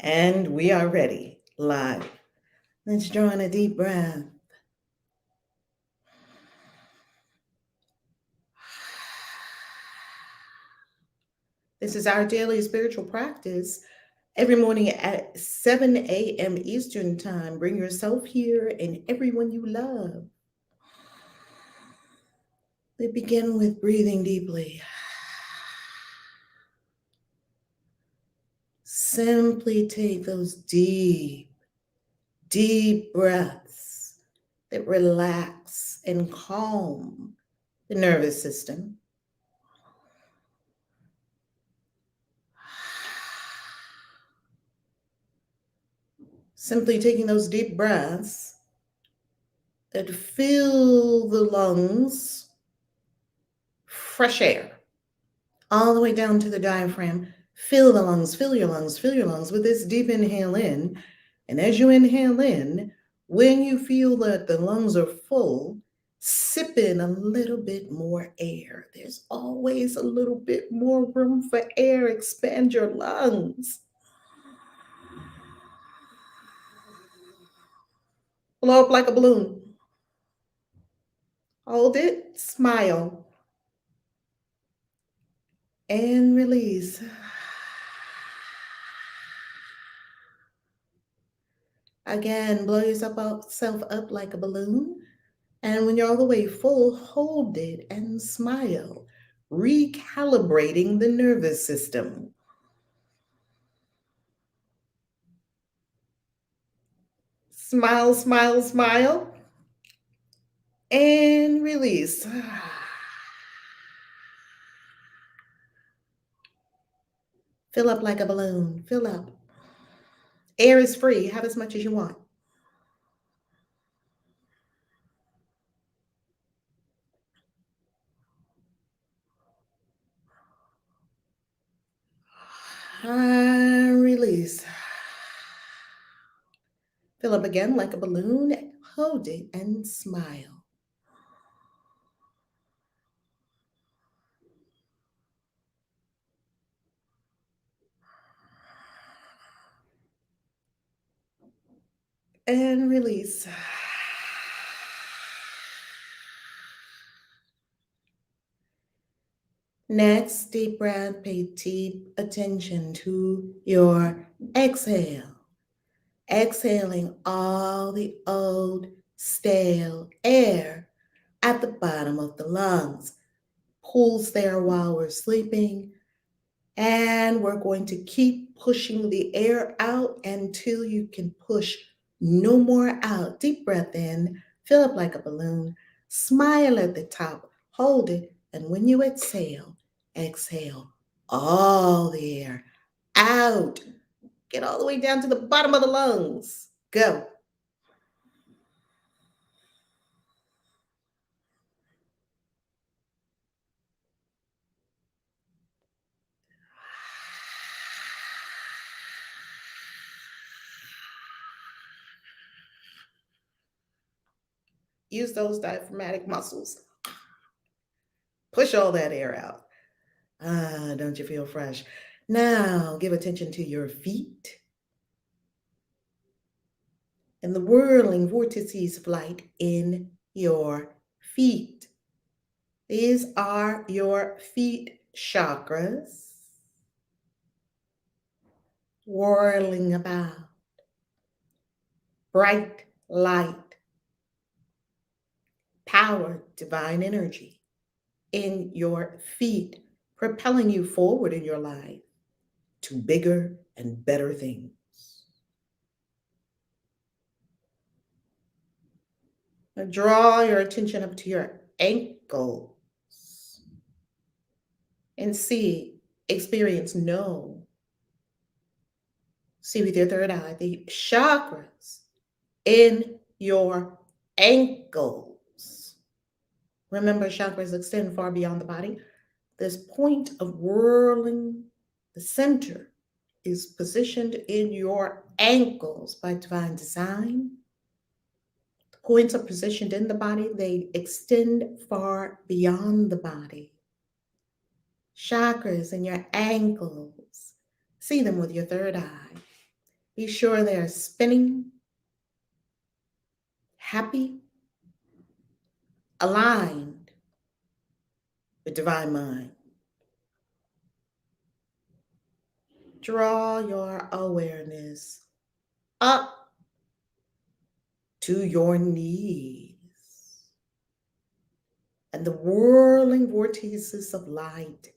And we are ready, live. Let's draw in a deep breath. This is our daily spiritual practice. Every morning at 7 a.m. Eastern Time, bring yourself here and everyone you love. We begin with breathing deeply. Simply take those deep breaths that relax and calm the nervous system. Simply taking those deep breaths that fill the lungs, fresh air, all the way down to the diaphragm. Fill the lungs, fill your lungs, fill your lungs with this deep inhale in. And as you inhale in, when you feel that the lungs are full, sip in a little bit more air. There's always a little bit more room for air. Expand your lungs. Blow up like a balloon. Hold it, smile, and release. Again, blow yourself up like a balloon. And when you're all the way full, hold it and smile, recalibrating the nervous system. Smile, smile, smile, and release. Fill up like a balloon. Fill up. Air is free. Have as much as you want. Release. Fill up again like a balloon. Hold it and smile. And release. Next, deep breath, pay deep attention to your exhale. Exhaling all the old, stale air at the bottom of the lungs. Pools there while we're sleeping. And we're going to keep pushing the air out until you can push no more out. Deep breath in, fill up like a balloon, smile at the top, hold it, and when you exhale all the air out. Get all the way down to the bottom of the lungs. Go. Use those diaphragmatic muscles. Push all that air out. Don't you feel fresh? Now, give attention to your feet and the whirling vortices of light in your feet. These are your feet chakras whirling about. Bright light, power, divine energy in your feet, propelling you forward in your life to bigger and better things. Now draw your attention up to your ankles and see, experience, know. See with your third eye the chakras in your ankles. Remember, chakras extend far beyond the body. This point of whirling, the center, is positioned in your ankles by divine design. The points are positioned in the body, they extend far beyond the body. Chakras in your ankles. See them with your third eye. Be sure they're spinning, happy, aligned with divine mind. Draw your awareness up to your knees and the whirling vortices of light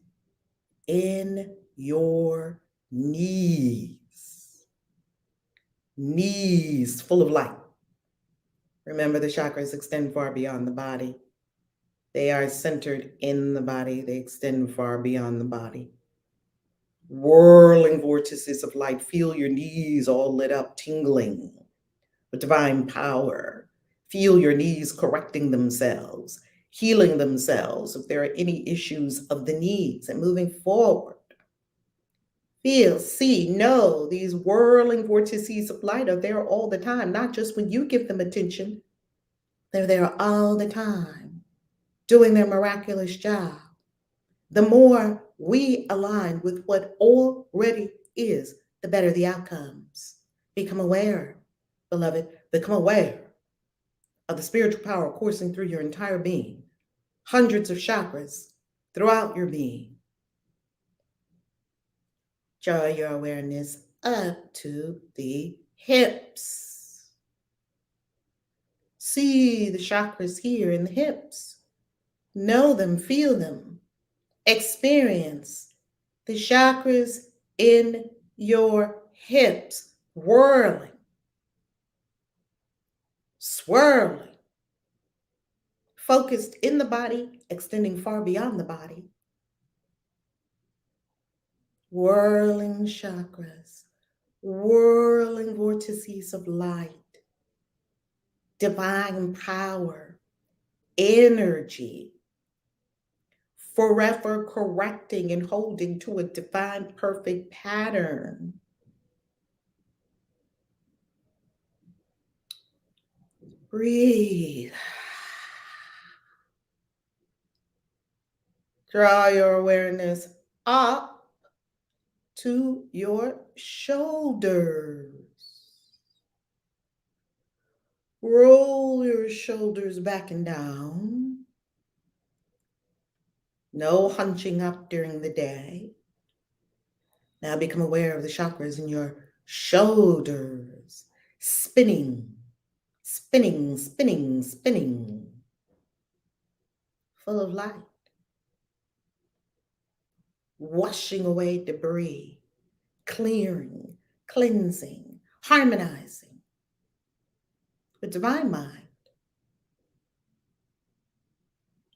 in your knees. Knees full of light. Remember, the chakras extend far beyond the body. They are centered in the body. They extend far beyond the body. Whirling vortices of light. Feel your knees all lit up, tingling with divine power. Feel your knees correcting themselves, healing themselves if there are any issues of the knees, and moving forward. Feel, see, know these whirling vortices of light are there all the time, not just when you give them attention. They're there all the time, doing their miraculous job. The more we align with what already is, the better the outcomes. Become aware, beloved, become aware of the spiritual power coursing through your entire being, hundreds of chakras throughout your being. Draw your awareness up to the hips. See the chakras here in the hips. Know them, feel them, experience the chakras in your hips, whirling, swirling, focused in the body, extending far beyond the body. Whirling chakras, whirling vortices of light, divine power, energy, forever correcting and holding to a divine perfect pattern. Breathe. Draw your awareness up to your shoulders. Roll your shoulders back and down. No hunching up during the day. Now become aware of the chakras in your shoulders, spinning, spinning, spinning, spinning, full of light, washing away debris, clearing, cleansing, harmonizing with divine mind.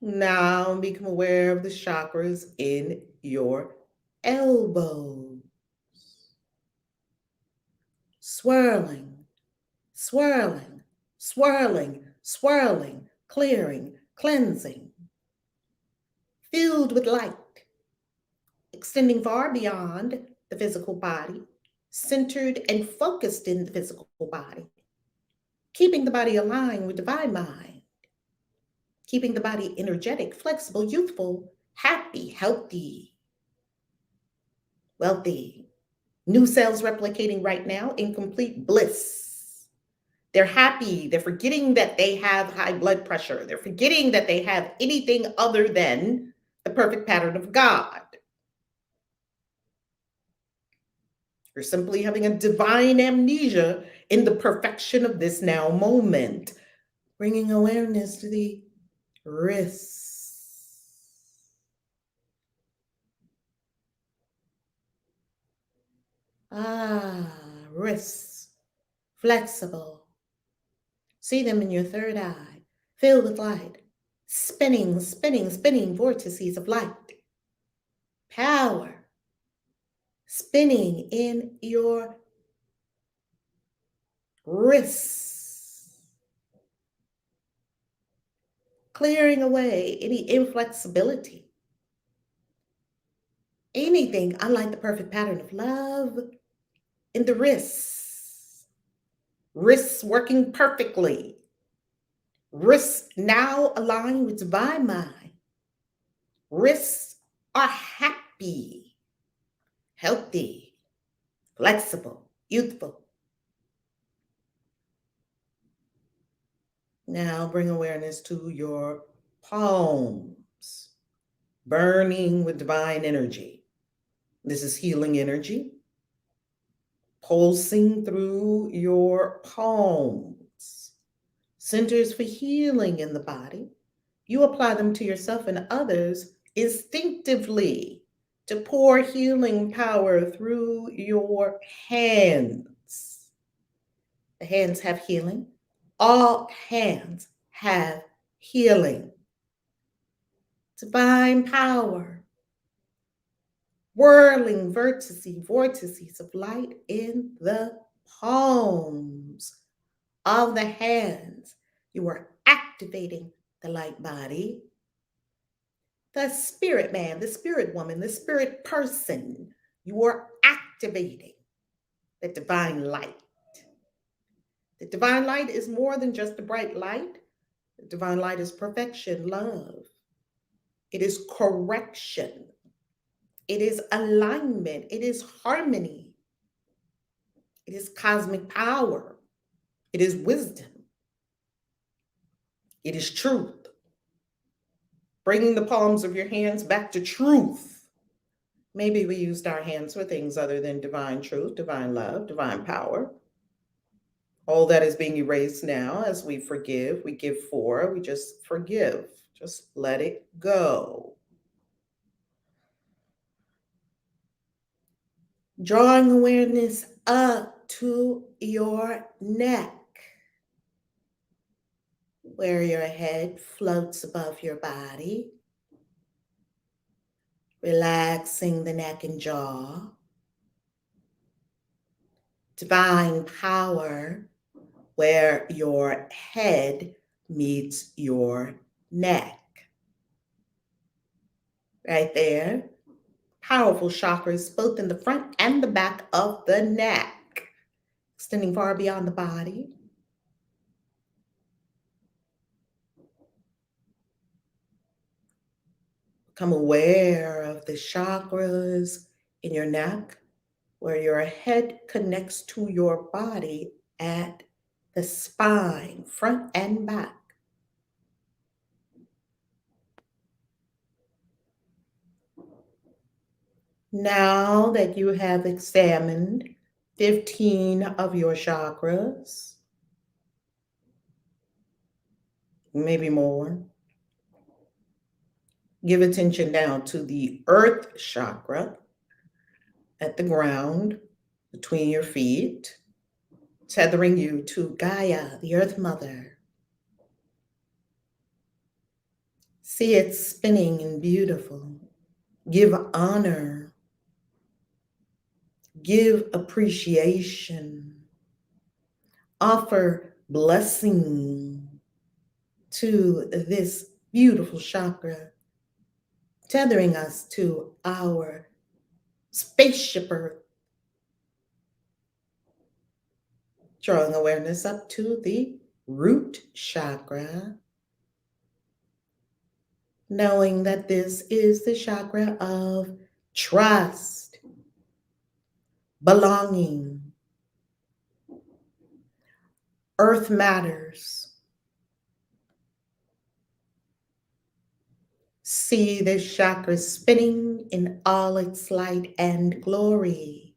Now become aware of the chakras in your elbows, swirling, swirling, swirling, swirling, clearing, cleansing, filled with light, extending far beyond the physical body, centered and focused in the physical body, keeping the body aligned with divine mind, keeping the body energetic, flexible, youthful, happy, healthy, wealthy. New cells replicating right now in complete bliss. They're happy. They're forgetting that they have high blood pressure. They're forgetting that they have anything other than the perfect pattern of God. You're simply having a divine amnesia in the perfection of this now moment, bringing awareness to the wrists. Wrists, flexible. See them in your third eye, filled with light, spinning, spinning, spinning vortices of light. Power, spinning in your wrists, clearing away any inflexibility, anything unlike the perfect pattern of love in the wrists. Wrists working perfectly. Wrists now aligned with divine mind. Wrists are happy, healthy, flexible, youthful, Now bring awareness to your palms, burning with divine energy. This is healing energy, pulsing through your palms. Centers for healing in the body. You apply them to yourself and others instinctively to pour healing power through your hands. The hands have healing. All hands have healing. Divine power, whirling vortices of light in the palms of the hands. You are activating the light body, the spirit man, the spirit woman, the spirit person. You are activating the divine light. The divine light is more than just a bright light. The divine light is perfection, love. It is correction. It is alignment. It is harmony. It is cosmic power. It is wisdom. It is truth. Bringing the palms of your hands back to truth. Maybe we used our hands for things other than divine truth, divine love, divine power. All that is being erased now as we forgive, we give for, we just forgive. Just let it go. Drawing awareness up to your neck, where your head floats above your body, relaxing the neck and jaw. Divine power, where your head meets your neck. Right there. Powerful chakras, both in the front and the back of the neck, extending far beyond the body. Become aware of the chakras in your neck, where your head connects to your body at the spine, front and back. Now that you have examined 15 of your chakras, maybe more, give attention now to the earth chakra at the ground between your feet, tethering you to Gaia, the earth mother. See it spinning and beautiful. Give honor. Give appreciation. Offer blessing to this beautiful chakra, tethering us to our spaceship Earth. Drawing awareness up to the root chakra, knowing that this is the chakra of trust, belonging. Earth matters. See this chakra spinning in all its light and glory.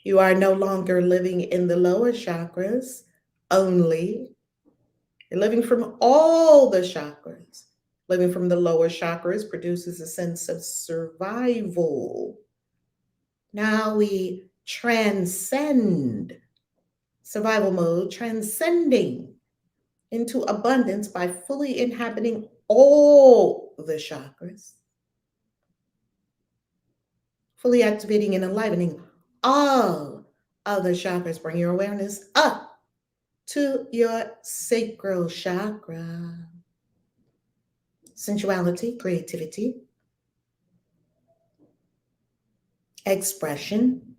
You are no longer living in the lower chakras only. You're living from all the chakras. Living from the lower chakras produces a sense of survival. Now we transcend survival mode, transcending into abundance by fully inhabiting all the chakras, fully activating and enlivening all of the chakras. Bring your awareness up to your sacral chakra. Sensuality, creativity, expression.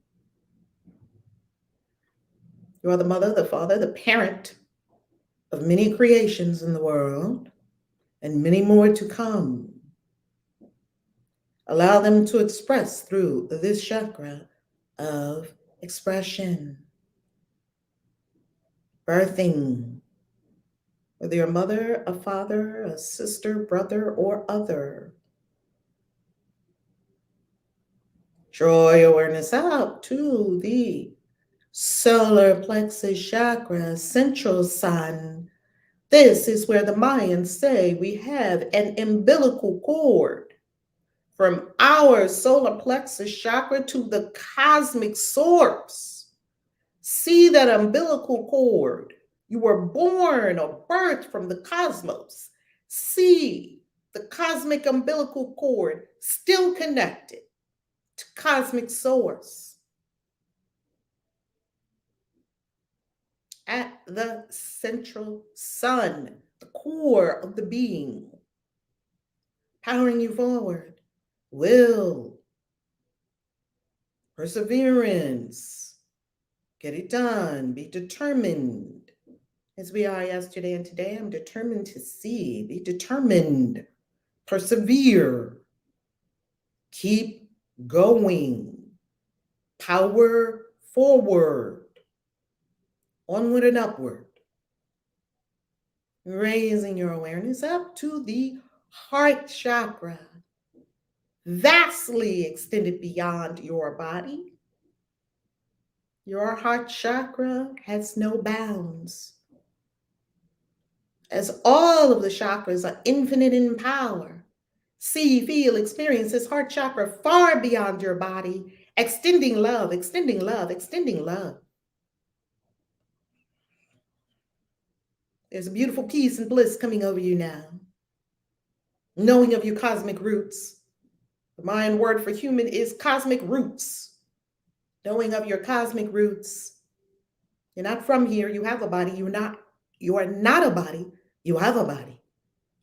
You are the mother, the father, the parent of many creations in the world and many more to come. Allow them to express through this chakra of expression, birthing, whether you're a mother, a father, a sister, brother, or other. Draw your awareness out to the solar plexus chakra, central sun. This is where the Mayans say we have an umbilical cord from our solar plexus chakra to the cosmic source. See that umbilical cord. You were born or birthed from the cosmos. See the cosmic umbilical cord still connected to cosmic source at the central sun, the core of the being, powering you forward. Will, perseverance, get it done, be determined. As we are yesterday and today, I'm determined to see, be determined, persevere, keep going, power forward, onward and upward. Raising your awareness up to the heart chakra, vastly extended beyond your body. Your heart chakra has no bounds. As all of the chakras are infinite in power, see, feel, experience this heart chakra far beyond your body, extending love, extending love, extending love. There's a beautiful peace and bliss coming over you now. Knowing of your cosmic roots. The Mayan word for human is cosmic roots. Knowing of your cosmic roots. You're not from here, you have a body. You are not a body, you have a body.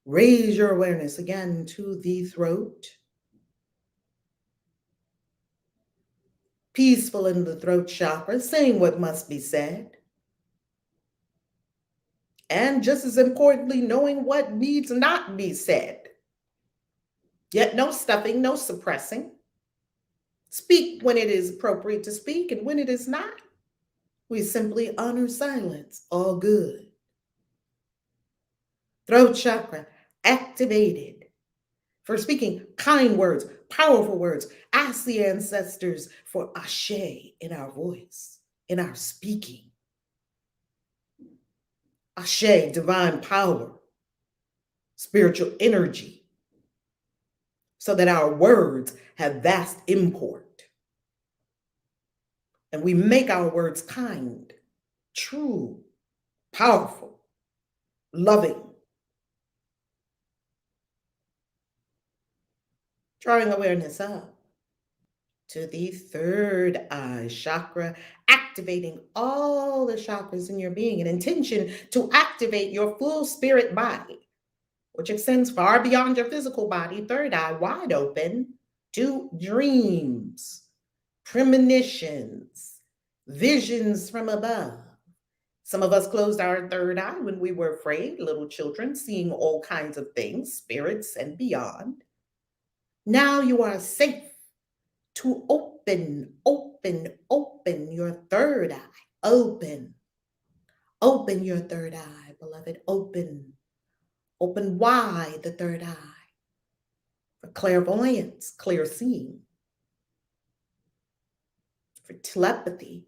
Raise your awareness again to the throat. Peaceful in the throat chakra, saying what must be said. And just as importantly, knowing what needs not be said. Yet no stuffing, no suppressing. Speak when it is appropriate to speak, and when it is not, we simply honor silence. All good. Throat chakra activated for speaking kind words, powerful words. Ask the ancestors for ashe in our voice, in our speaking. Ashe, divine power, spiritual energy, so that our words have vast import. And we make our words kind, true, powerful, loving. Drawing awareness up to the third eye chakra, activating all the chakras in your being, an intention to activate your full spirit body, which extends far beyond your physical body, third eye wide open, to dreams, premonitions, visions from above. Some of us closed our third eye when we were afraid, little children, seeing all kinds of things, spirits and beyond. Now you are safe to open your third eye. Open your third eye, beloved. Open wide the third eye for clairvoyance, clear seeing, for telepathy,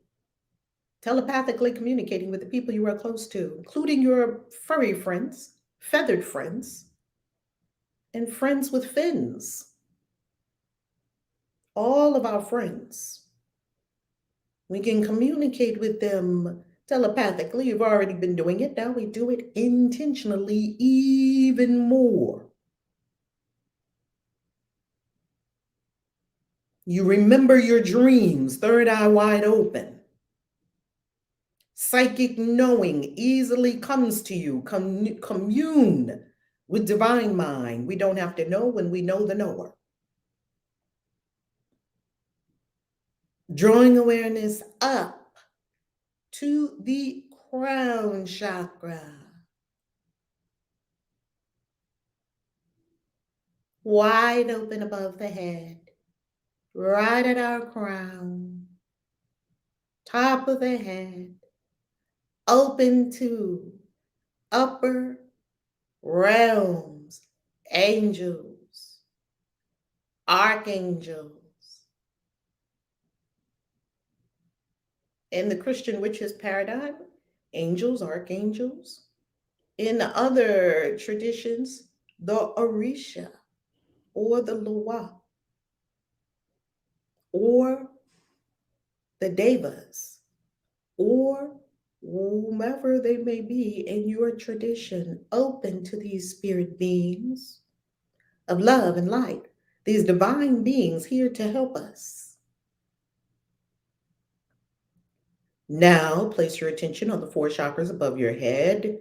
telepathically communicating with the people you are close to, including your furry friends, feathered friends, and friends with fins. All of our friends. We can communicate with them telepathically. You've already been doing it. Now we do it intentionally even more. You remember your dreams, third eye wide open. Psychic knowing easily comes to you. Commune with divine mind. We don't have to know when we know the knower. Drawing awareness up to the crown chakra. Wide open above the head, right at our crown, top of the head, open to upper realms, angels, archangels. In the Christian witches paradigm, angels, archangels. In other traditions, the Orisha or the Loa or the Devas or whomever they may be in your tradition, open to these spirit beings of love and light, these divine beings here to help us. Now, place your attention on the 4 chakras above your head,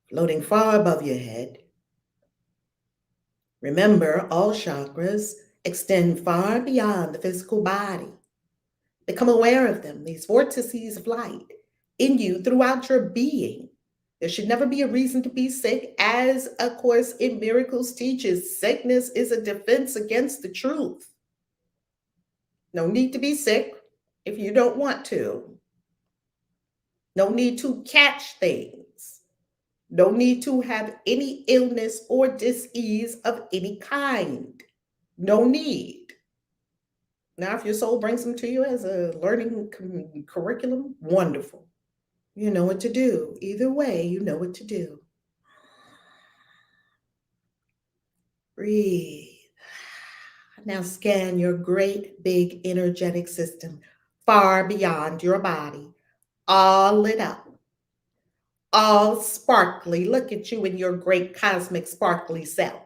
floating far above your head. Remember, all chakras extend far beyond the physical body. Become aware of them, these vortices of light in you throughout your being. There should never be a reason to be sick, as A Course in Miracles teaches. Sickness is a defense against the truth. No need to be sick if you don't want to. No need to catch things. No need to have any illness or dis-ease of any kind. No need. Now, if your soul brings them to you as a learning curriculum, wonderful. You know what to do. Either way, you know what to do. Breathe. Now scan your great big energetic system far beyond your body, all lit up, all sparkly. Look at you in your great cosmic sparkly self.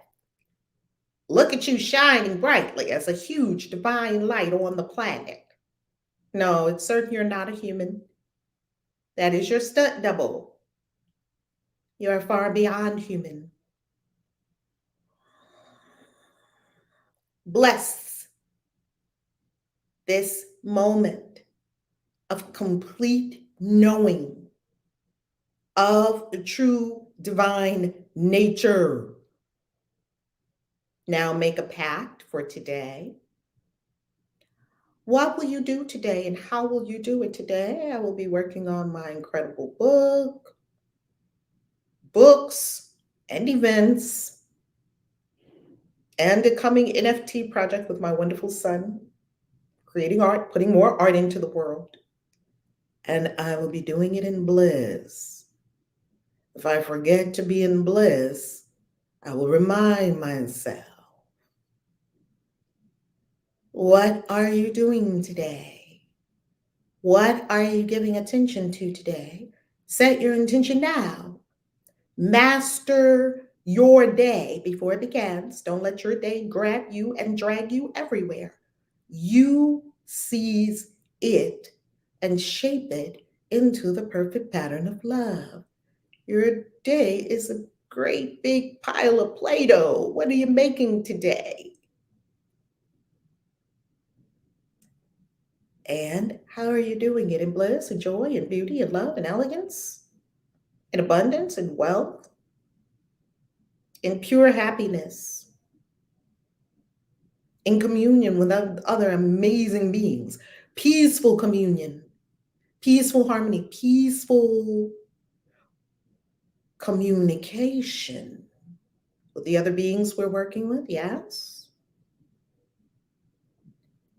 Look at you shining brightly as a huge divine light on the planet. No, it's certain you're not a human. That is your stunt double. You are far beyond human. Bless this moment of complete knowing of the true divine nature. Now make a pact for today. What will you do today and how will you do it today? I will be working on my incredible book, books, and events, and a coming NFT project with my wonderful son, creating art, putting more art into the world. And I will be doing it in bliss. If I forget to be in bliss, I will remind myself. What are you doing today? What are you giving attention to today? Set your intention now. Master your day before it begins. Don't let your day grab you and drag you everywhere. You seize it and shape it into the perfect pattern of love. Your day is a great big pile of Play-Doh. What are you making today? And how are you doing it? In bliss and joy and beauty and love and elegance, in abundance and wealth, in pure happiness, in communion with other amazing beings, peaceful communion, peaceful harmony, peaceful communication with the other beings we're working with, yes.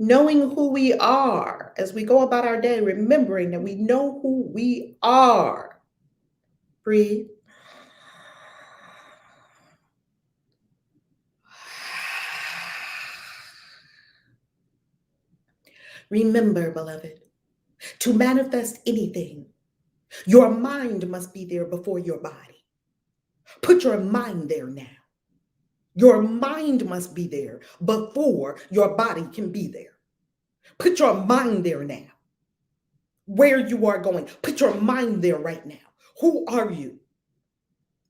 Knowing who we are as we go about our day, remembering that we know who we are. Breathe. Remember, beloved, to manifest anything, your mind must be there before your body. Put your mind there now. Your mind must be there before your body can be there. Put your mind there now. Where you are going, put your mind there right now. Who are you?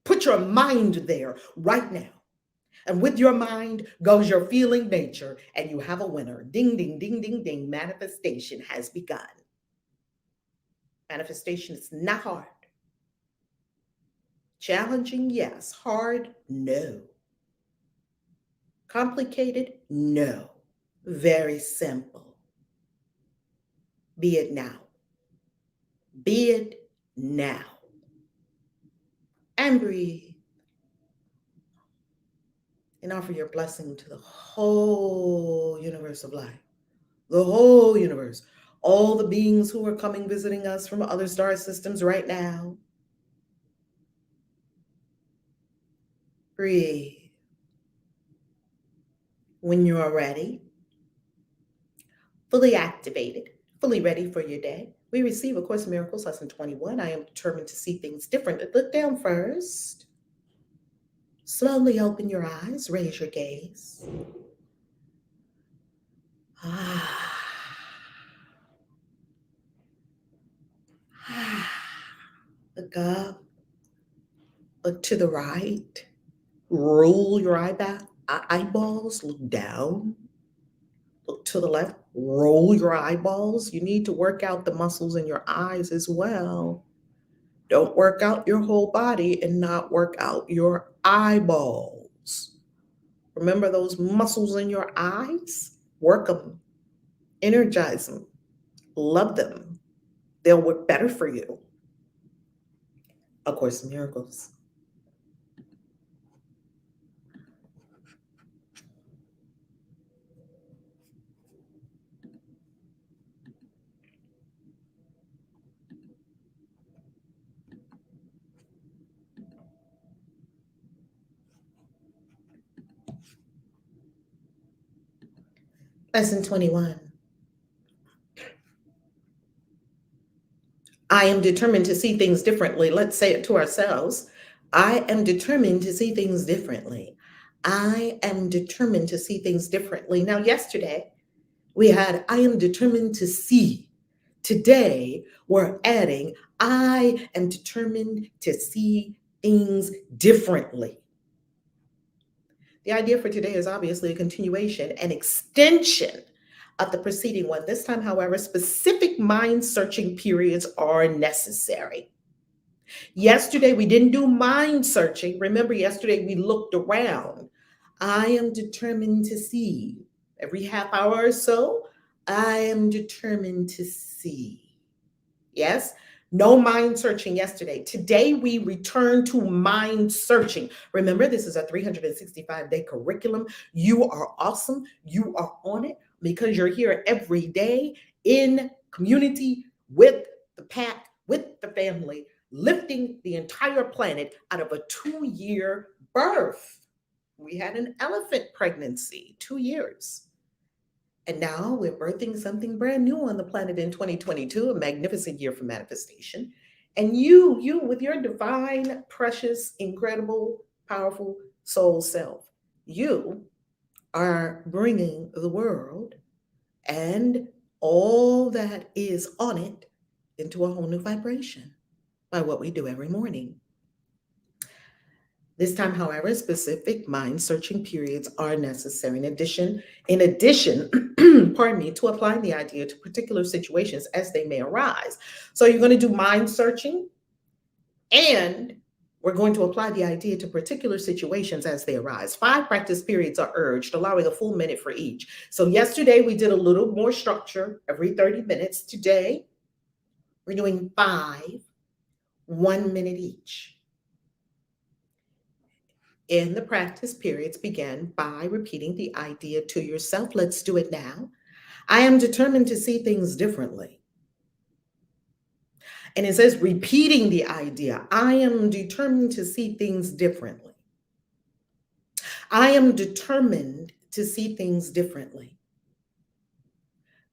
Put your mind there right now. And with your mind goes your feeling nature, and you have a winner. Ding, ding, ding, ding, ding. Manifestation has begun. Manifestation is not hard. Challenging, yes. Hard, no. Complicated, no. Very simple. Be it now. Be it now. and breathe. And offer your blessing to the whole universe of life, the whole universe, all the beings who are coming visiting us from other star systems right now. Breathe. When you are ready, fully activated, fully ready for your day, we receive A Course in Miracles, Lesson 21. I am determined to see things differently. Look down first. Slowly open your eyes, raise your gaze. Look up, look to the right, roll your eyeballs, look down, look to the left, roll your eyeballs. You need to work out the muscles in your eyes as well. Don't work out your whole body and not work out your eyeballs. Remember those muscles in your eyes? Work them, energize them, love them. They'll work better for you. A Course in Miracles. Lesson 21. I am determined to see things differently. Let's say it to ourselves. I am determined to see things differently. I am determined to see things differently. Now, yesterday, we had I am determined to see. Today, we're adding I am determined to see things differently. The idea for today is obviously a continuation, an extension of the preceding one. This time, however, specific mind searching periods are necessary. Yesterday, we didn't do mind searching. Remember, yesterday we looked around. I am determined to see. Every half hour or so, I am determined to see. Yes? No mind searching yesterday. Today, we return to mind searching. Remember, this is a 365-day curriculum. You are awesome. You are on it because you're here every day in community with the pack, with the family, lifting the entire planet out of a 2-year birth. We had an elephant pregnancy, 2 years. And now we're birthing something brand new on the planet in 2022, a magnificent year for manifestation. And you with your divine, precious, incredible, powerful soul self, you are bringing the world and all that is on it into a whole new vibration by what we do every morning. This time, however, specific mind-searching periods are necessary. In addition, pardon me, to applying the idea to particular situations as they may arise. So you're going to do mind-searching, and we're going to apply the idea to particular situations as they arise. 5 practice periods are urged, allowing a full minute for each. So yesterday, we did a little more structure every 30 minutes. Today, we're doing 5, 1 minute each. In the practice periods, begin by repeating the idea to yourself. Let's do it now. I am determined to see things differently. And it says repeating the idea. I am determined to see things differently. I am determined to see things differently.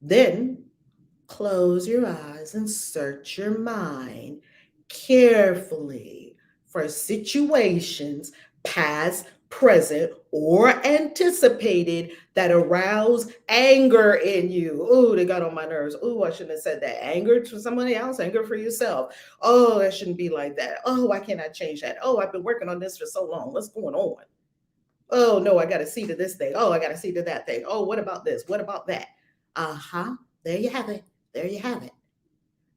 Then close your eyes and search your mind carefully for situations, past, present, or anticipated, that arouse anger in you. Oh, they got on my nerves. Oh, I shouldn't have said that. Anger for somebody else, anger for yourself. Oh, that shouldn't be like that. Oh, why can't I change that? Oh, I've been working on this for so long. What's going on? Oh, no, I got to see to this thing. Oh, I got to see to that thing. Oh, what about this? What about that? There you have it. There you have it.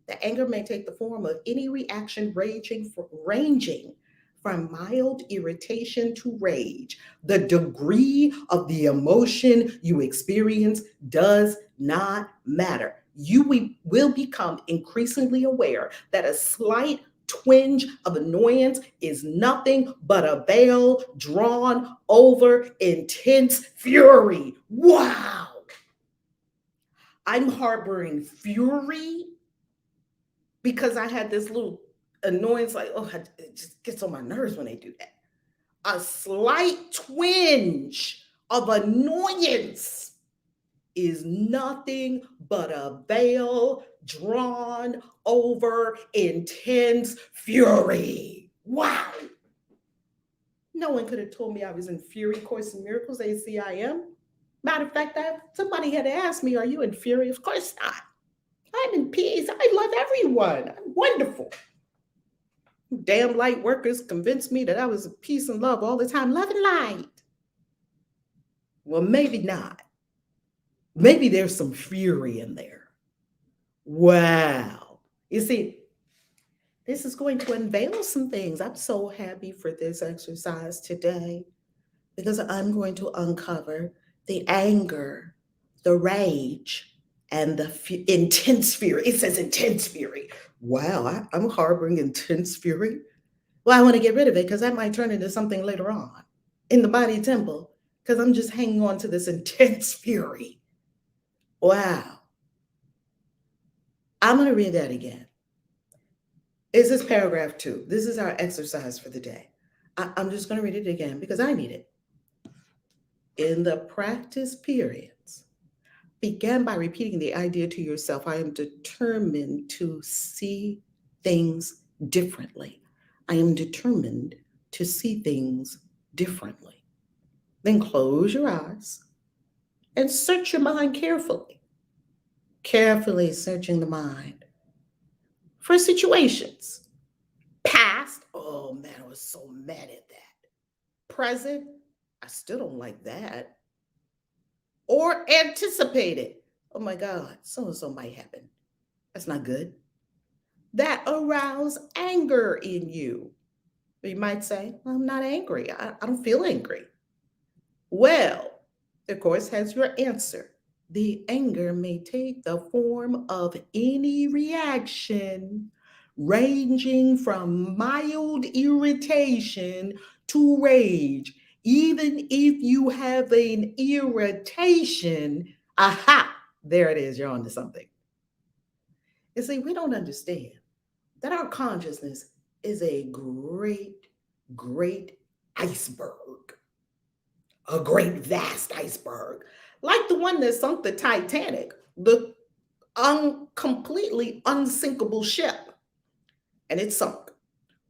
The anger may take the form of any reaction ranging from mild irritation to rage. The degree of the emotion you experience does not matter. You will become increasingly aware that a slight twinge of annoyance is nothing but a veil drawn over intense fury. Wow. I'm harboring fury because I had this little annoyance, like, oh, it just gets on my nerves when they do that. A slight twinge of annoyance is nothing but a veil drawn over intense fury. Wow. No one could have told me I was in Fury Course in Miracles, ACIM. Matter of fact, somebody had asked me, are you in Fury? Of course not. I'm in peace. I love everyone. I'm wonderful. Damn light workers convinced me that I was peace and love all the time. Love and light. Well, maybe not. Maybe there's some fury in there. Wow. You see, this is going to unveil some things. I'm so happy for this exercise today because I'm going to uncover the anger, the rage, and the intense fury. It says intense fury. Wow, I'm harboring intense fury. Well, I want to get rid of it because that might turn into something later on in the body temple because I'm just hanging on to this intense fury. Wow. I'm going to read that again. This is paragraph 2. This is our exercise for the day. I'm just going to read it again because I need it. In the practice periods, begin by repeating the idea to yourself. I am determined to see things differently. I am determined to see things differently. Then close your eyes and search your mind carefully. Carefully searching the mind for situations. Past, oh man, I was so mad at that. Present, I still don't like that. Or anticipated, oh my God, so-and-so might happen. That's not good. That arouse anger in you. You might say, well, I'm not angry. I don't feel angry. Well, the Course has your answer. The anger may take the form of any reaction ranging from mild irritation to rage. Even if you have an irritation, aha, there it is, you're onto something. You see, we don't understand that our consciousness is a great, great iceberg, a great, vast iceberg, like the one that sunk the Titanic, the completely unsinkable ship. And it sunk.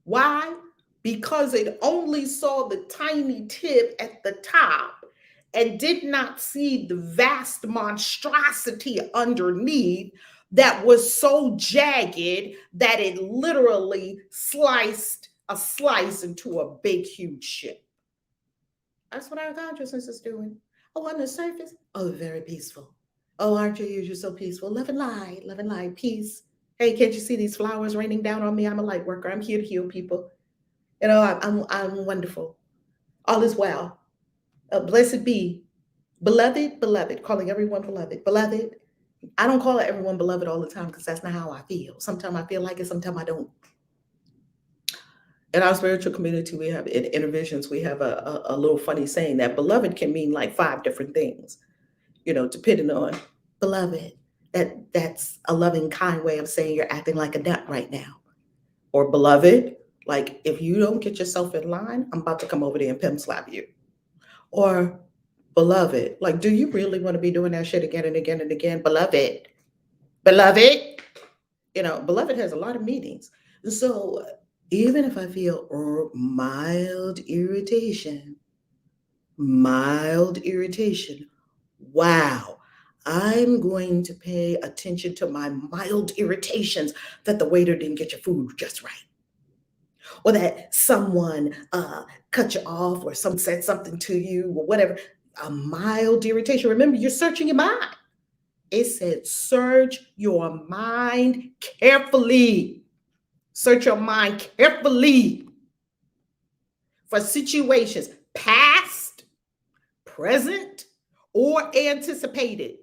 Why? Because it only saw the tiny tip at the top and did not see the vast monstrosity underneath that was so jagged that it literally sliced a slice into a big, huge ship. That's what our consciousness is doing. Oh, on the surface, oh, very peaceful. Oh, aren't you? You're so peaceful. Love and light, peace. Hey, can't you see these flowers raining down on me? I'm a light worker. I'm here to heal people. You know, I'm wonderful. All is well. Blessed be. Beloved, calling everyone beloved. Beloved. I don't call everyone beloved all the time because that's not how I feel. Sometimes I feel like it, sometimes I don't. In our spiritual community, we have in interventions, we have a little funny saying that beloved can mean like 5 different things, depending on beloved. That's a loving, kind way of saying you're acting like a nut right now. Or beloved, like if you don't get yourself in line, I'm about to come over there and pimp slap you. Or beloved, like, do you really want to be doing that shit again and again and again? Beloved, beloved has a lot of meanings. So even if I feel mild irritation, wow, I'm going to pay attention to my mild irritations that the waiter didn't get your food just right. Or that someone cut you off or someone said something to you or whatever. A mild irritation. Remember, you're searching your mind. It said, search your mind carefully. Search your mind carefully for situations past, present, or anticipated.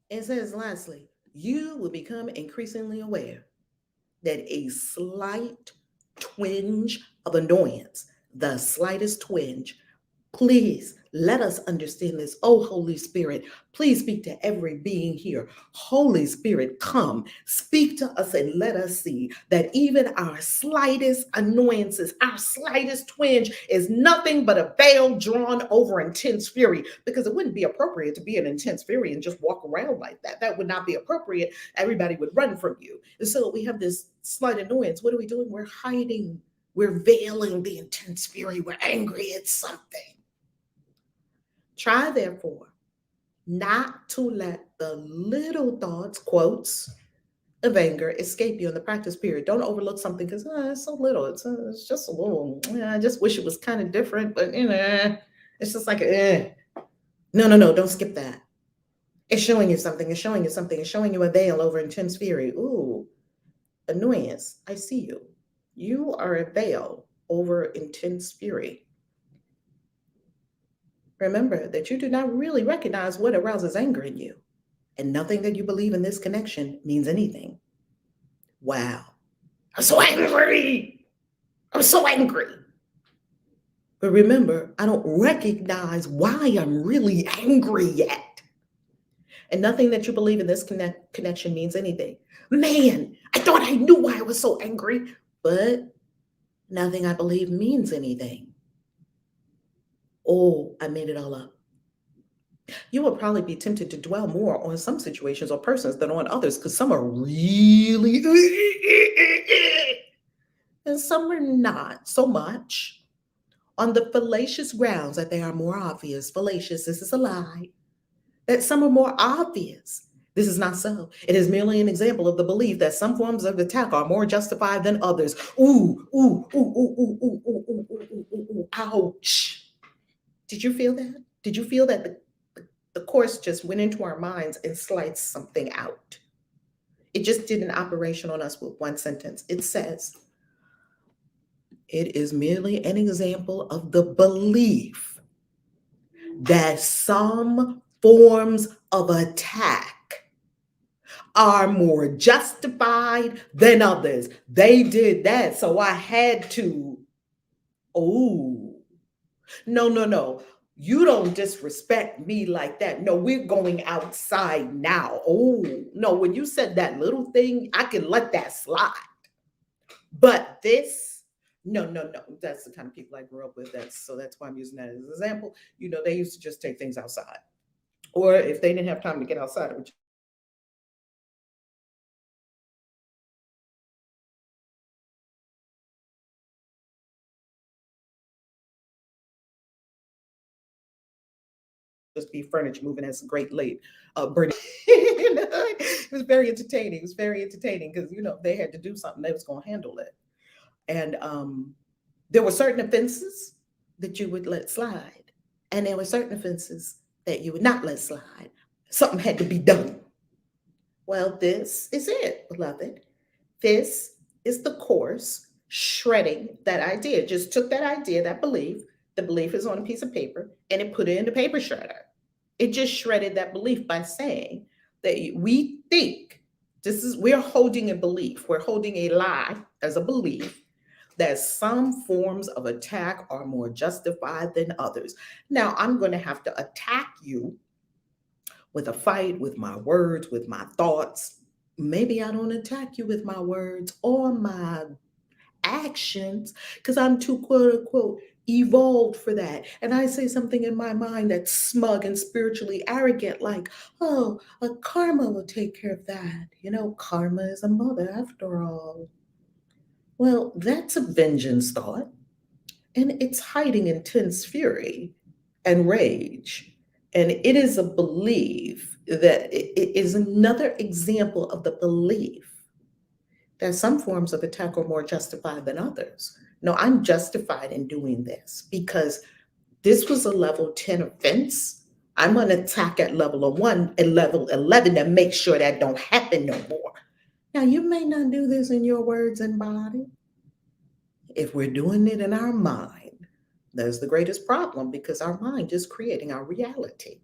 It says, lastly, you will become increasingly aware that a slight twinge of annoyance, the slightest twinge, please let us understand this. Oh, Holy Spirit, please speak to every being here. Holy Spirit, come, speak to us and let us see that even our slightest annoyances, our slightest twinge is nothing but a veil drawn over intense fury, because it wouldn't be appropriate to be in intense fury and just walk around like that. That would not be appropriate. Everybody would run from you. And so we have this slight annoyance. What are we doing? We're hiding. We're veiling the intense fury. We're angry at something. Try, therefore, not to let the little thoughts, quotes, of anger escape you in the practice period. Don't overlook something because it's so little. It's just a little. I just wish it was kind of different, but it's just like No, no, no. Don't skip that. It's showing you something. It's showing you something. It's showing you a veil over intense fury. Ooh, annoyance. I see you. You are a veil over intense fury. Remember that you do not really recognize what arouses anger in you, and nothing that you believe in this connection means anything. Wow. I'm so angry. I'm so angry. But remember, I don't recognize why I'm really angry yet. And nothing that you believe in this connection means anything. Man, I thought I knew why I was so angry, but nothing I believe means anything. Oh, I made it all up. You will probably be tempted to dwell more on some situations or persons than on others because some are really and some are not so much, on the fallacious grounds that they are more obvious. Fallacious, this is a lie. That some are more obvious. This is not so. It is merely an example of the belief that some forms of attack are more justified than others. Ooh, ooh, ooh, ooh, ooh, ooh, ooh, ooh, ooh, ooh, ooh, ouch. Did you feel that? Did you feel that the course just went into our minds and sliced something out? It just did an operation on us with one sentence. It says, it is merely an example of the belief that some forms of attack are more justified than others. They did that, so I had to. Oh, no, no, no. You don't disrespect me like that. No, we're going outside now. Oh, no, when you said that little thing, I can let that slide. But this, no, no, no. That's the kind of people I grew up with. That's why I'm using that as an example. They used to just take things outside. Or if they didn't have time to get outside, it would just be furniture moving as a great late burning. It was very entertaining. It was very entertaining because they had to do something. They was going to handle it, and there were certain offenses that you would let slide, and there were certain offenses that you would not let slide. Something had to be done. Well, this is it, beloved. This is the course shredding that idea. Just took that idea, that belief. The belief is on a piece of paper, and it put it in the paper shredder. It just shredded that belief by saying that we think we're holding a belief, we're holding a lie as a belief that some forms of attack are more justified than others. Now, I'm going to have to attack you with a fight, with my words, with my thoughts. Maybe I don't attack you with my words or my actions because I'm too quote unquote evolved for that. And I say something in my mind that's smug and spiritually arrogant, like, oh, a karma will take care of that. Karma is a mother after all. Well, that's a vengeance thought, and it's hiding intense fury and rage. And it is a belief that it is another example of the belief that some forms of attack are more justified than others. No, I'm justified in doing this because this was a level 10 offense. I'm going to attack at level 1 and level 11 to make sure that don't happen no more. Now, you may not do this in your words and body. If we're doing it in our mind, there's the greatest problem because our mind is creating our reality.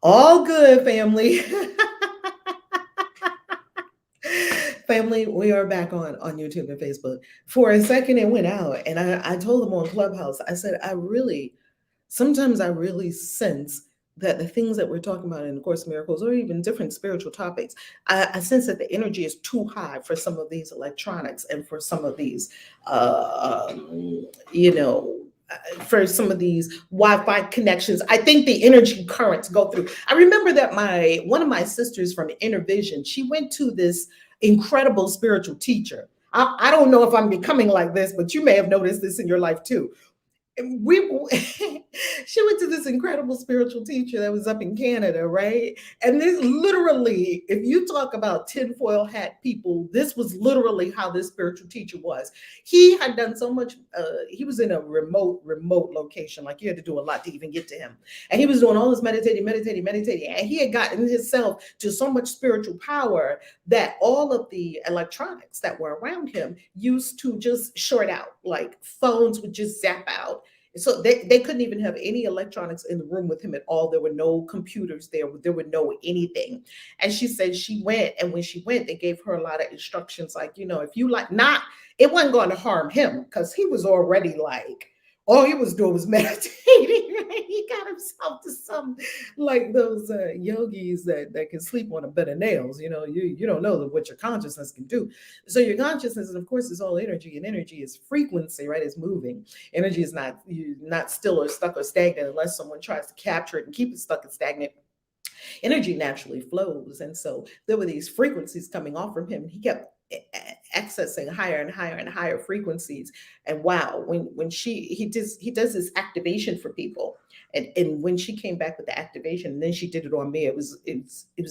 All good, family. Family, we are back on YouTube and Facebook. For a second, it went out, and I told them on Clubhouse, I said, sometimes I really sense that the things that we're talking about in the Course of Miracles, or even different spiritual topics, I sense that the energy is too high for some of these electronics and for some of these, you know, for some of these Wi-Fi connections. I think the energy currents go through. I remember that one of my sisters from Intervision, she went to this incredible spiritual teacher. I don't know if I'm becoming like this, but you may have noticed this in your life too. She went to this incredible spiritual teacher that was up in Canada, right? And this literally, if you talk about tinfoil hat people, this was literally how this spiritual teacher was. He had done so much. He was in a remote location, like you had to do a lot to even get to him. And he was doing all this meditating, and he had gotten himself to so much spiritual power that all of the electronics that were around him used to just short out, like phones would just zap out. So they couldn't even have any electronics in the room with him at all. There were no computers there. There were no anything. And she said she went, and when she went, they gave her a lot of instructions, like, if you like not, it wasn't going to harm him because he was already like, all he was doing was meditating. He got himself to some like those yogis that can sleep on a bed of nails. You don't know what your consciousness can do. So your consciousness, and of course, is all energy, and energy is frequency, right? It's moving. Energy is not still or stuck or stagnant unless someone tries to capture it and keep it stuck and stagnant. Energy naturally flows, and so there were these frequencies coming off from him. He kept accessing higher and higher and higher frequencies. And wow, when he does this activation for people, and when she came back with the activation, and then she did it on me, it was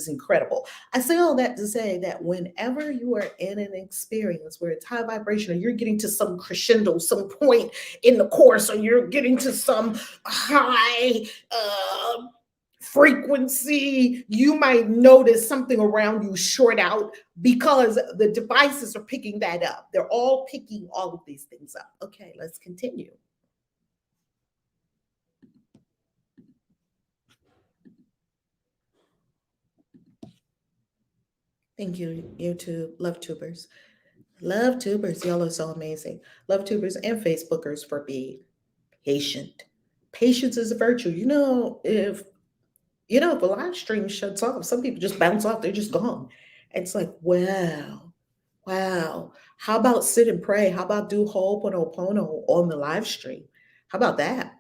incredible. I say all that to say that whenever you are in an experience where it's high vibration, or you're getting to some crescendo, some point in the course, or you're getting to some high frequency, you might notice something around you short out because the devices are picking that up. They're all picking all of these things up. Okay, let's continue. Thank you, YouTube. Love tubers. Love tubers. Y'all are so amazing. Love tubers and Facebookers for being patient. Patience is a virtue. If a live stream shuts off, some people just bounce off, they're just gone. It's like, wow. How about sit and pray? How about do Ho'oponopono on the live stream? How about that?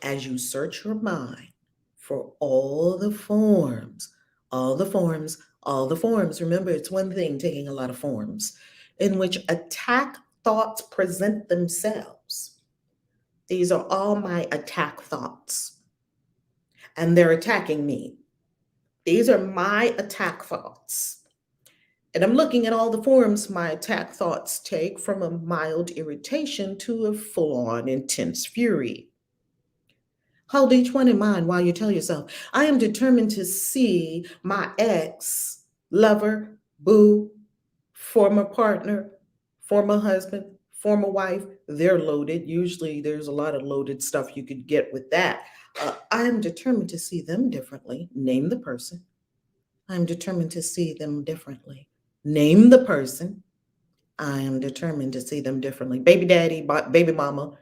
As you search your mind for all the forms, remember, it's one thing taking a lot of forms, in which attack thoughts present themselves. These are all my attack thoughts. And they're attacking me. These are my attack thoughts. And I'm looking at all the forms my attack thoughts take, from a mild irritation to a full-on intense fury. Hold each one in mind while you tell yourself, I am determined to see my ex, lover, boo, former partner, former husband, former wife, they're loaded. Usually there's a lot of loaded stuff you could get with that. I am determined to see them differently. Name the person. I'm determined to see them differently. Name the person. I am determined to see them differently. Baby daddy, baby mama,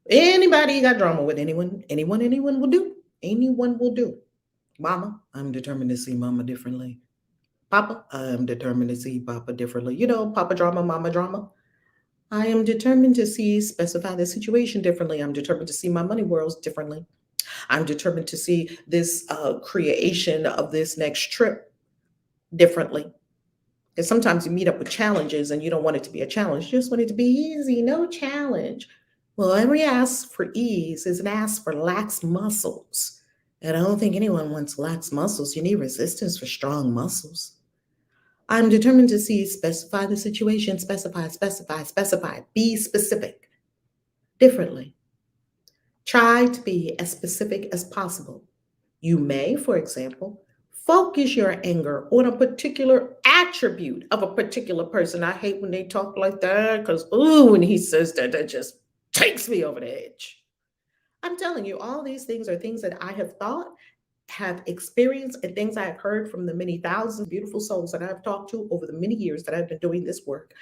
anybody got drama with anyone will do. Anyone will do. Mama, I'm determined to see mama differently. Papa, I'm determined to see papa differently. Papa drama, mama drama. I am determined to specify the situation differently. I'm determined to see my money worlds differently. I'm determined to see this creation of this next trip differently. Because sometimes you meet up with challenges and you don't want it to be a challenge. You just want it to be easy, no challenge. Well, every ask for ease is an ask for lax muscles. And I don't think anyone wants lax muscles. You need resistance for strong muscles. I'm determined to specify the situation, specify, be specific, differently. Try to be as specific as possible. You may, for example, focus your anger on a particular attribute of a particular person. I hate when they talk like that because, when he says that, that just takes me over the edge. I'm telling you, all these things are things that I have thought have experienced and things I have heard from the many thousands of beautiful souls that I've talked to over the many years that I've been doing this work,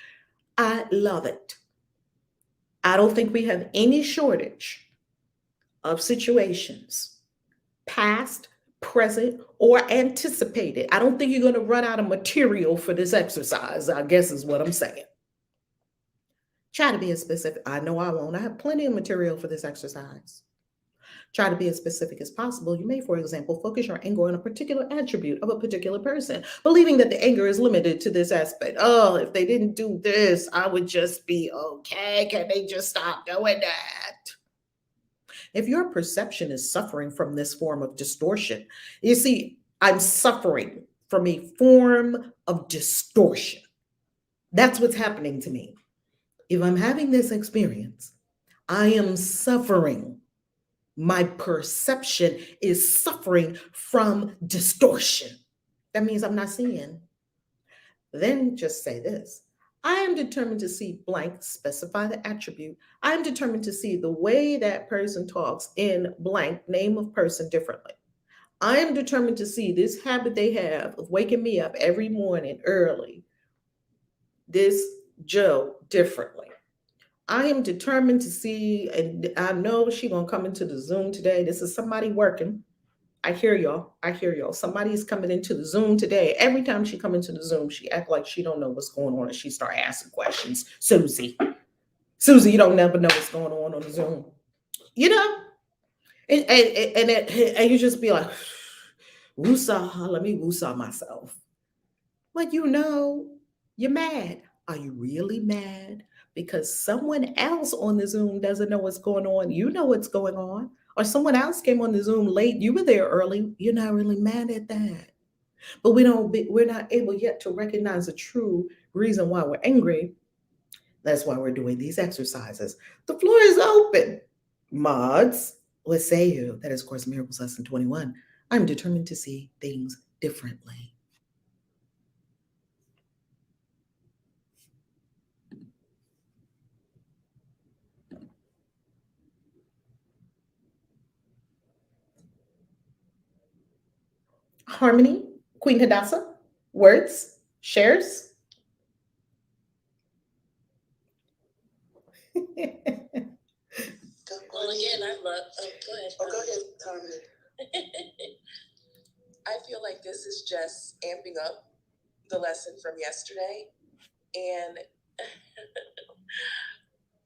I love it. I don't think we have any shortage of situations, past, present, or anticipated. I don't think you're going to run out of material for this exercise, I guess is what I'm saying. Try to be as specific. I know I won't. I have plenty of material for this exercise. Try to be as specific as possible. You may, for example, focus your anger on a particular attribute of a particular person, believing that the anger is limited to this aspect. Oh, if they didn't do this, I would just be okay. Can they just stop doing that? If your perception is suffering from this form of distortion, you see, I'm suffering from a form of distortion. That's what's happening to me. If I'm having this experience, I am suffering. My perception is suffering from distortion. That means I'm not seeing. Then just say this: I am determined to see blank, specify the attribute. I am determined to see the way that person talks in blank, name of person differently. I am determined to see this habit they have of waking me up every morning early, this Joe, differently. I am determined to see, and I know she gonna come into the Zoom today. This is somebody working. I hear y'all. I hear y'all. Somebody's coming into the Zoom today. Every time she come into the Zoom, she act like she don't know what's going on, and she start asking questions. Susie, you don't never know what's going on the Zoom. You know, and you just be like, woosah. Let me woosah myself. Like, you're mad. Are you really mad? Because someone else on the Zoom doesn't know what's going on. You know what's going on. Or someone else came on the Zoom late. You were there early. You're not really mad at that. But we're not able yet to recognize the true reason why we're angry. That's why we're doing these exercises. The floor is open. Mods, what say you? That is Course in Miracles Lesson 21. I'm determined to see things differently. Harmony, Queen Hadassah, words, shares. Well, again, I love. Oh, go ahead. Oh, go ahead, Harmony. I feel like this is just amping up the lesson from yesterday, and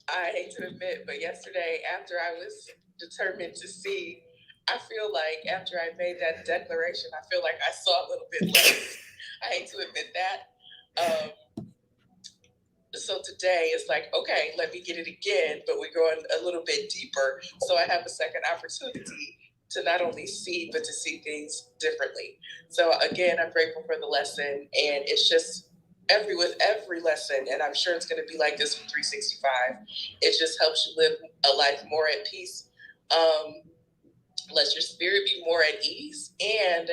I hate to admit, but yesterday, after I was determined to see, I feel like after I made that declaration, I feel like I saw a little bit less. I hate to admit that. So today it's like, okay, let me get it again, but we're going a little bit deeper. So I have a second opportunity to not only see, but to see things differently. So again, I'm grateful for the lesson, and it's just with every lesson, and I'm sure it's going to be like this with 365. It just helps you live a life more at peace. Let your spirit be more at ease. And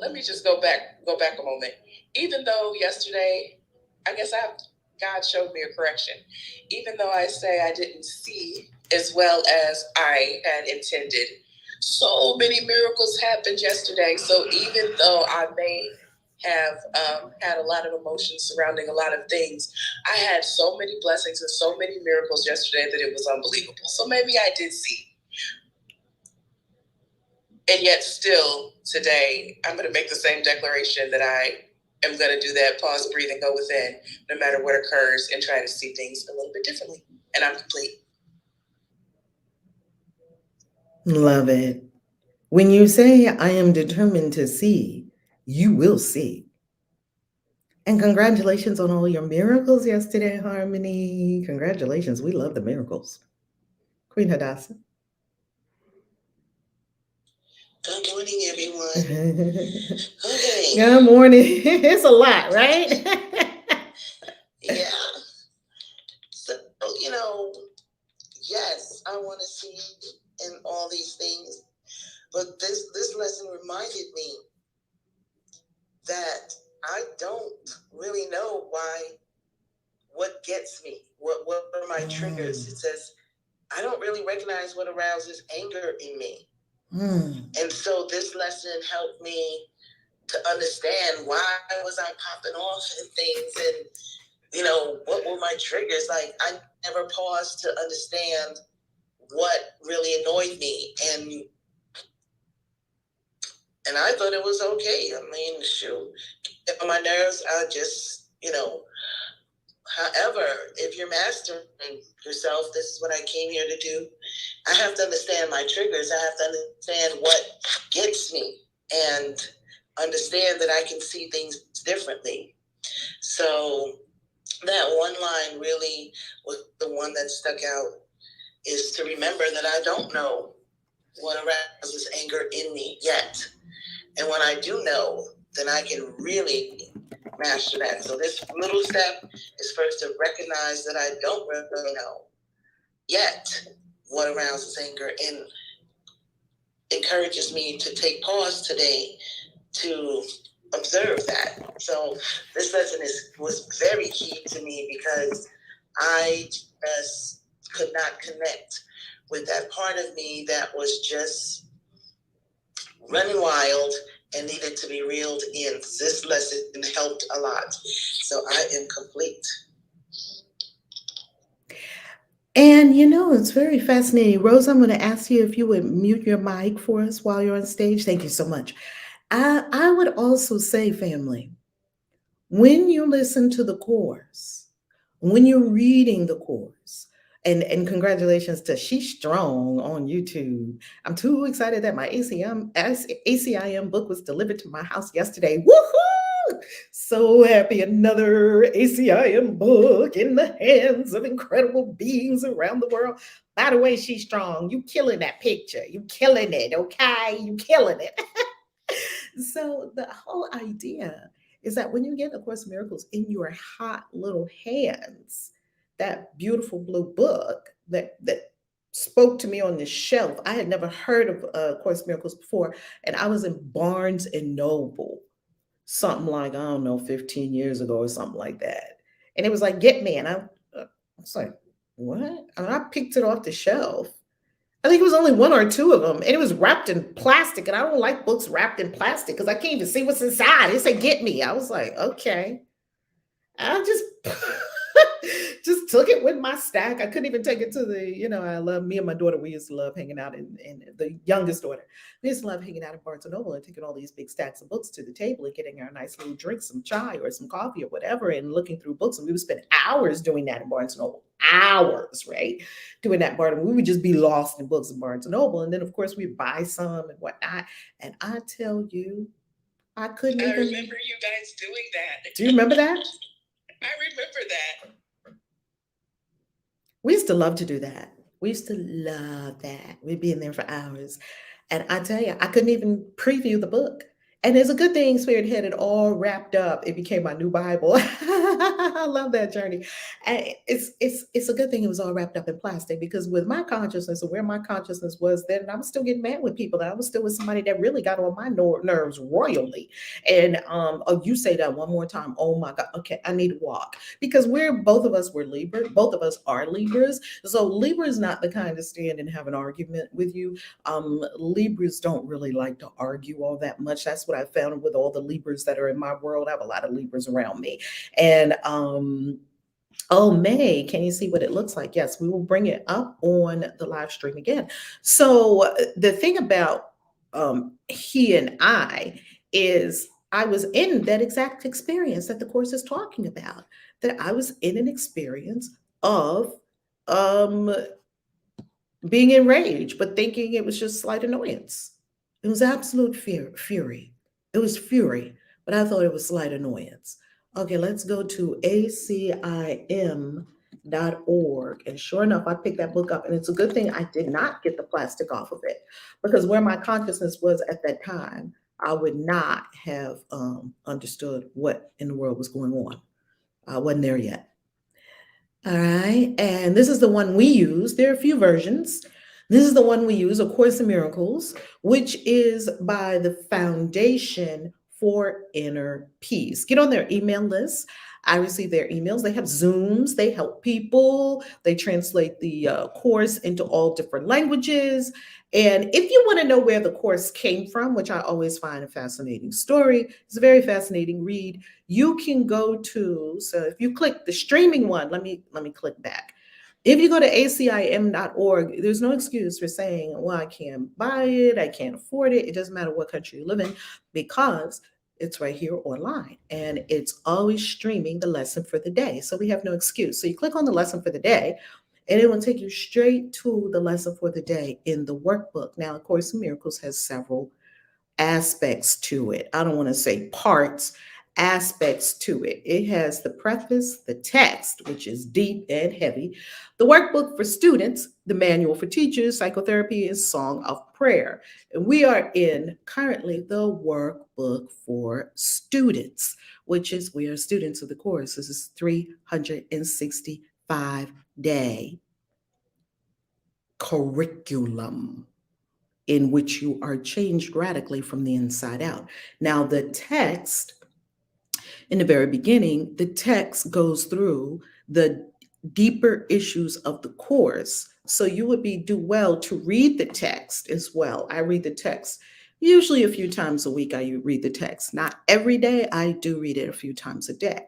let me just go back a moment. Even though yesterday, I guess God showed me a correction. Even though I say I didn't see as well as I had intended, so many miracles happened yesterday. So even though I may have had a lot of emotions surrounding a lot of things, I had so many blessings and so many miracles yesterday that it was unbelievable. So maybe I did see. And yet still today, I'm going to make the same declaration that I am going to do that pause, breathe, and go within, no matter what occurs, and try to see things a little bit differently. And I'm complete. Love it. When you say, I am determined to see, you will see. And congratulations on all your miracles yesterday, Harmony. Congratulations. We love the miracles. Queen Hadassah. Good morning, everyone. Okay. Good morning. It's a lot, right? Yeah. So, yes, I want to see in all these things. But this lesson reminded me that I don't really know what gets me, what are my triggers. It says, I don't really recognize what arouses anger in me. And so this lesson helped me to understand why was I popping off and things, and what were my triggers. Like, I never paused to understand what really annoyed me, and I thought it was okay. I mean, shoot, get on my nerves, I just, however, if you're mastering yourself, this is what I came here to do. I have to understand my triggers. I have to understand what gets me and understand that I can see things differently. So that one line really was the one that stuck out, is to remember that I don't know what arouses anger in me yet. And when I do know, then I can really master that. So this little step is first to recognize that I don't really know yet what arouses anger, and encourages me to take pause today to observe that. So this lesson was very key to me, because I just could not connect with that part of me that was just running wild and needed to be reeled in. This lesson helped a lot. So I am complete. And it's very fascinating. Rose, I'm going to ask you if you would mute your mic for us while you're on stage. Thank you so much. I would also say, family, when you listen to the course, when you're reading the course, and congratulations to She's Strong on YouTube. I'm too excited that my ACIM book was delivered to my house yesterday. Woohoo! So happy, another ACIM book in the hands of incredible beings around the world. By the way, She's Strong, you killing that picture. You killing it, okay? You killing it. So the whole idea is that when you get A Course in Miracles in your hot little hands, that beautiful blue book that spoke to me on the shelf. I had never heard of A Course in Miracles before, and I was in Barnes and Noble, something like, I don't know, 15 years ago or something like that. And it was like, get me. And I was like, what? And I picked it off the shelf. I think it was only one or two of them, and it was wrapped in plastic. And I don't like books wrapped in plastic because I can't even see what's inside. It said, get me. I was like, okay. I just took it with my stack. I couldn't even take it to I love, me and my daughter, we used to love hanging out in the youngest daughter. We used to love hanging out at Barnes and Noble and taking all these big stacks of books to the table and getting our nice little drinks, some chai or some coffee or whatever, and looking through books. And we would spend hours doing that in Barnes and Noble. Hours, right? Doing that part. We would just be lost in books in Barnes and Noble. And then of course we'd buy some and whatnot. And I tell you, I couldn't even. I remember you guys doing that. Do you remember that? I remember that. We used to love to do that. We used to love that. We'd be in there for hours. And I tell you, I couldn't even preview the book. And it's a good thing Spirit had it all wrapped up. It became my new Bible. I love that journey. And it's a good thing it was all wrapped up in plastic, because with my consciousness and where my consciousness was then, I was still getting mad with people. That I was still with somebody that really got on my nerves royally. And oh, you say that one more time. Oh my God. Okay, I need to walk. Because both of us were Libra. Both of us are Libras. So Libra is not the kind to stand and have an argument with you. Libras don't really like to argue all that much. That's what I found with all the Libras that are in my world. I have a lot of Libras around me. And oh, May, can you see what it looks like? Yes, we will bring it up on the live stream again. So the thing about he and I is I was in that exact experience that the course is talking about, that I was in an experience of being enraged, but thinking it was just slight annoyance. It was absolute fury. It was fury, but I thought it was slight annoyance. Okay, let's go to acim.org. And sure enough, I picked that book up. And it's a good thing I did not get the plastic off of it, because where my consciousness was at that time, I would not have understood what in the world was going on. I wasn't there yet. All right. And this is the one we use. There are a few versions. This is the one we use, A Course in Miracles, which is by the Foundation for Inner Peace. Get on their email list. I receive their emails. They have Zooms. They help people. They translate the course into all different languages. And if you want to know where the course came from, which I always find a fascinating story, it's a very fascinating read. You can go to, so if you click the streaming one, let me click back. If you go to acim.org, there's no excuse for saying, well, I can't buy it, I can't afford it. It doesn't matter what country you live in, because it's right here online and it's always streaming the lesson for the day. So we have no excuse. So you click on the lesson for the day and it will take you straight to the lesson for the day in the workbook. Now, of course, Miracles has several aspects to it. I don't want to say parts, aspects to it. It has the preface, the text, which is deep and heavy, the workbook for students, the manual for teachers, psychotherapy, and song of prayer. And we are in currently the workbook for students, which is we are students of the course. This is 365-day curriculum in which you are changed radically from the inside out. Now, the text, in the very beginning, the text goes through the deeper issues of the course. So you would do well to read the text as well. I read the text usually a few times a week. I read the text, not every day. I do read it a few times a day.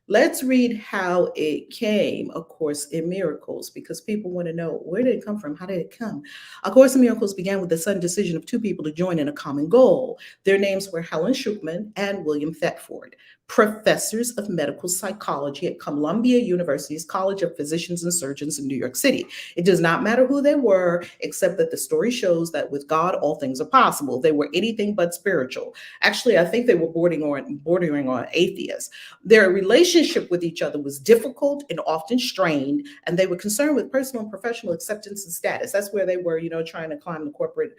Let's read how it came, A Course in Miracles, because people want to know, where did it come from? How did it come? A Course in Miracles began with the sudden decision of two people to join in a common goal. Their names were Helen Schuchman and William Thetford, professors of medical psychology at Columbia University's College of Physicians and Surgeons in New York City. It does not matter who they were, except that the story shows that with God, all things are possible. They were anything but spiritual. Actually, I think they were bordering on atheists. Their relationship with each other was difficult and often strained, and they were concerned with personal and professional acceptance and status. That's where they were, trying to climb the corporate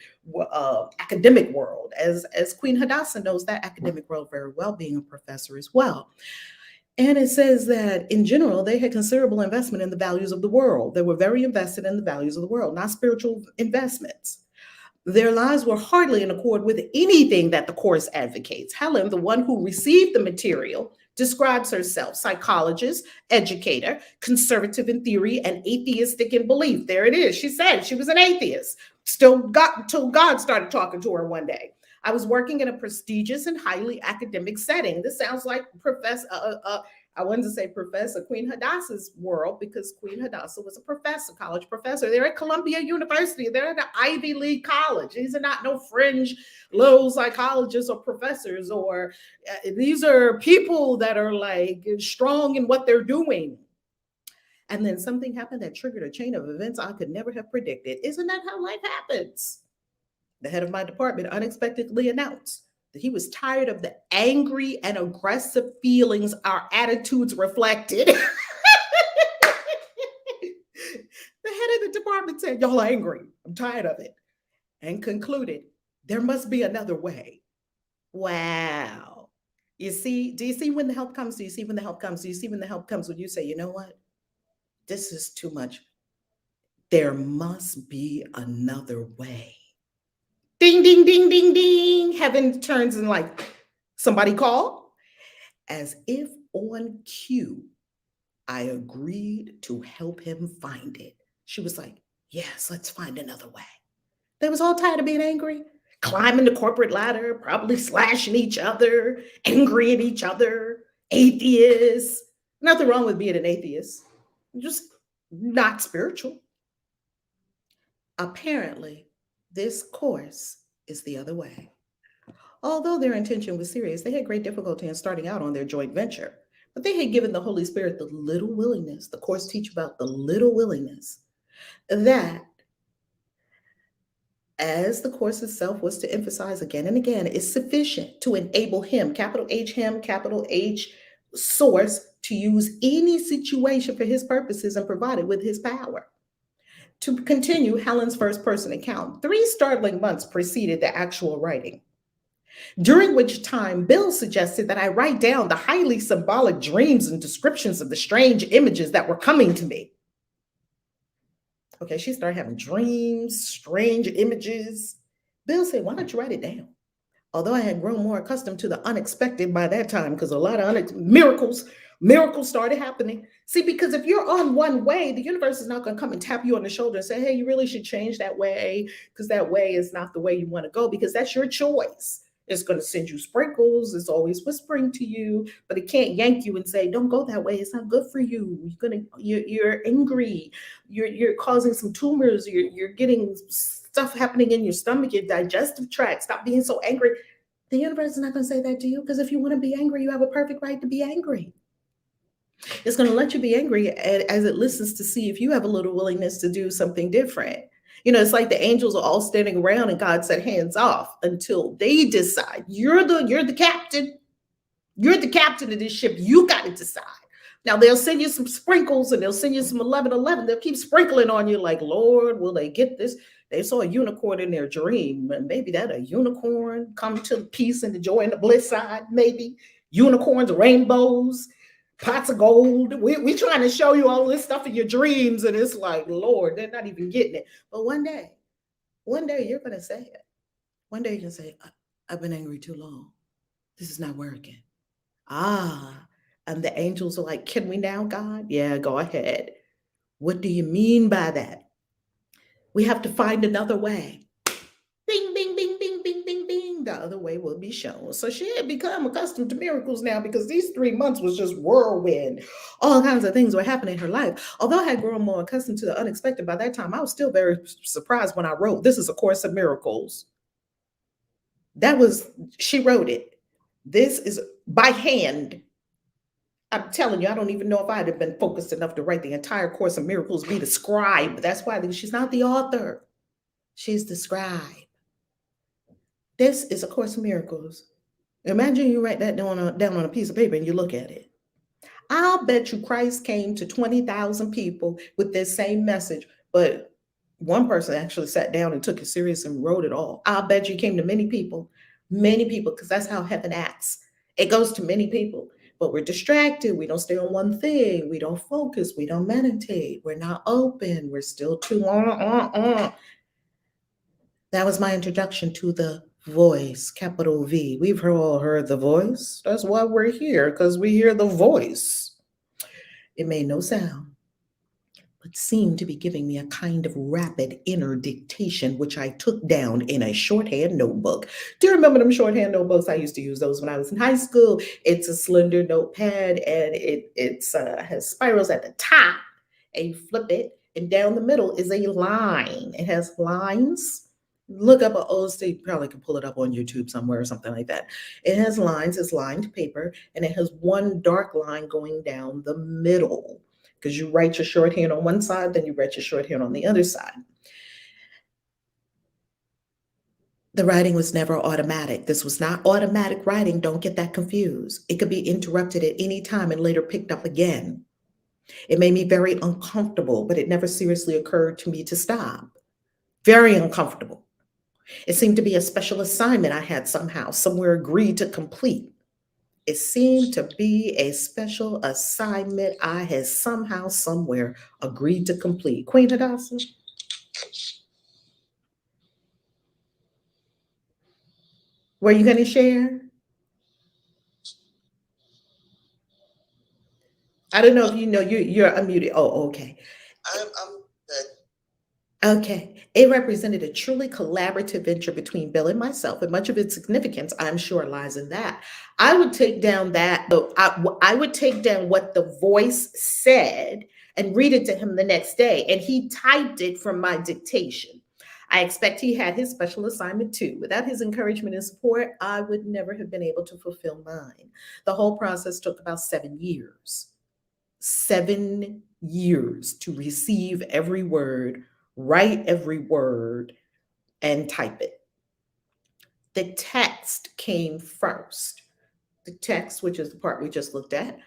academic world. As Queen Hadassah knows that academic world very well, being a professor as well. And it says that in general, they had considerable investment in the values of the world. They were very invested in the values of the world, not spiritual investments. Their lives were hardly in accord with anything that the course advocates. Helen, the one who received the material, describes herself psychologist, educator, conservative in theory, and atheistic in belief. There it is. She said she was an atheist. Still got until God started talking to her one day. I was working in a prestigious and highly academic setting. This sounds like I wanted to say Professor Queen Hadassah's world, because Queen Hadassah was a professor, college professor. They're at Columbia University. They're at an Ivy League college. These are not no fringe little psychologists or professors, or these are people that are like strong in what they're doing. And then something happened that triggered a chain of events I could never have predicted. Isn't that how life happens? The head of my department unexpectedly announced that he was tired of the angry and aggressive feelings our attitudes reflected. The head of the department said, y'all are angry. I'm tired of it. And concluded, there must be another way. Wow. You see, do you see when the help comes? Do you see when the help comes? Do you see when the help comes? When you say, you know what? This is too much. There must be another way. Ding, ding, ding, ding, ding. Heaven turns and like, somebody call? As if on cue, I agreed to help him find it. She was like, yes, let's find another way. They was all tired of being angry, climbing the corporate ladder, probably slashing each other, angry at each other, atheists. Nothing wrong with being an atheist, just not spiritual. Apparently, this course is the other way. Although their intention was serious, they had great difficulty in starting out on their joint venture. But they had given the Holy Spirit the little willingness, the course teach about the little willingness, that, as the course itself was to emphasize again and again, is sufficient to enable him, capital him, capital H, source, to use any situation for his purposes and provide it with his power. To continue Helen's first person account, 3 startling months preceded the actual writing, during which time Bill suggested that I write down the highly symbolic dreams and descriptions of the strange images that were coming to me. Okay, she started having dreams, strange images. Bill said, why don't you write it down? Although I had grown more accustomed to the unexpected by that time, because a lot of miracles Miracles started happening. See, because if you're on one way, the universe is not going to come and tap you on the shoulder and say, hey, you really should change that way because that way is not the way you want to go, because that's your choice. It's going to send you sprinkles. It's always whispering to you, but it can't yank you and say, don't go that way. It's not good for you. You're angry. You're causing some tumors. You're getting stuff happening in your stomach, your digestive tract. Stop being so angry. The universe is not going to say that to you, because if you want to be angry, you have a perfect right to be angry. It's going to let you be angry as it listens to see if you have a little willingness to do something different. It's like the angels are all standing around and God said, hands off, until they decide. You're the captain. You're the captain of this ship. You got to decide. Now they'll send you some sprinkles and they'll send you some 1111. They'll keep sprinkling on you like, Lord, will they get this? They saw a unicorn in their dream, and maybe that a unicorn come to the peace and the joy and the bliss side, maybe. Unicorns, rainbows, pots of gold. We trying to show you all this stuff in your dreams, and it's like, Lord, they're not even getting it. But one day you're going to say it. One day you're going to say, I've been angry too long. This is not working. And the angels are like, can we now, God? Yeah, go ahead. What do you mean by that? We have to find another way. Bing, bing, bing, bing, bing, bing, bing. The other way will be shown. So she had become accustomed to miracles now, because these 3 months was just whirlwind. All kinds of things were happening in her life. Although I had grown more accustomed to the unexpected by that time, I was still very surprised when I wrote, this is A Course of Miracles. She wrote it. This is by hand. I'm telling you, I don't even know if I'd have been focused enough to write the entire Course of Miracles, be the scribe. That's why she's not the author. She's the scribe. This is A Course of Miracles. Imagine you write that down on a piece of paper and you look at it. I'll bet you Christ came to 20,000 people with this same message, but one person actually sat down and took it serious and wrote it all. I'll bet you came to many people, because that's how heaven acts. It goes to many people. But we're distracted. We don't stay on one thing. We don't focus. We don't meditate. We're not open. We're still too That was my introduction to the voice, capital V. We've all heard the voice. That's why we're here, because we hear the voice. It made no sound, but seemed to be giving me a kind of rapid inner dictation, which I took down in a shorthand notebook. Do you remember them shorthand notebooks? I used to use those when I was in high school. It's a slender notepad, and it has spirals at the top, and you flip it, and down the middle is a line. It has lines. Look up an old state, probably can pull it up on YouTube somewhere or something like that. It has lines, it's lined paper, and it has one dark line going down the middle, because you write your shorthand on one side, then you write your shorthand on the other side. The writing was never automatic. This was not automatic writing. Don't get that confused. It could be interrupted at any time and later picked up again. It made me very uncomfortable, but it never seriously occurred to me to stop. Very uncomfortable. It seemed to be a special assignment I had somehow, somewhere agreed to complete. It seemed to be a special assignment I had somehow, somewhere agreed to complete. Queen Hadassah? Were you going to share? I don't know if you know, you're unmuted. Oh, okay. I'm good. Okay. It represented a truly collaborative venture between Bill and myself, and much of its significance, I'm sure, lies in that. I would take down I would take down what the voice said and read it to him the next day, and he typed it from my dictation. I expect he had his special assignment too. Without his encouragement and support, I would never have been able to fulfill mine. The whole process took about 7 years. 7 years to receive every word, write every word, and type it. The text came first. The text, which is the part we just looked at.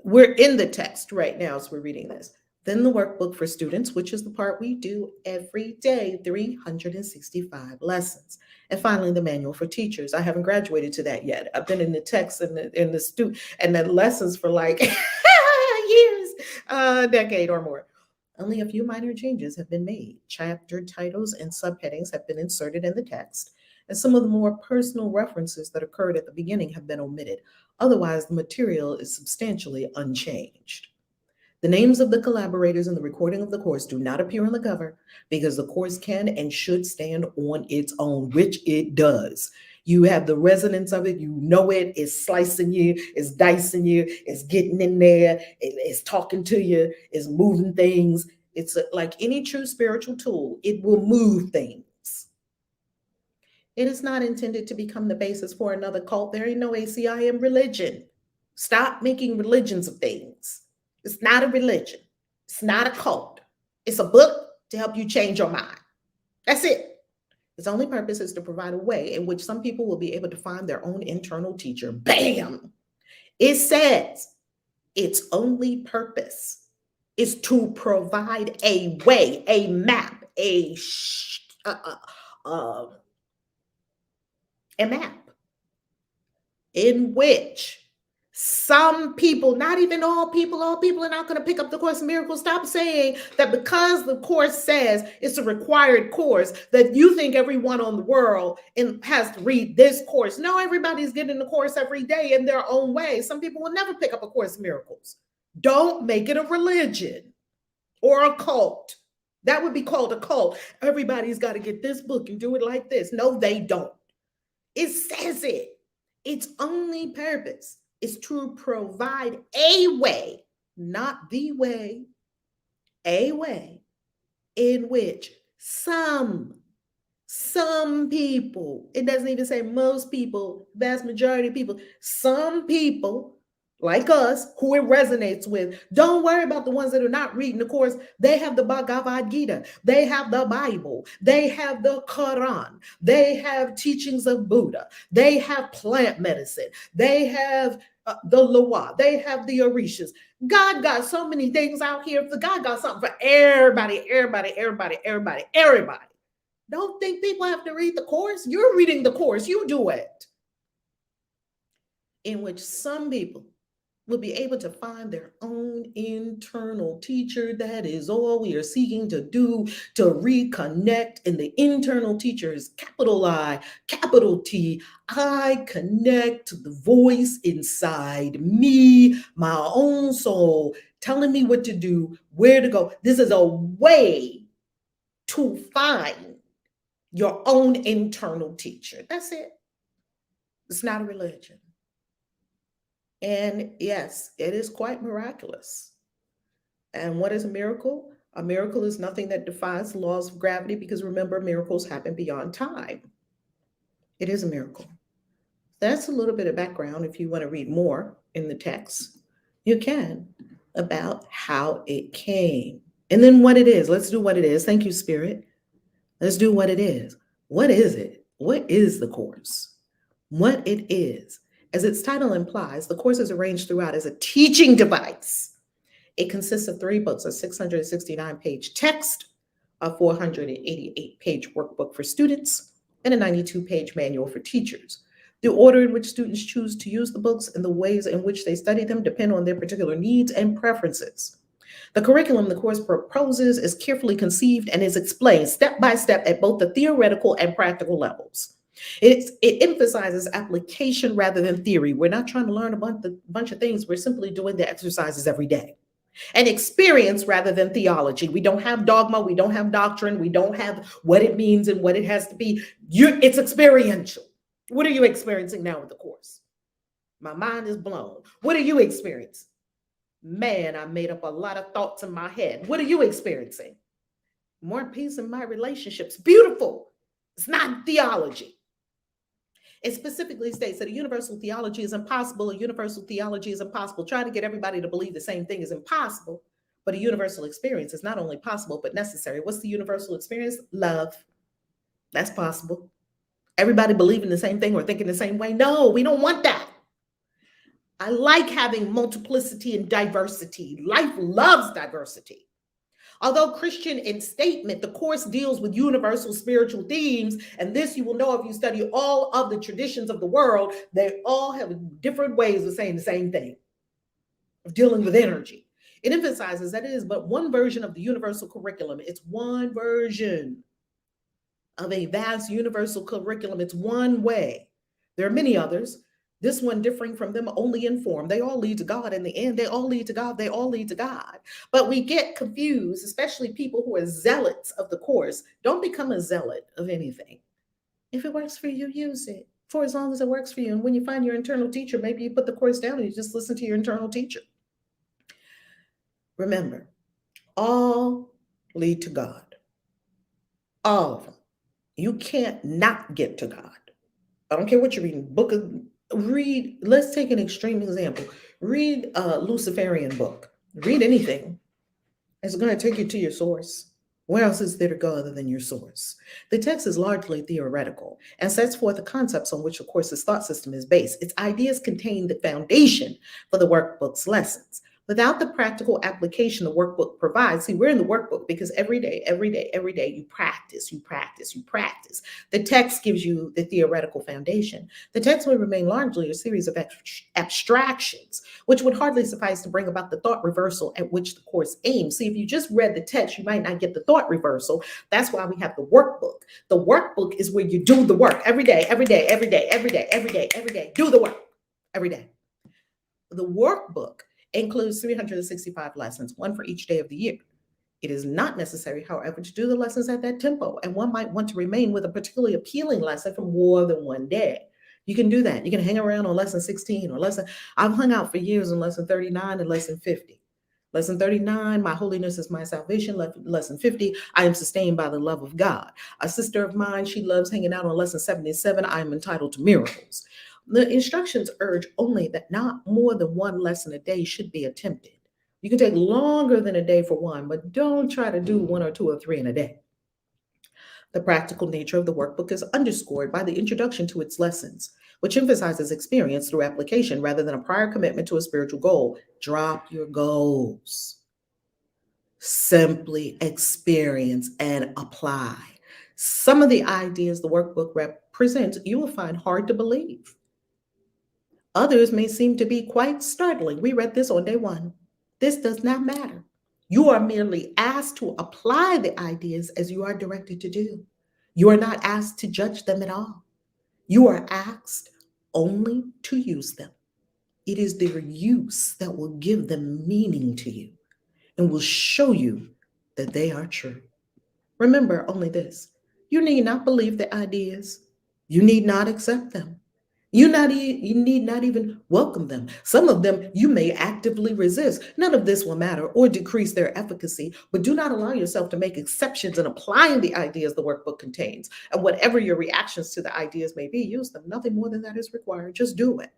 We're in the text right now as we're reading this. Then the workbook for students, which is the part we do every day, 365 lessons. And finally, the manual for teachers. I haven't graduated to that yet. I've been in the text and the lessons for like years, a decade or more. Only a few minor changes have been made. Chapter titles and subheadings have been inserted in the text. and some of the more personal references that occurred at the beginning have been omitted. Otherwise, the material is substantially unchanged. The names of the collaborators in the recording of the course do not appear on the cover because the course can and should stand on its own, which it does. You have the resonance of it, you know it, it's slicing you, it's dicing you, it's getting in there, it's talking to you, it's moving things. It's like any true spiritual tool, it will move things. It is not intended to become the basis for another cult. There ain't no ACIM religion. Stop making religions of things. It's not a religion. It's not a cult. It's a book to help you change your mind. That's it. Its only purpose is to provide a way in which some people will be able to find their own internal teacher. Bam! It says its only purpose is to provide a way, a map, a map in which some people, not even all people are not going to pick up the Course in Miracles. Stop saying that because the course says it's a required course that you think everyone on the world has to read this course. No, everybody's getting the course every day in their own way. Some people will never pick up a Course in Miracles. Don't make it a religion or a cult. That would be called a cult. Everybody's got to get this book and do it like this. No, they don't. It says it. Its only purpose is to provide a way, not the way, a way in which some people, it doesn't even say most people, vast majority of people, some people like us who it resonates with. Don't worry about the ones that are not reading the course. They have the Bhagavad Gita. They have the Bible. They have the Quran. They have teachings of Buddha. They have plant medicine. They have the Lawa. They have the Orishas. God got so many things out here. God got something for everybody. Don't think people have to read the course. You're reading the course. You do it. In which some people will be able to find their own internal teacher. That is all we are seeking to do, to reconnect. And the internal teacher is capital I, capital T. I connect to the voice inside me, my own soul, telling me what to do, where to go. This is a way to find your own internal teacher. That's it. It's not a religion. And yes, it is quite miraculous. And what is a miracle? A miracle is nothing that defies the laws of gravity, because remember, miracles happen beyond time. It is a miracle. That's a little bit of background. If you want to read more in the text, you can, about how it came. And then what it is. Let's do what it is. Thank you, Spirit. Let's do what it is. What is it? What is the course? What it is. As its title implies, the course is arranged throughout as a teaching device. It consists of 3 books, a 669-page text, a 488-page workbook for students, and a 92-page manual for teachers. The order in which students choose to use the books and the ways in which they study them depend on their particular needs and preferences. The curriculum the course proposes is carefully conceived and is explained step by step at both the theoretical and practical levels. It emphasizes application rather than theory. We're not trying to learn a bunch of things. We're simply doing the exercises every day. And experience rather than theology. We don't have dogma. We don't have doctrine. We don't have what it means and what it has to be. It's experiential. What are you experiencing now with the course? My mind is blown. What are you experiencing? Man, I made up a lot of thoughts in my head. What are you experiencing? More peace in my relationships. Beautiful. It's not theology. It specifically states that a universal theology is impossible. A universal theology is impossible. Trying to get everybody to believe the same thing is impossible. But a universal experience is not only possible, but necessary. What's the universal experience? Love. That's possible. Everybody believing the same thing or thinking the same way? No, we don't want that. I like having multiplicity and diversity. Life loves diversity. Although Christian in statement, the course deals with universal spiritual themes, and this you will know if you study all of the traditions of the world. They all have different ways of saying the same thing, of dealing with energy. It emphasizes that it is but one version of the universal curriculum. It's one version. of a vast universal curriculum. It's one way. There are many others. This one differing from them only in form. They all lead to God in the end. They all lead to God. They all lead to God. But we get confused, especially people who are zealots of the course. Don't become a zealot of anything. If it works for you, use it for as long as it works for you. And when you find your internal teacher, maybe you put the course down and you just listen to your internal teacher. Remember, all lead to God. All of them. You can't not get to God. I don't care what you're reading. Read, let's take an extreme example. Read a Luciferian book. Read anything. It's going to take you to your source. Where else is there to go other than your source? The text is largely theoretical and sets forth the concepts on which the course's thought system is based. Its ideas contain the foundation for the workbook's lessons. Without the practical application the workbook provides, see, we're in the workbook because every day, you practice, you practice, you practice. The text gives you the theoretical foundation. The text will remain largely a series of abstractions, which would hardly suffice to bring about the thought reversal at which the course aims. See, if you just read the text, you might not get the thought reversal. That's why we have the workbook. The workbook is where you do the work every day, do the work every day. The workbook includes 365 lessons, one for each day of the year. It is not necessary, however, to do the lessons at that tempo, and one might want to remain with a particularly appealing lesson for more than one day. You can do that. You can hang around on lesson 16 or I've hung out for years on lesson 39 and lesson 50. Lesson 39, my holiness is my salvation. Lesson 50, I am sustained by the love of God. A sister of mine, she loves hanging out on lesson 77, I am entitled to miracles. The instructions urge only that not more than one lesson a day should be attempted. You can take longer than a day for one, but don't try to do 1 or 2 or 3 in a day. The practical nature of the workbook is underscored by the introduction to its lessons, which emphasizes experience through application rather than a prior commitment to a spiritual goal. Drop your goals. Simply experience and apply. Some of the ideas the workbook represents you will find hard to believe. Others may seem to be quite startling. We read this on day 1. This does not matter. You are merely asked to apply the ideas as you are directed to do. You are not asked to judge them at all. You are asked only to use them. It is their use that will give them meaning to you and will show you that they are true. Remember only this: you need not believe the ideas. You need not accept them. You need not even welcome them. Some of them you may actively resist. None of this will matter or decrease their efficacy, but do not allow yourself to make exceptions in applying the ideas the workbook contains. And whatever your reactions to the ideas may be, use them. Nothing more than that is required. Just do it.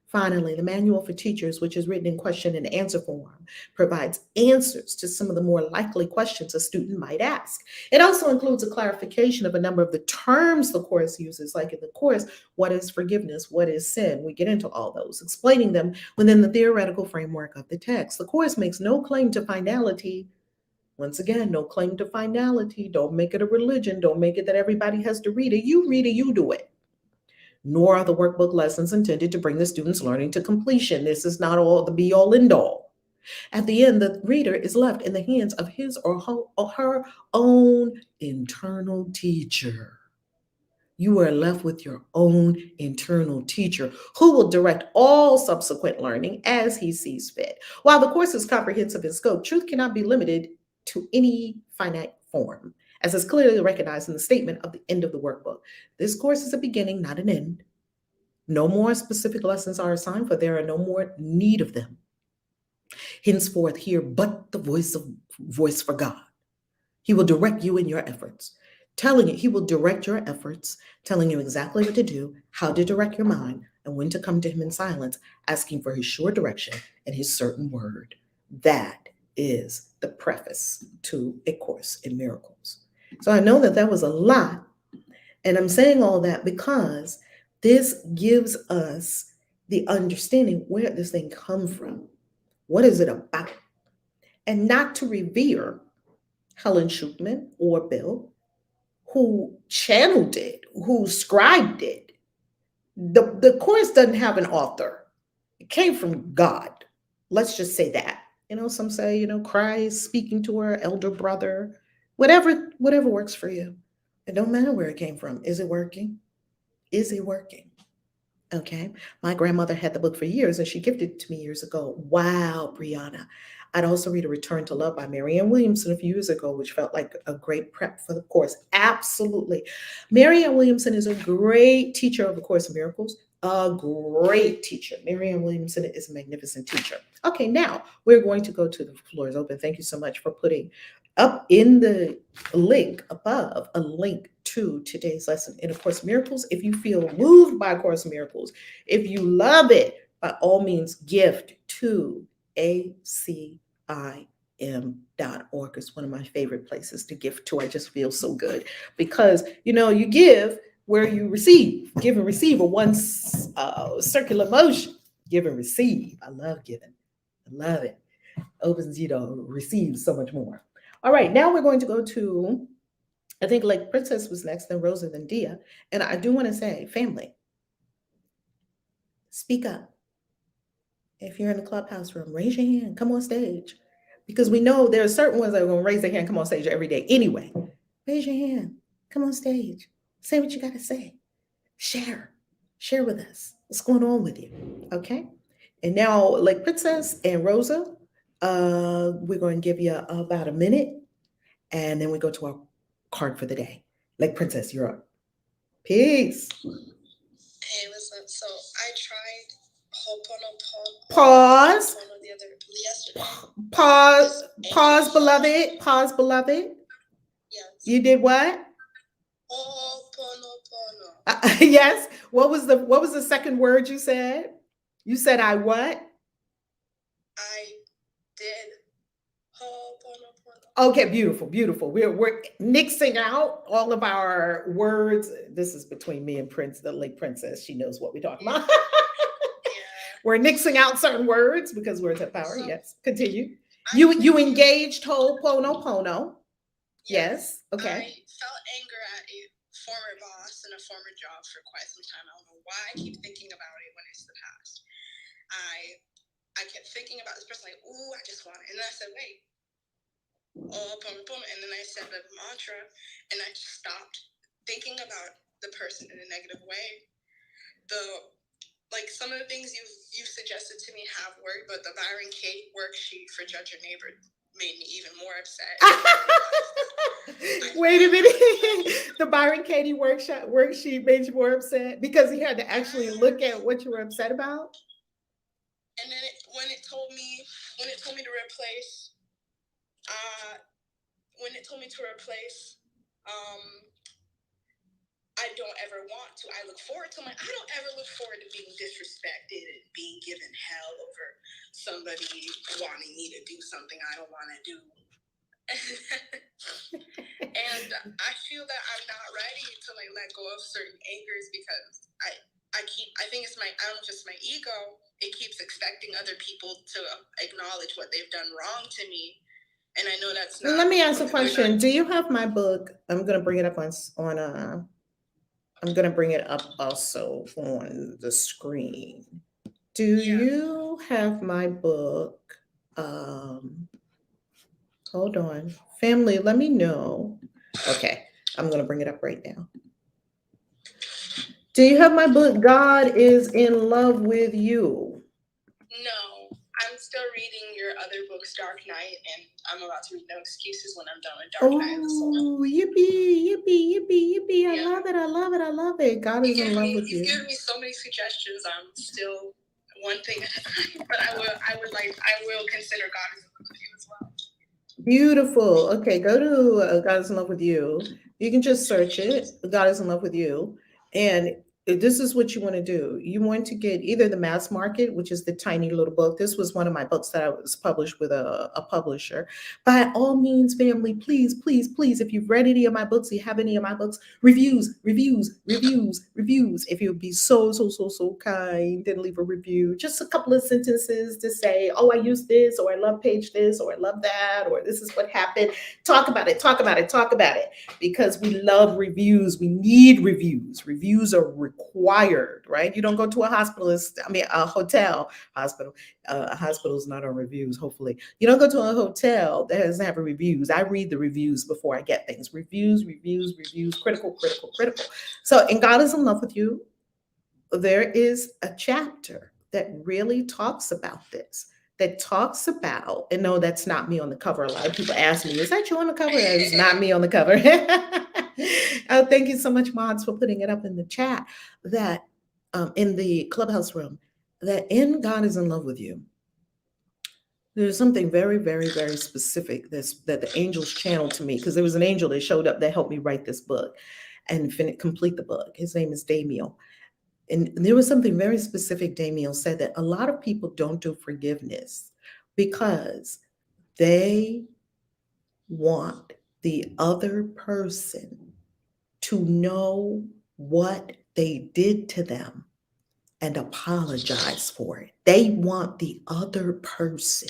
Finally, the Manual for Teachers, which is written in question and answer form, provides answers to some of the more likely questions a student might ask. It also includes a clarification of a number of the terms the course uses, like in the course, what is forgiveness? What is sin? We get into all those, explaining them within the theoretical framework of the text. The course makes no claim to finality. Once again, no claim to finality. Don't make it a religion. Don't make it that everybody has to read it. You read it, you do it. Nor are the workbook lessons intended to bring the student's learning to completion. This is not all the be all end all. At the end, the reader is left in the hands of his or her own internal teacher. You are left with your own internal teacher who will direct all subsequent learning as he sees fit. While the course is comprehensive in scope, truth cannot be limited to any finite form, as is clearly recognized in the statement of the end of the workbook. This course is a beginning, not an end. No more specific lessons are assigned, for there are no more need of them. Henceforth, hear but the voice for God. He will direct you in your efforts, he will direct your efforts, telling you exactly what to do, how to direct your mind, and when to come to him in silence, asking for his sure direction and his certain word. That is the preface to A Course in Miracles. So I know that was a lot, and I'm saying all that because this gives us the understanding where this thing comes from. What is it about? And not to revere Helen Schuchman or Bill, who channeled it, who scribed it. The course doesn't have an author. It came from God. Let's just say that. Some say, Christ speaking to her elder brother, whatever works for you. It don't matter where it came from. Is it working? Is it working? Okay. My grandmother had the book for years and she gifted it to me years ago. Wow, Brianna. I'd also read A Return to Love by Marianne Williamson a few years ago, which felt like a great prep for the course. Absolutely. Marianne Williamson is a great teacher of A Course in Miracles. A great teacher. Marianne Williamson is a magnificent teacher. Okay, now we're going to go to the floor is open. Thank you so much for putting up in the link above a link to today's lesson in A Course in Miracles. If you feel moved by A Course in Miracles, if you love it, by all means, gift to ACIM.org. It's one of my favorite places to gift to. I just feel so good because, you give where you receive. Give and receive a one circular motion. Give and receive. I love giving. I love it. Opens you to receive so much more. All right, now we're going to go to, I think like Princess was next, then Rosa, then Dia. And I do want to say, family, speak up. If you're in the clubhouse room, raise your hand, come on stage. Because we know there are certain ones that are going to raise their hand, come on stage every day. Anyway, raise your hand, come on stage. Say what you got to say. Share with us. What's going on with you? Okay. And now, like Princess and Rosa, we're going to give you about a minute. And then we go to our card for the day. Like Princess, you're up. Peace. Hey, listen. So I tried Ho'oponopono. Pause. Yesterday. Pause, beloved. Pause, beloved. Yes. You did what? Ho'oponopono. Yes. What was the second word you said? You said I what? I did Ho'oponopono. Okay, beautiful. We're nixing out all of our words. This is between me and Prince, the late Princess. She knows what we're talking about. We're nixing out certain words because words have power. Yes, continue. You engaged Ho'oponopono. Yes. Okay. I felt anger at a former boss in a former job for quite some time. I don't know why I keep thinking about it when it's the past. I kept thinking about this person like, ooh, I just want it. And then I said, wait. Oh, boom, boom. And then I said the mantra and I just stopped thinking about the person in a negative way. Some of the things you've suggested to me have worked, but the Byron Kate worksheet for Judge Your Neighbor made me even more upset. Wait a minute. The Byron Katie worksheet made you more upset because he had to actually look at what you were upset about? And then when it told me to replace I don't ever want to. I look forward to I don't ever look forward to being disrespected and being given hell over somebody wanting me to do something I don't want to do. And I feel that I'm not ready to let go of certain angers because I think it's my ego. It keeps expecting other people to acknowledge what they've done wrong to me. And I know that's not. Let me ask a question. Do you have my book? I'm going to bring it up I'm going to bring it up also on the screen. Do you have my book? Hold on. Family, let me know. Okay, I'm going to bring it up right now. Do you have my book, God is in Love with You? No, I'm still reading your other books, Dark Night, and I'm about to read No Excuses when I'm done with Dark Night of the Soul. Oh, yippee. I love it. God is in love with you. You've given me so many suggestions. I'm still one thing at a time, but I will consider God is in love with you as well. Beautiful. Okay, go to God is in Love with You. You can just search it, God is in Love with You. And this is what you want to do. You want to get either the mass market, which is the tiny little book. This was one of my books that I was published with a publisher. By all means, family, please, if you've read any of my books, you have any of my books, reviews. If you'd be so kind and leave a review, just a couple of sentences to say, oh, I use this, or I love page this, or I love that, or this is what happened. Talk about it, because we love reviews. We need reviews. Reviews are required. required, right? You don't go to a hotel, a hospital is not on reviews, hopefully. You don't go to a hotel that doesn't have reviews. I read the reviews before I get things. Reviews, critical, critical, critical. So in God is in Love with You, there is a chapter that really talks about this, that talks about, and no, that's not me on the cover. A lot of people ask me, is that you on the cover? It's not me on the cover. Oh, thank you so much, Mods, for putting it up in the chat, that in the clubhouse room, that in God is in Love with You, there's something very, very, very specific that the angels channeled to me, because there was an angel that showed up that helped me write this book and complete the book. His name is Damiel. And there was something very specific Damiel said, that a lot of people don't do forgiveness because they want the other person to know what they did to them and apologize for it. They want the other person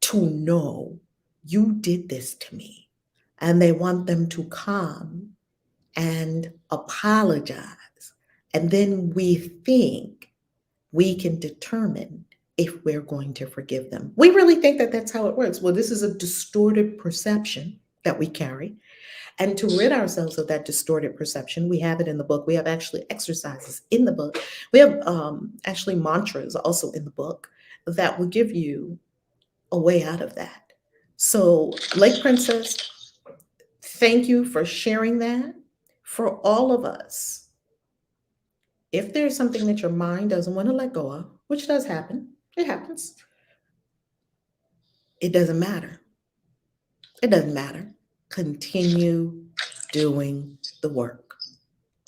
to know, you did this to me. And they want them to come and apologize. And then we think we can determine if we're going to forgive them. We really think that that's how it works. Well, this is a distorted perception that we carry. And to rid ourselves of that distorted perception, we have it in the book. We have actually exercises in the book. We have actually mantras also in the book that will give you a way out of that. So, Lake Princess, thank you for sharing that. For all of us, if there's something that your mind doesn't want to let go of, which does happen, it happens. It doesn't matter. It doesn't matter. Continue doing the work.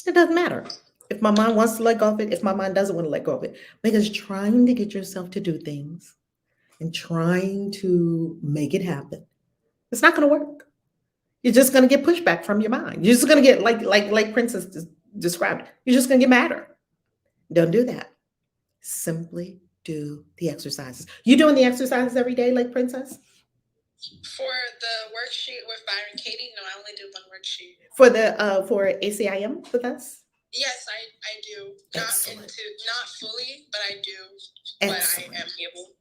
It doesn't matter. If my mind wants to let go of it, if my mind doesn't want to let go of it, because trying to get yourself to do things and trying to make it happen, it's not going to work. You're just going to get pushback from your mind. You're just going to get, like Princess described, you're just going to get madder. Don't do that. Simply do the exercises. You doing the exercises every day, like Princess? For the worksheet with Byron Katie, no, I only do one worksheet. For the for ACIM with us? Yes, I do. Excellent. Not fully, but I do. Excellent. But I am able.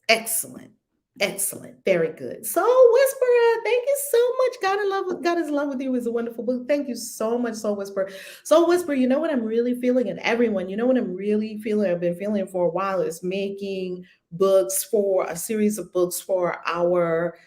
Excellent. Excellent. Very good. Soul Whisperer, thank you so much. God is in Love with You is a wonderful book. Thank you so much, Soul Whisperer. Soul Whisperer, you know what I'm really feeling, and everyone, you know what I'm really feeling, I've been feeling for a while, is making books, for a series of books for our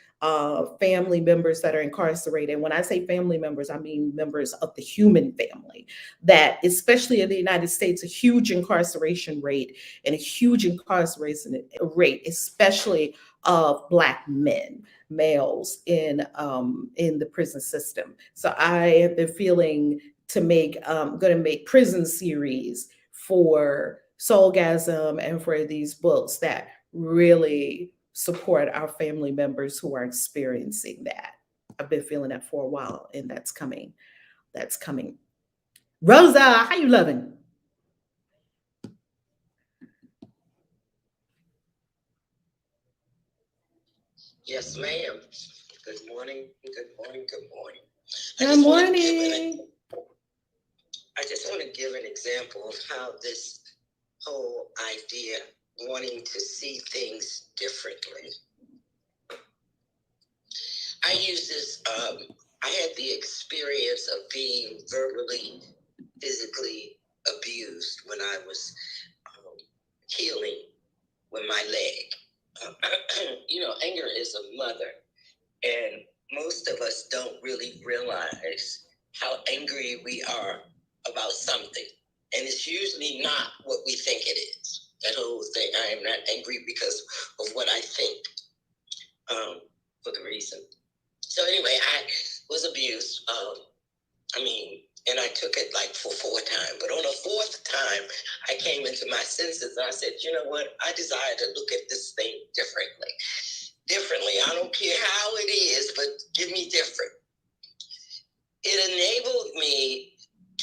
family members that are incarcerated. When I say family members, I mean members of the human family, that especially in the United States, a huge incarceration rate and a huge incarceration rate, especially of Black men, males in the prison system. So I have been feeling to make, going to make prison series for Soulgasm and for these books that really support our family members who are experiencing that. I've been feeling that for a while, and that's coming. That's coming. Rosa, how you loving? Yes, ma'am. Good morning. Good morning. Good morning. Good morning. I just want to give an example of how this whole idea, wanting to see things differently. I use this, I had the experience of being verbally, physically abused when I was healing with my leg. You know, anger is a mother, and most of us don't really realize how angry we are about something. And it's usually not what we think it is. That whole thing, I am not angry because of what I think, for the reason. So anyway, I was abused. And I took it like for 4 times. But on the 4th time, I came into my senses and I said, you know what? I desire to look at this thing differently. I don't care how it is, but give me different. It enabled me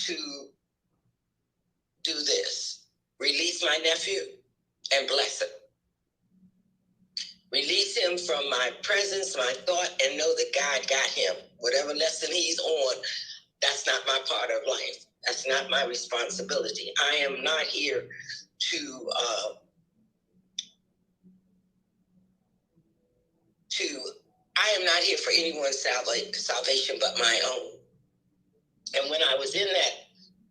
to do this. Release my nephew and bless him. Release him from my presence, my thought, and know that God got him. Whatever lesson he's on, that's not my part of life. That's not my responsibility. I am not here to I am not here for anyone's salvation but my own. And when I was in that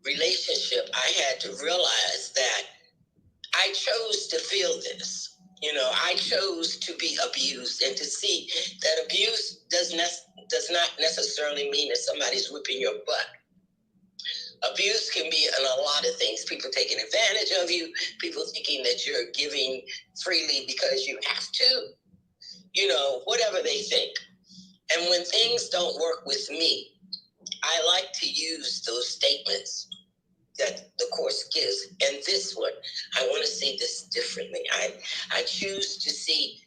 relationship, I had to realize that I chose to feel this. You know, I chose to be abused, and to see that abuse does not necessarily mean that somebody's whipping your butt. Abuse can be in a lot of things. People taking advantage of you, people thinking that you're giving freely because you have to, you know, whatever they think. And when things don't work with me, I like to use those statements that the Course gives. And this one, I want to see this differently. I choose to see,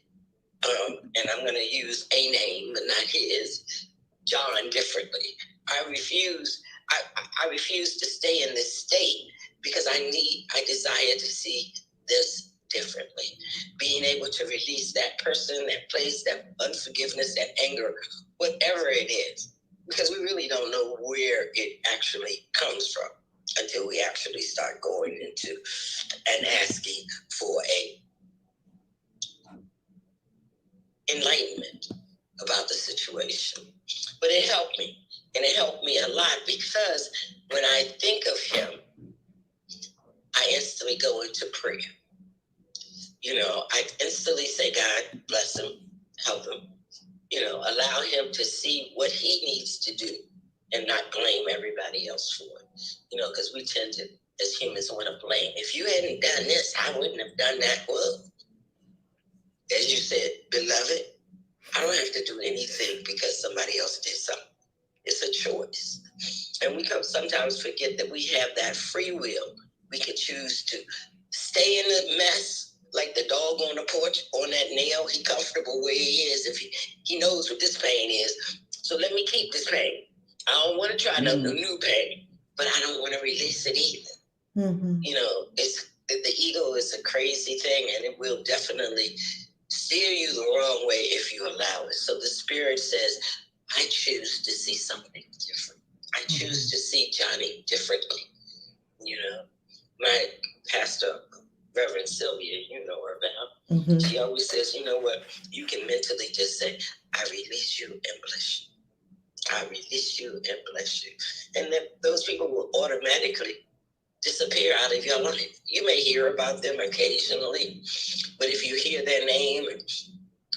and I'm going to use a name, but not his, John, differently. I refuse to stay in this state because I desire to see this differently. Being able to release that person, that place, that unforgiveness, that anger, whatever it is, because we really don't know where it actually comes from until we actually start going into and asking for a enlightenment about the situation. But it helped me, and it helped me a lot, because when I think of him, I instantly go into prayer. You know, I instantly say, God bless him, help him, you know, allow him to see what he needs to do and not blame everybody else for it. You know, because we tend to, as humans, want to blame. If you hadn't done this, I wouldn't have done that. Well, as you said, beloved, I don't have to do anything because somebody else did something. It's a choice. And we sometimes forget that we have that free will. We can choose to stay in the mess, like the dog on the porch, on that nail. He comfortable where he is. If he knows what this pain is. So let me keep this pain. I don't want to try no new pain, but I don't want to release it either. Mm-hmm. You know, the ego is a crazy thing, and it will definitely steer you the wrong way if you allow it. So the Spirit says, I choose to see something different. I choose to see Johnny differently. You know, my pastor, Reverend Sylvia, you know her about. Mm-hmm. She always says, you know what, you can mentally just say, I release you and bless you. I release you and bless you. And then those people will automatically disappear out of your life. You may hear about them occasionally, but if you hear their name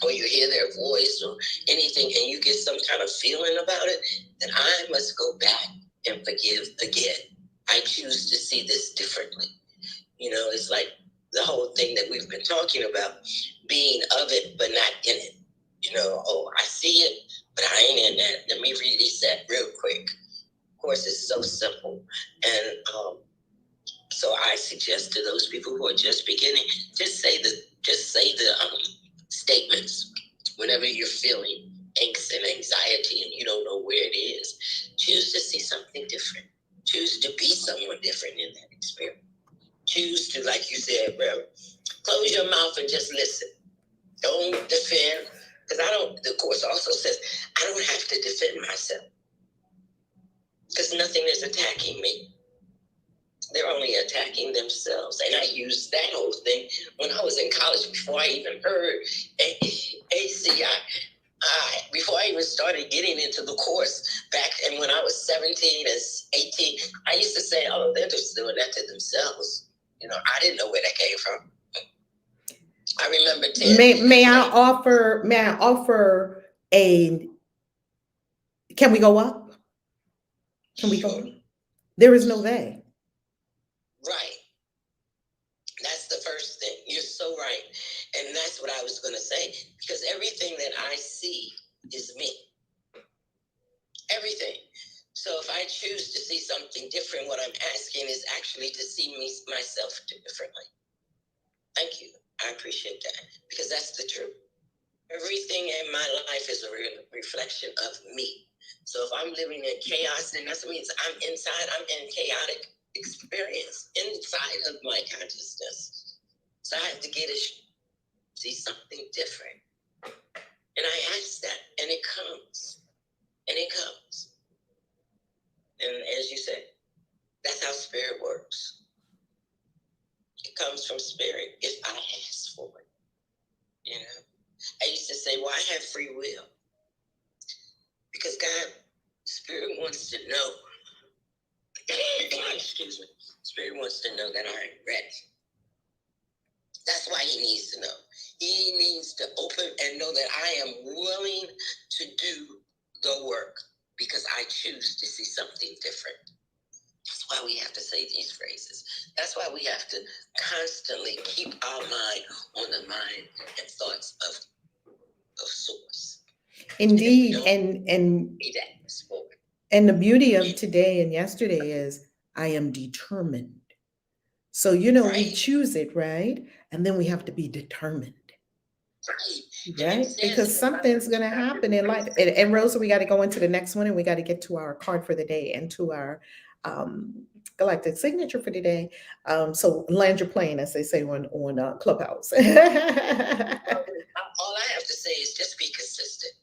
or you hear their voice or anything and you get some kind of feeling about it, then I must go back and forgive again. I choose to see this differently. You know, it's like the whole thing that we've been talking about, being of it but not in it. You know, oh, I see it, but I ain't in that. Let me release that real quick. Of course, it's so simple. And so I suggest to those people who are just beginning, just say the statements whenever you're feeling angst and anxiety and you don't know where it is. Choose to see something different. Choose to be someone different in that experience. Choose to, like you said, bro, close your mouth and just listen. Don't defend, because the Course also says, I don't have to defend myself, because nothing is attacking me. They're only attacking themselves. And I used that whole thing when I was in college, before I even heard ACI. Before I even started getting into the Course back, and when I was 17 and 18, I used to say, oh, they're just doing that to themselves. You know, I didn't know where that came from. I remember May I offer a, can we go up? Can we go up? There is no they. Right. That's the first thing. You're so right. And that's what I was going to say, because everything that I see is me. Everything. So if I choose to see something different, what I'm asking is actually to see myself differently. Thank you. I appreciate that, because that's the truth. Everything in my life is a reflection of me. So if I'm living in chaos, then that means I'm in chaotic experience inside of my consciousness. So I have to see something different. And I ask that, and it comes. And it comes. And as you said, That's how spirit works. It comes from spirit if I ask for it. You know, I used to say, well, I have free will. Because God, spirit wants to know. Excuse me. Spirit wants to know that I'm ready. That's why he needs to know. He needs to open and know that I am willing to do the work because I choose to see something different. That's why we have to say these phrases. That's why we have to constantly keep our mind on the mind and thoughts of source. Indeed. And be that spoken. And the beauty of today and yesterday is I am determined. So, you know, we Right. choose it, right? And then we have to be determined, Right. right? Because something's going to happen in life. And Rosa, we got to go into the next one and we got to get to our card for the day and to our Galactic Signature for today. So land your plane, as they say on Clubhouse. All I have to say is just be consistent.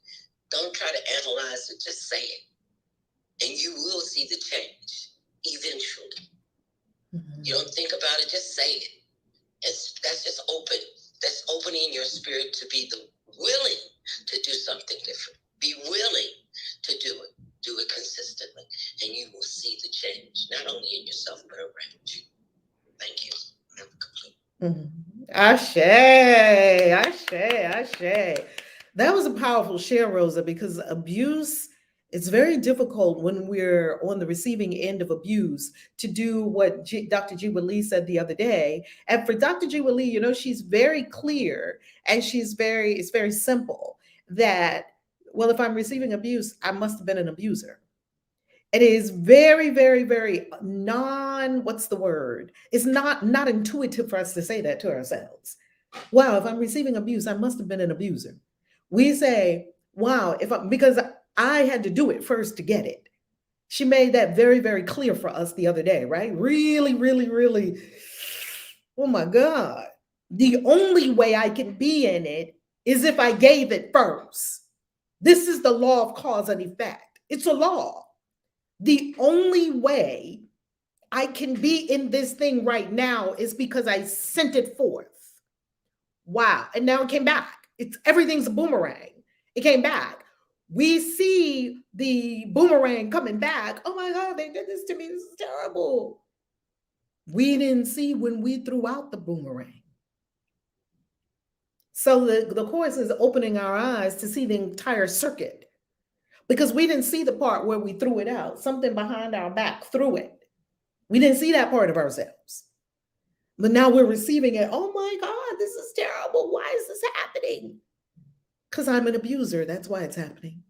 Don't try to analyze it. Just say it. And you will see the change eventually. You don't think about it, just say it. That's just open. That's opening your spirit to be willing to do something different. Be willing to do it. Do it consistently. And you will see the change, not only in yourself, but around you. Thank you. I'm complete. Ashe. That was a powerful share, Rosa, because abuse, it's very difficult when we're on the receiving end of abuse to do what Dr. G. Lee said the other day. And for Dr. G. Lee, you know, she's very clear and it's very simple that, well, if I'm receiving abuse, I must have been an abuser. It is very, very, very what's the word? It's not intuitive for us to say that to ourselves. Wow, if I'm receiving abuse, I must have been an abuser. We say, wow, because I had to do it first to get it. She made that very, very clear for us the other day, right? Really, really, really. Oh my God. The only way I can be in it is if I gave it first. This is the law of cause and effect. It's a law. The only way I can be in this thing right now is because I sent it forth. Wow. And now it came back. Everything's a boomerang. It came back. We see the boomerang coming back. Oh my God, they did this to me. This is terrible. We didn't see when we threw out the boomerang. So the course is opening our eyes to see the entire circuit, because we didn't see the part where we threw it out. Something behind our back threw it. We didn't see that part of ourselves. But now we're receiving it. Oh my God, this is terrible. Why is this happening? Because I'm an abuser. That's why it's happening.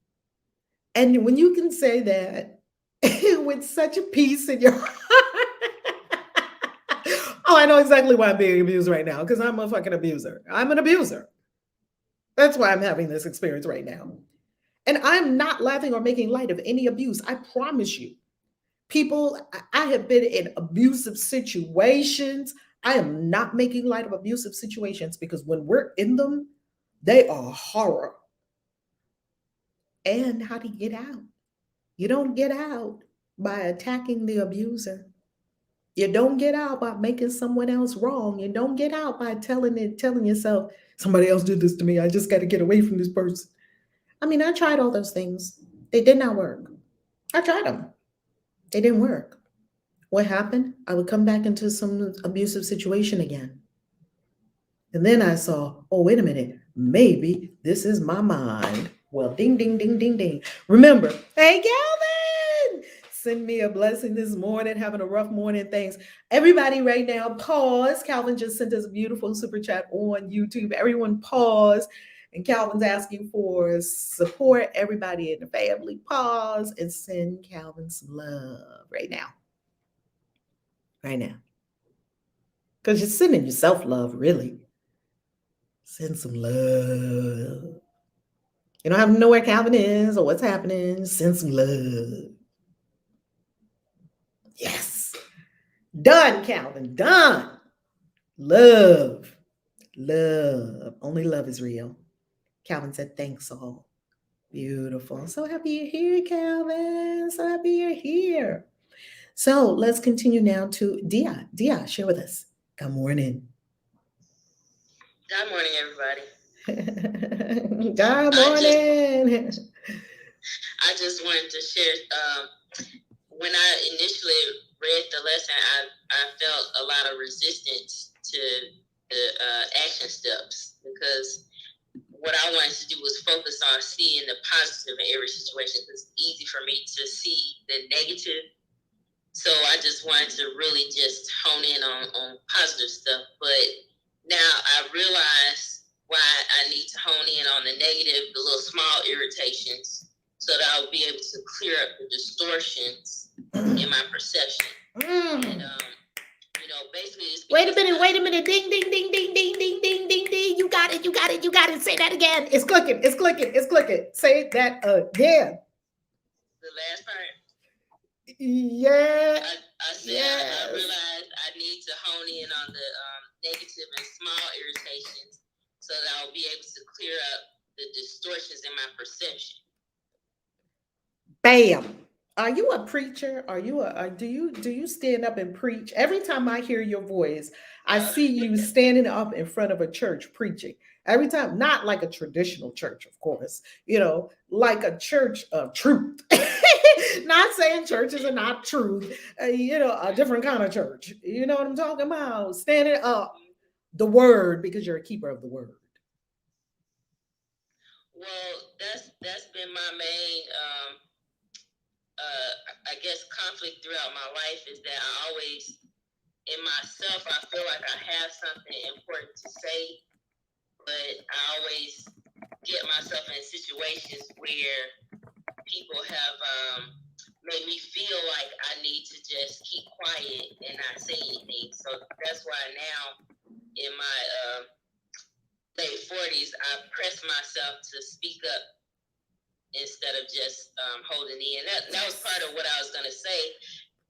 And when you can say that with such a peace in your heart, oh, I know exactly why I'm being abused right now, because I'm a fucking abuser. I'm an abuser. That's why I'm having this experience right now. And I'm not laughing or making light of any abuse. I promise you. People, I have been in abusive situations. I am not making light of abusive situations, because when we're in them, they are horror. And how do you get out? You don't get out by attacking the abuser. You don't get out by making someone else wrong. You don't get out by telling yourself, somebody else did this to me. I just got to get away from this person. I mean, I tried all those things. They did not work. I tried them. They didn't work. What happened? I would come back into some abusive situation again. And then I saw, oh, wait a minute, maybe this is my mind. Well, ding, ding, ding, ding, ding. Remember, hey, Calvin, send me a blessing this morning, having a rough morning. Thanks. Everybody right now, pause. Calvin just sent us a beautiful super chat on YouTube. Everyone pause. And Calvin's asking for support. Everybody in the family, pause and send Calvin some love right now. Right now. Because you're sending yourself love, really. Send some love. You don't have to know where Calvin is or what's happening. Send some love. Yes. Done, Calvin. Done. Love. Love. Only love is real. Calvin said, thanks all. Beautiful. So happy you're here, Calvin. So happy you're here. So let's continue now to Dia. Dia, share with us. Good morning. Good morning, everybody. Good morning. I just wanted to share. When I initially read the lesson, I felt a lot of resistance to the action steps, because what I wanted to do was focus on seeing the positive in every situation. It's easy for me to see the negative. So I just wanted to really just hone in on positive stuff. But now I realize why I need to hone in on the negative, the little small irritations, so that I'll be able to clear up the distortions in my perception. And basically, it's Wait a minute. Ding, ding, ding, ding, ding, ding, ding, ding, ding. You got it. Say that again. It's clicking. Say that again. The last part. Yeah. I said I realized I need to hone in on the negative and small irritations, so that I'll be able to clear up the distortions in my perception. Bam. Are you a preacher? Do you stand up and preach? Every time I hear your voice, I see you standing up in front of a church preaching. Every time, not like a traditional church, of course, like a church of truth. Not saying churches are not truth, a different kind of church. You know what I'm talking about? Standing up the word, because you're a keeper of the word. Well, that's been my main I guess conflict throughout my life, is that I always, in myself, I feel like I have something important to say, but I always get myself in situations where people have made me feel like I need to just keep quiet and not say anything. So that's why now, in my late 40s, I press myself to speak up instead of just holding in. That was part of what I was going to say,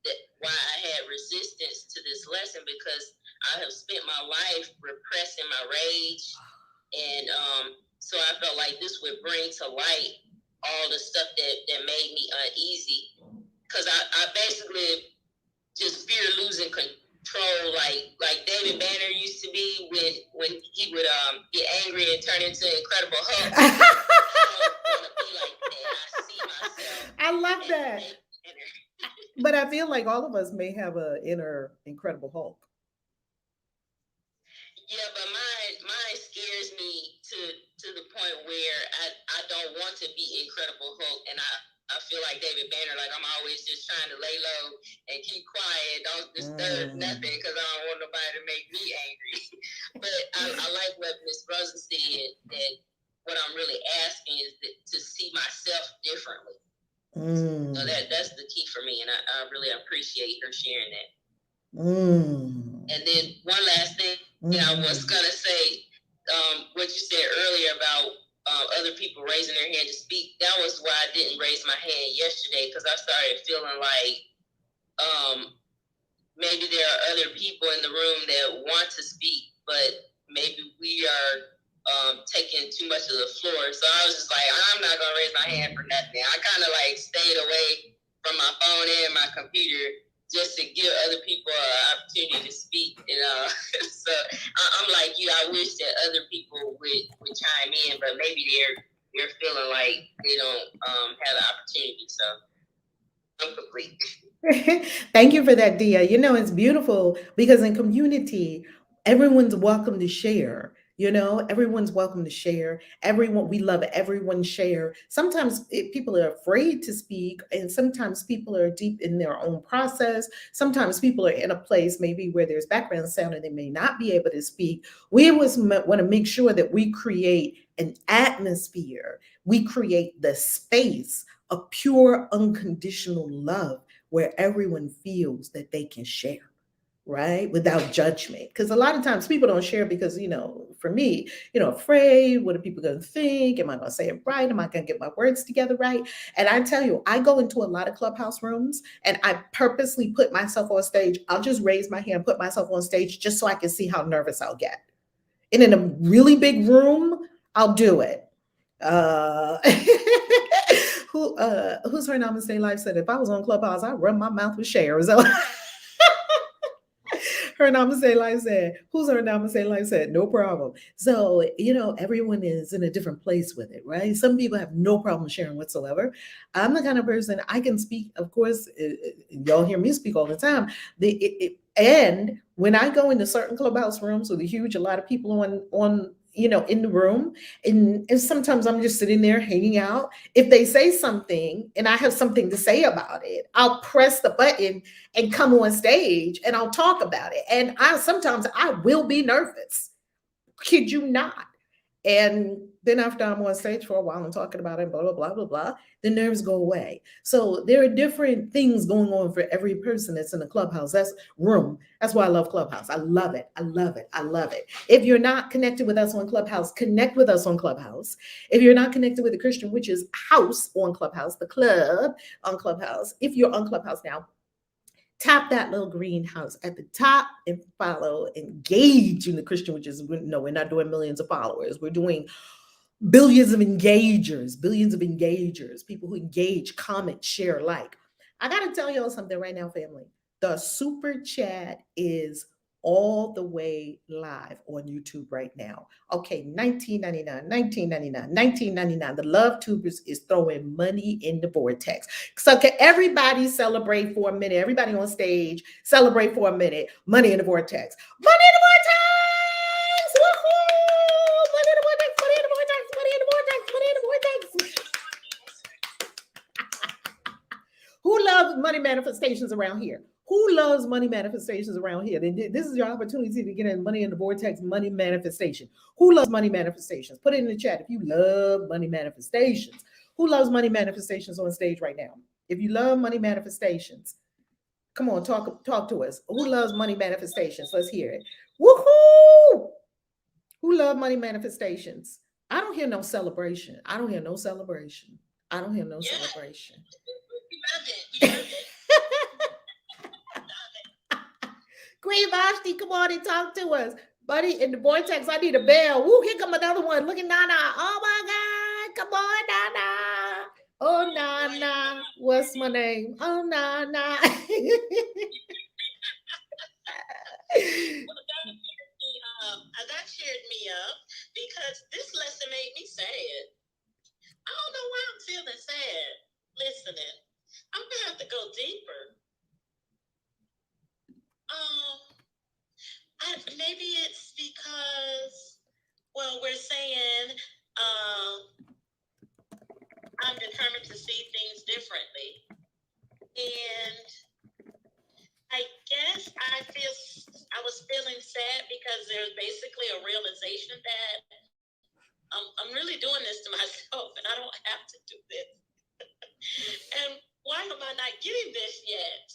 that why I had resistance to this lesson, because I have spent my life repressing my rage. And so I felt like this would bring to light all the stuff that made me uneasy. Because I basically just fear losing control, like David Banner used to be when he would get angry and turn into Incredible Hulk. I don't want to be like that. I see myself. I love that. But I feel like all of us may have an inner Incredible Hulk. Yeah, but mine scares me to the point where I don't want to be Incredible Hulk, and I feel like David Banner, like I'm always just trying to lay low and keep quiet, don't disturb nothing, because I don't want nobody to make me angry. But I like what Ms. Rosa said, that what I'm really asking is to see myself differently. So that's the key for me, and I really appreciate her sharing that. And then one last thing I was going to say, what you said earlier about other people raising their hand to speak, that was why I didn't raise my hand yesterday, because I started feeling like maybe there are other people in the room that want to speak, but maybe we are taking too much of the floor. So I was just like, I'm not going to raise my hand for nothing. I kind of like stayed away from my phone and my computer just to give other people an opportunity to speak. So I'm like you. I wish that other people would chime in, but maybe they're feeling like they don't have the opportunity. So I'm complete. Thank you for that, Dia. It's beautiful because in community, everyone's welcome to share. Everyone's welcome to share. We love everyone share. Sometimes people are afraid to speak, and sometimes people are deep in their own process. Sometimes people are in a place maybe where there's background sound and they may not be able to speak. We always want to make sure that we create an atmosphere. We create the space of pure, unconditional love where everyone feels that they can share, right? Without judgment. Because a lot of times people don't share because, for me, afraid, what are people going to think? Am I going to say it right? Am I going to get my words together right? And I tell you, I go into a lot of clubhouse rooms and I purposely put myself on stage. I'll just raise my hand, put myself on stage just so I can see how nervous I'll get. And in a really big room, I'll do it. Who's her namaste life said, if I was on Clubhouse, I'd run my mouth with shares. So her namaste life said, who's her namaste life said, no problem. So, everyone is in a different place with it, right? Some people have no problem sharing whatsoever. I'm the kind of person, I can speak, of course, y'all hear me speak all the time. And when I go into certain Clubhouse rooms with a lot of people on in the room, and sometimes I'm just sitting there hanging out. If they say something and I have something to say about it, I'll press the button and come on stage and I'll talk about it. And sometimes I will be nervous. Kid you not. And then after I'm on stage for a while and talking about it, blah, blah, blah, blah, blah, the nerves go away. So there are different things going on for every person that's in the Clubhouse. That's room. That's why I love Clubhouse. I love it. I love it. I love it. If you're not connected with us on Clubhouse, connect with us on Clubhouse. If you're not connected with the Christian Witches House on Clubhouse, the club on Clubhouse, if you're on Clubhouse now, tap that little green house at the top and follow, engage in the Christian Witches. No, we're not doing millions of followers. We're doing billions of engagers, people who engage, comment, share, like. I got to tell y'all something right now, family. The super chat is all the way live on YouTube right now. Okay, $19.99, $19.99, $19.99. The Love Tubers is throwing money in the vortex. So can everybody celebrate for a minute? Everybody on stage, celebrate for a minute. Money in the vortex. Money in the vortex! Woohoo! Money in the vortex, money in the vortex, money in the vortex, money in the vortex. Who loves money manifestations around here? Who loves money manifestations around here? This is your opportunity to get in money in the vortex, money manifestation. Who loves money manifestations? Put it in the chat if you love money manifestations. Who loves money manifestations on stage right now? If you love money manifestations, come on, talk to us. Who loves money manifestations? Let's hear it. Woohoo! Who love money manifestations? I don't hear no celebration. I don't hear no celebration. I don't hear no celebration. Queen Vashti, come on and talk to us. Buddy, in the vortex, I need a bell. Woo, here come another one. Look at Nana. Oh my God. Come on, Nana. Oh, Nana. What's my name? Oh, Nana. That cheered me up because this lesson made me sad. I don't know why I'm feeling sad listening. I'm gonna have to go deeper. Maybe it's because, well, we're saying I'm determined to see things differently. And I guess I was feeling sad because there's basically a realization that I'm really doing this to myself and I don't have to do this. And why am I not getting this yet?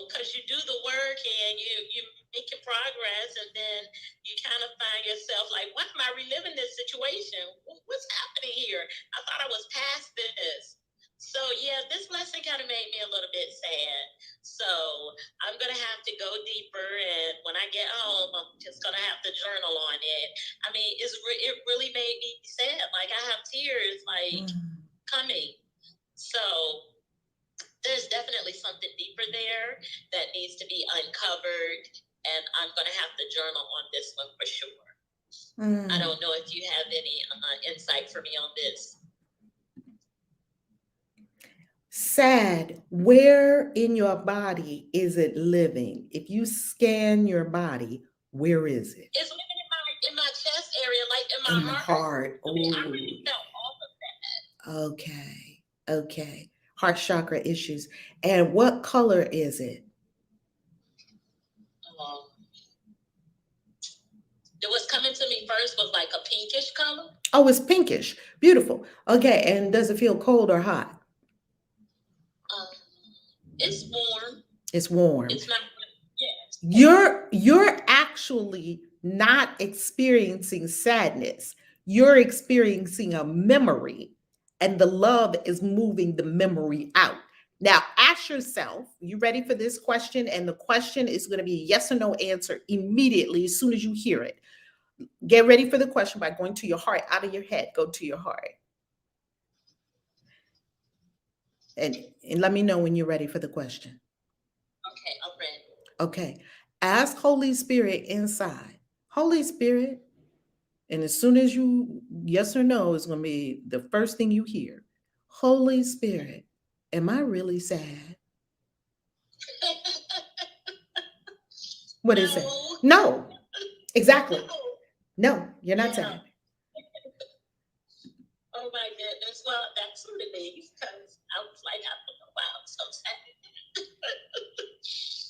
Because you do the work and you make your progress, and then you kind of find yourself like, why am I reliving this situation? What's happening here? I thought I was past this. So yeah, this lesson kind of made me a little bit sad. So I'm going to have to go deeper, and when I get home, I'm just going to have to journal on it. I mean, it really made me sad. Like, I have tears coming. So there's definitely something deeper there that needs to be uncovered, and I'm going to have to journal on this one for sure. I don't know if you have any insight for me on this. Sad. Where in your body is it living? If you scan your body, where is it? It's living in my chest area, like in my heart. Oh. I mean, I really felt all of that. Okay. Heart chakra issues. And what color is it? What's coming to me first was like a pinkish color. Oh, it's pinkish. Beautiful. Okay. And does it feel cold or hot? It's warm. It's warm. It's not. Yeah. You're actually not experiencing sadness. You're experiencing a memory, and the love is moving the memory out. Now, ask yourself, you ready for this question? And the question is going to be a yes or no answer immediately as soon as you hear it. Get ready for the question by going to your heart, out of your head, go to your heart. And let me know when you're ready for the question. Okay, I'm ready. Okay. Ask Holy Spirit inside. Holy Spirit, and as soon as you, yes or no, is going to be the first thing you hear. Holy Spirit, am I really sad? What is it? No. No, exactly. No. No, you're not Yeah. sad. Oh my goodness. Well, that's relief because I was like, I don't know why I'm so sad.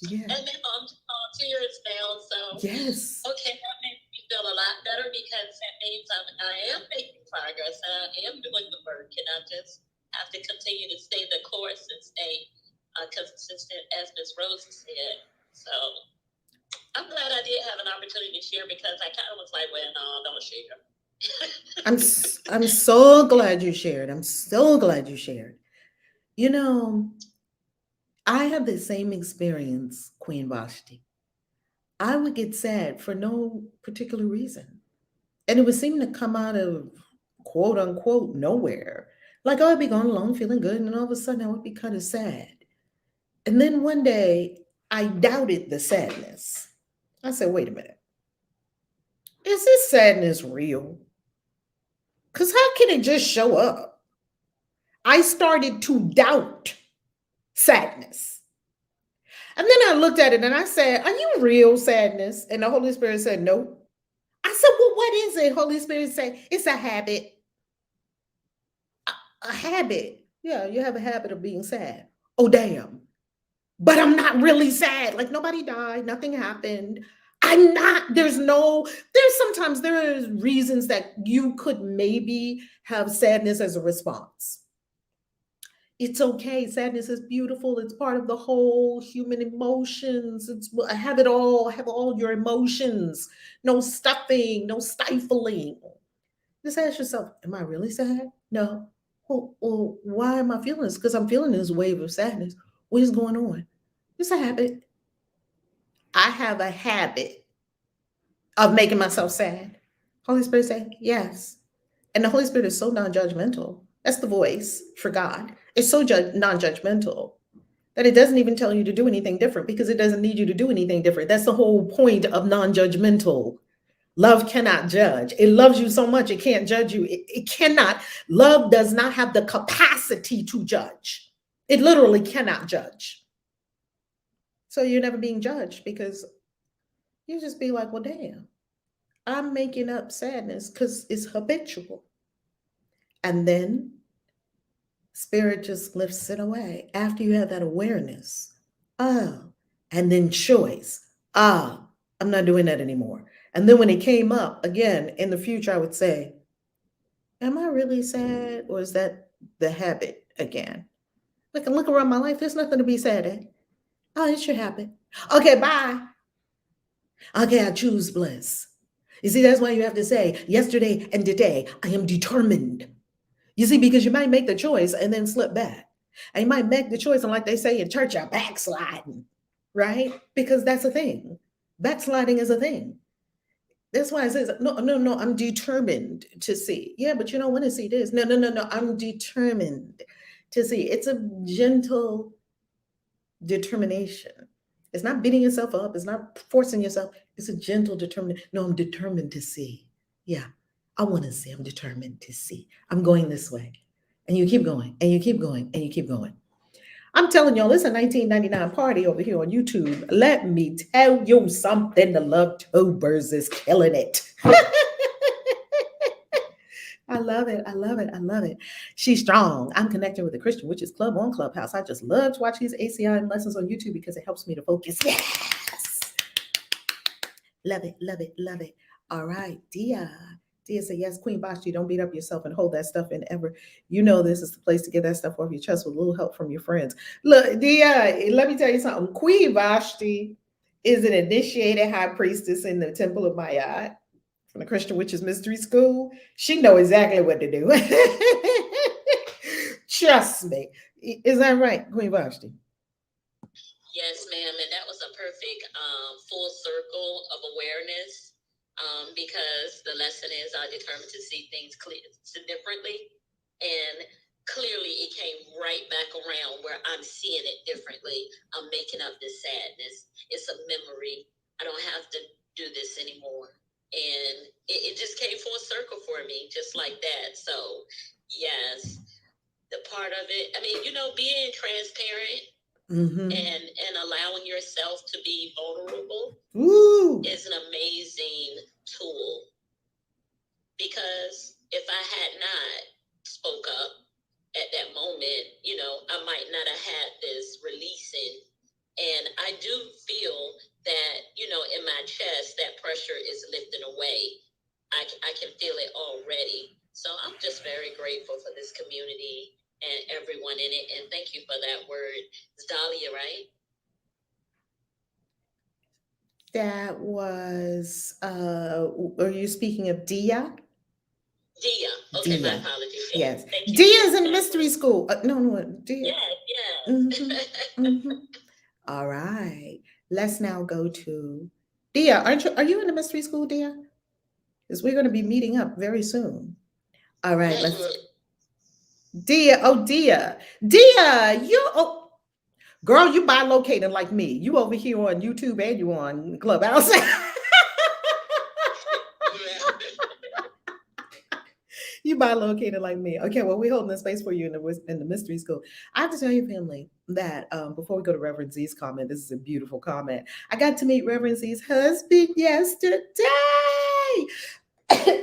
Yeah. And then I'm all tears now. So, Yes. okay, that makes me feel a lot better because that means I am making progress. I am doing the work, and I just have to continue to stay the course and stay consistent, as Ms. Rose said. So, I'm glad I did have an opportunity to share because I kind of was like, well, no, don't share. I'm so glad you shared. I'm so glad you shared. You know, I had the same experience, Queen Vashti. I would get sad for no particular reason. And it would seem to come out of quote unquote nowhere. Like I would be going along feeling good, and then all of a sudden I would be kind of sad. And then one day I doubted the sadness. I said, wait a minute, is this sadness real? Because how can it just show up? I started to doubt sadness. And then I looked at it and I said, are you real sadness? And the Holy Spirit said, no. I said, well, what is it? Holy Spirit said, it's a habit. A habit. Yeah, you have a habit of being sad. Oh, damn. But I'm not really sad. Like nobody died, nothing happened. I'm not, sometimes there are reasons that you could maybe have sadness as a response. It's okay. Sadness is beautiful. It's part of the whole human emotions. Have it all, have all your emotions. No stuffing, no stifling. Just ask yourself, am I really sad? No. Well, why am I feeling this? Because I'm feeling this wave of sadness. What is going on? It's a habit. I have a habit of making myself sad. Holy Spirit say, yes. And the Holy Spirit is so non-judgmental. That's the voice for God. It's so non-judgmental that it doesn't even tell you to do anything different because it doesn't need you to do anything different. That's the whole point of non-judgmental. Love cannot judge. It loves you so much, it can't judge you. It cannot. Love does not have the capacity to judge. It literally cannot judge. So you're never being judged because you just be like, well, damn, I'm making up sadness because it's habitual. And then Spirit just lifts it away after you have that awareness. Oh, and then choice. Ah, I'm not doing that anymore. And then when it came up again in the future, I would say, am I really sad? Or is that the habit again? Like, look around my life, there's nothing to be sad at. Oh, it's your habit. Okay, bye. Okay, I choose bliss. You see, that's why you have to say, yesterday and today, I am determined. You see, because you might make the choice and then slip back. And you might make the choice, and like they say in church, you're backsliding, right? Because that's a thing. Backsliding is a thing. That's why it says, no, no, no, I'm determined to see. Yeah, but you don't want to see this. No, no, no, no, I'm determined to see. It's a gentle determination. It's not beating yourself up. It's not forcing yourself. It's a gentle determination. No, I'm determined to see. Yeah, I want to see. I'm determined to see. I'm going this way. And you keep going, and you keep going, and you keep going. I'm telling y'all, it's a 1999 party over here on YouTube. Let me tell you something. The Lovetubers is killing it. I love it. I love it. I love it. She's strong. I'm connected with the Christian Witches Club on Clubhouse. I just love to watch these ACIM lessons on YouTube because it helps me to focus. Yes. Love it. Love it. Love it. All right. Dia. Dia said, yes, Queen Vashti, don't beat up yourself and hold that stuff in ever. You know this is the place to get that stuff off your chest with a little help from your friends. Look, Dia, let me tell you something. Queen Vashti is an initiated high priestess in the Temple of Ma'at from the Christian Witches Mystery School. She know exactly what to do. Trust me. Is that right, Queen Vashti? Yes, ma'am. And that was a perfect full circle of awareness because the lesson is I determined to see things differently. And clearly it came right back around where I'm seeing it differently. I'm making up this sadness. It's a memory. I don't have to do this anymore. And it just came full circle for me, just like that. So, yes, the part of it, I mean, being transparent and allowing yourself to be vulnerable is an amazing tool. Because if I had not spoke up at that moment, I might not have had this releasing. And I do feel that, in my chest, that pressure is lifting away. I can feel it already. So I'm just very grateful for this community and everyone in it. And thank you for that word. It's Dahlia, right? That was, are you speaking of Dia? Dia. Okay, Dia. my apologies. Yes. Thank you. Dia is in mystery school. No, Dia. Yes. All right. Let's now go to Dia. Are you in the mystery school, Dia? Because we're going to be meeting up very soon. All right. Dia. Oh, Dia. Dia, girl, you bilocated like me. You over here on YouTube and you on Clubhouse. You bilocated like me. Okay, well, we're holding the space for you in the mystery school. I have to tell you, family, that before we go to Reverend Z's comment, this is a beautiful comment. I got to meet Reverend Z's husband yesterday.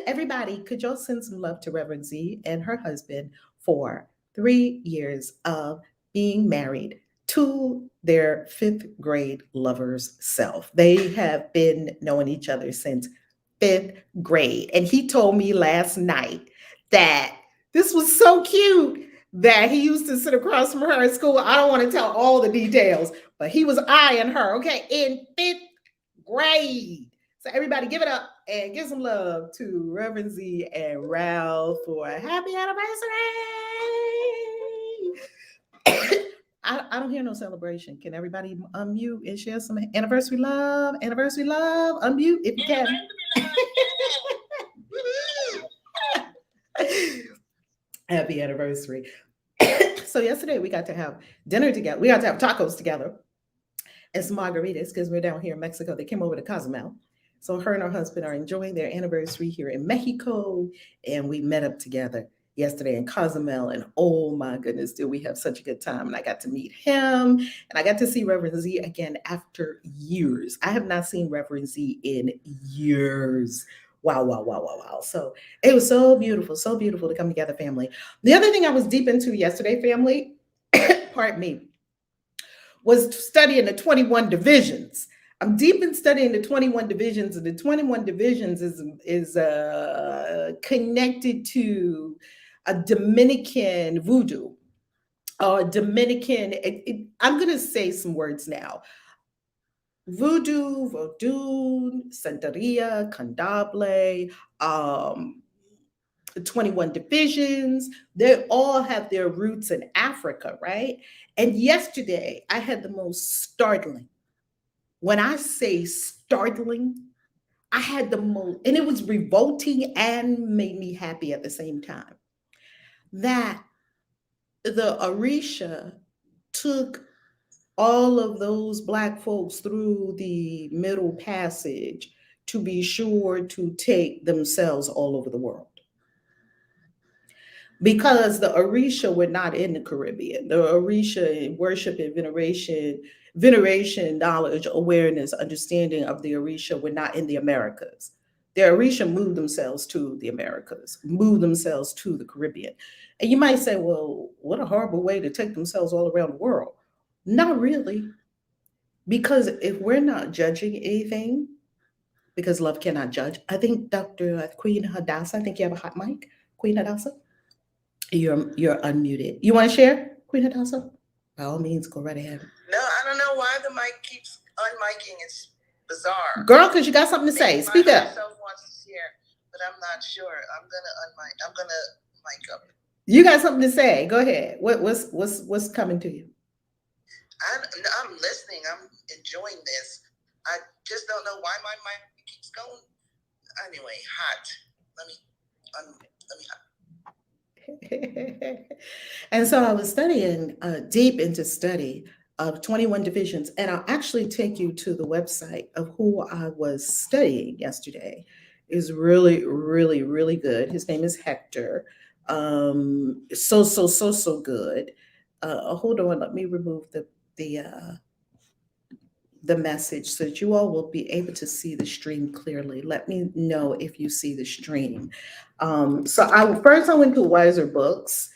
Everybody, could y'all send some love to Reverend Z and her husband for 3 years of being married to their 5th grade lover's self. They have been knowing each other since 5th grade. And he told me last night that this was so cute that he used to sit across from her at school. I don't want to tell all the details, but he was eyeing her, okay, in 5th grade. So everybody give it up and give some love to Reverend Z and Ralph for a happy anniversary. I don't hear no celebration. Can everybody unmute and share some anniversary love? Anniversary love. Unmute if you can. Happy anniversary. So yesterday we got to have dinner together. We got to have tacos together and some margaritas because we're down here in Mexico. They came over to Cozumel. So her and her husband are enjoying their anniversary here in Mexico. And we met up together yesterday in Cozumel. And oh my goodness, did we have such a good time. And I got to meet him. And I got to see Reverend Z again after years. I have not seen Reverend Z in years. Wow. So it was so beautiful to come together, family. The other thing I was deep into yesterday, family, pardon me, was studying the 21 divisions. I'm deep in studying the 21 divisions, and the 21 divisions is connected to a Dominican voodoo, or Dominican. I'm going to say some words now. Voodoo, Santeria, Candomblé, 21 divisions, they all have their roots in Africa, right? And yesterday I had the most startling. When I say startling, I had the most, and it was revolting and made me happy at the same time, that the Orisha took all of those Black folks through the Middle Passage to be sure to take themselves all over the world. Because the Orisha were not in the Caribbean. The Orisha worship and veneration, knowledge, awareness, understanding of the Orisha were not in the Americas. The Orisha moved themselves to the Americas, moved themselves to the Caribbean. And you might say, well, what a horrible way to take themselves all around the world. Not really. Because if we're not judging anything, because love cannot judge, I think Dr. Queen Hadassah, I think you have a hot mic, Queen Hadassah. You're unmuted. You want to share, Queen Hadassah? By all means, go right ahead. No, I don't know why the mic keeps unmiking. It's bizarre. Girl, because you got something to say. Speak up. Myself wants to share, but I'm not sure. I'm gonna mic up. You got something to say. Go ahead. What's coming to you? I'm listening. I'm enjoying this. I just don't know why my mic keeps going. Anyway, hot. Let me. And so I was studying deep into study of 21 divisions, and I'll actually take you to the website of who I was studying yesterday. Is really, really, really good. His name is Hector. So good. Hold on, let me remove the uh, the message so that you all will be able to see the stream clearly. Let me know if you see the stream. So I went to Wiser Books,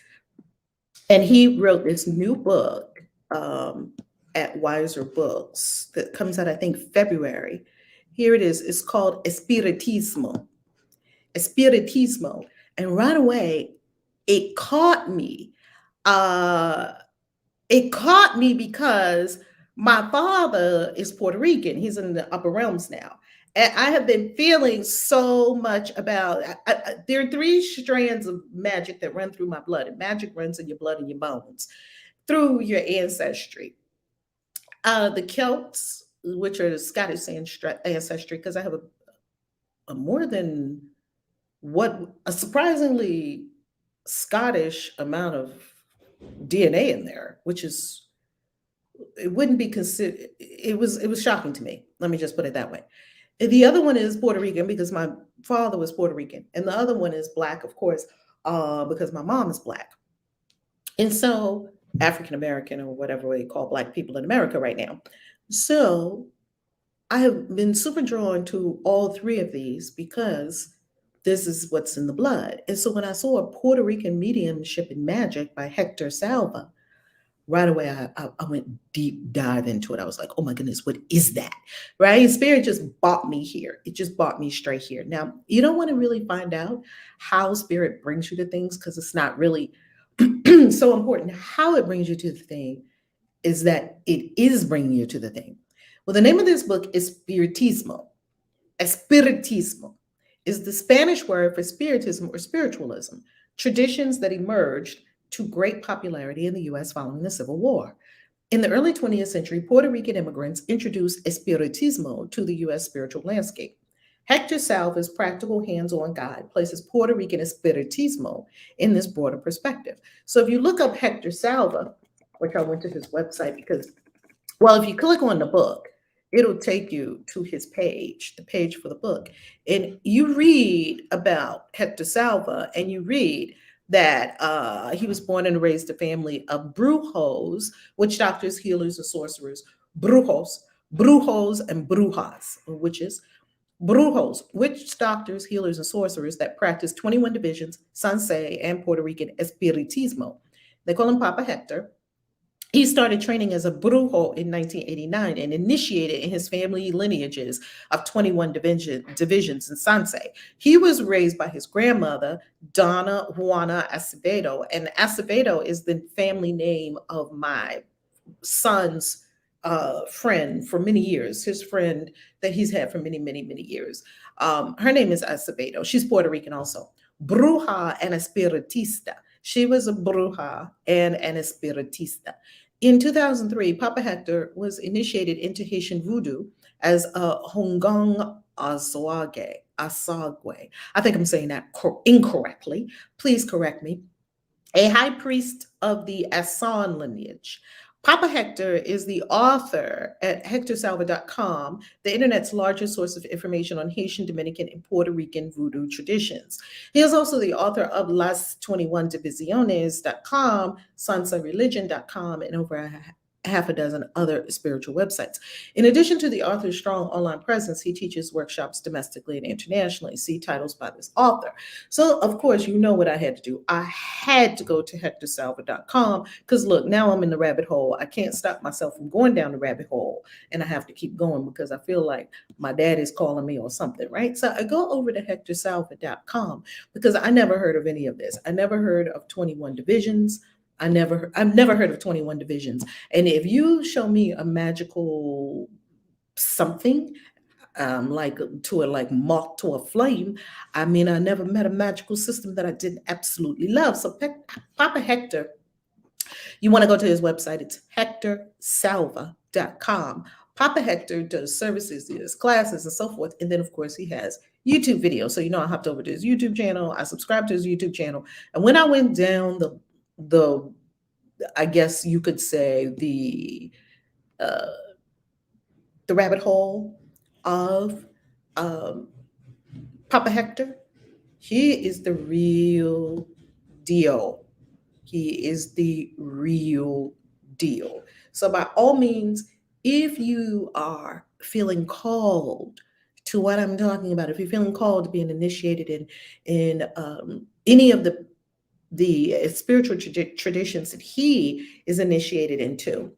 and he wrote this new book at Wiser Books that comes out, I think, February. Here it is. It's called Espiritismo. Espiritismo. And right away, it caught me. Uh, it caught me because my father is Puerto Rican. He's in the upper realms now. And I have been feeling so much about there are three strands of magic that run through my blood. And magic runs in your blood and your bones through your ancestry. The Celts, which are the Scottish ancestry, because I have a more than a surprisingly Scottish amount of DNA in there, which is it wouldn't be considered. It was shocking to me. Let me just put it that way. The other one is Puerto Rican because my father was Puerto Rican, and the other one is Black, of course, because my mom is Black, and so African American or whatever they call Black people in America right now. So I have been super drawn to all three of these because this is what's in the blood. And so when I saw a Puerto Rican mediumship in magic by Hector Salva, right away I went deep dive into it. I was like, oh my goodness, what is that? Right? Spirit just bought me here. It just bought me straight here. Now, you don't want to really find out how spirit brings you to things because it's not really so important. How it brings you to the thing is that it is bringing you to the thing. Well, the name of this book is Spiritismo. Espiritismo is the Spanish word for spiritism or spiritualism, traditions that emerged to great popularity in the US following the Civil War. In the early 20th century, Puerto Rican immigrants introduced Espiritismo to the US spiritual landscape. Hector Salva's practical hands-on guide places Puerto Rican Espiritismo in this broader perspective. So if you look up Hector Salva, which I went to his website because, well, if you click on the book, it'll take you to his page, the page for the book. And you read about Hector Salva, and you read that he was born and raised a family of brujos, witch doctors, healers, and sorcerers, brujos and brujas, or witches. Brujos, witch doctors, healers, and sorcerers that practice 21 divisions, Sanse, and Puerto Rican Espiritismo. They call him Papa Hector. He started training as a brujo in 1989 and initiated in his family lineages of 21 divisions in Sanse. He was raised by his grandmother, Donna Juana Acevedo, and Acevedo is the family name of my son's friend for many years, his friend that he's had for many, many, many years. Her name is Acevedo. She's Puerto Rican also. Bruja and espiritista. She was a bruja and an espiritista. In 2003, Papa Hector was initiated into Haitian voodoo as a Hongong Asagwe. I think I'm saying that incorrectly. Please correct me. A high priest of the ACIM lineage. Papa Hector is the author at hectorsalva.com, the internet's largest source of information on Haitian, Dominican, and Puerto Rican voodoo traditions. He is also the author of Las 21 Divisiones.com, sansareligion.com, and over half a dozen other spiritual websites. In addition to the author's strong online presence, he teaches workshops domestically and internationally. See titles by this author. So, of course, you know what I had to do. I had to go to hectorsalva.com because, look, now I'm in the rabbit hole. I can't stop myself from going down the rabbit hole, and I have to keep going because I feel like my dad is calling me or something, right? So I go over to hectorsalva.com because I never heard of any of this. I never heard of 21 divisions. I've never heard of 21 divisions. And if you show me a magical something, like moth to a flame, I mean, I never met a magical system that I didn't absolutely love. So Papa Hector, you want to go to his website. It's hectorsalva.com. Papa Hector does services, he does classes and so forth. And then, of course, he has YouTube videos. So, I hopped over to his YouTube channel. I subscribed to his YouTube channel. And when I went down the I guess you could say uh, the rabbit hole of um, Papa Hector, he is the real deal. He is the real deal. So, by all means, if you are feeling called to what I'm talking about, if you're feeling called to being initiated in any of the spiritual traditions that he is initiated into,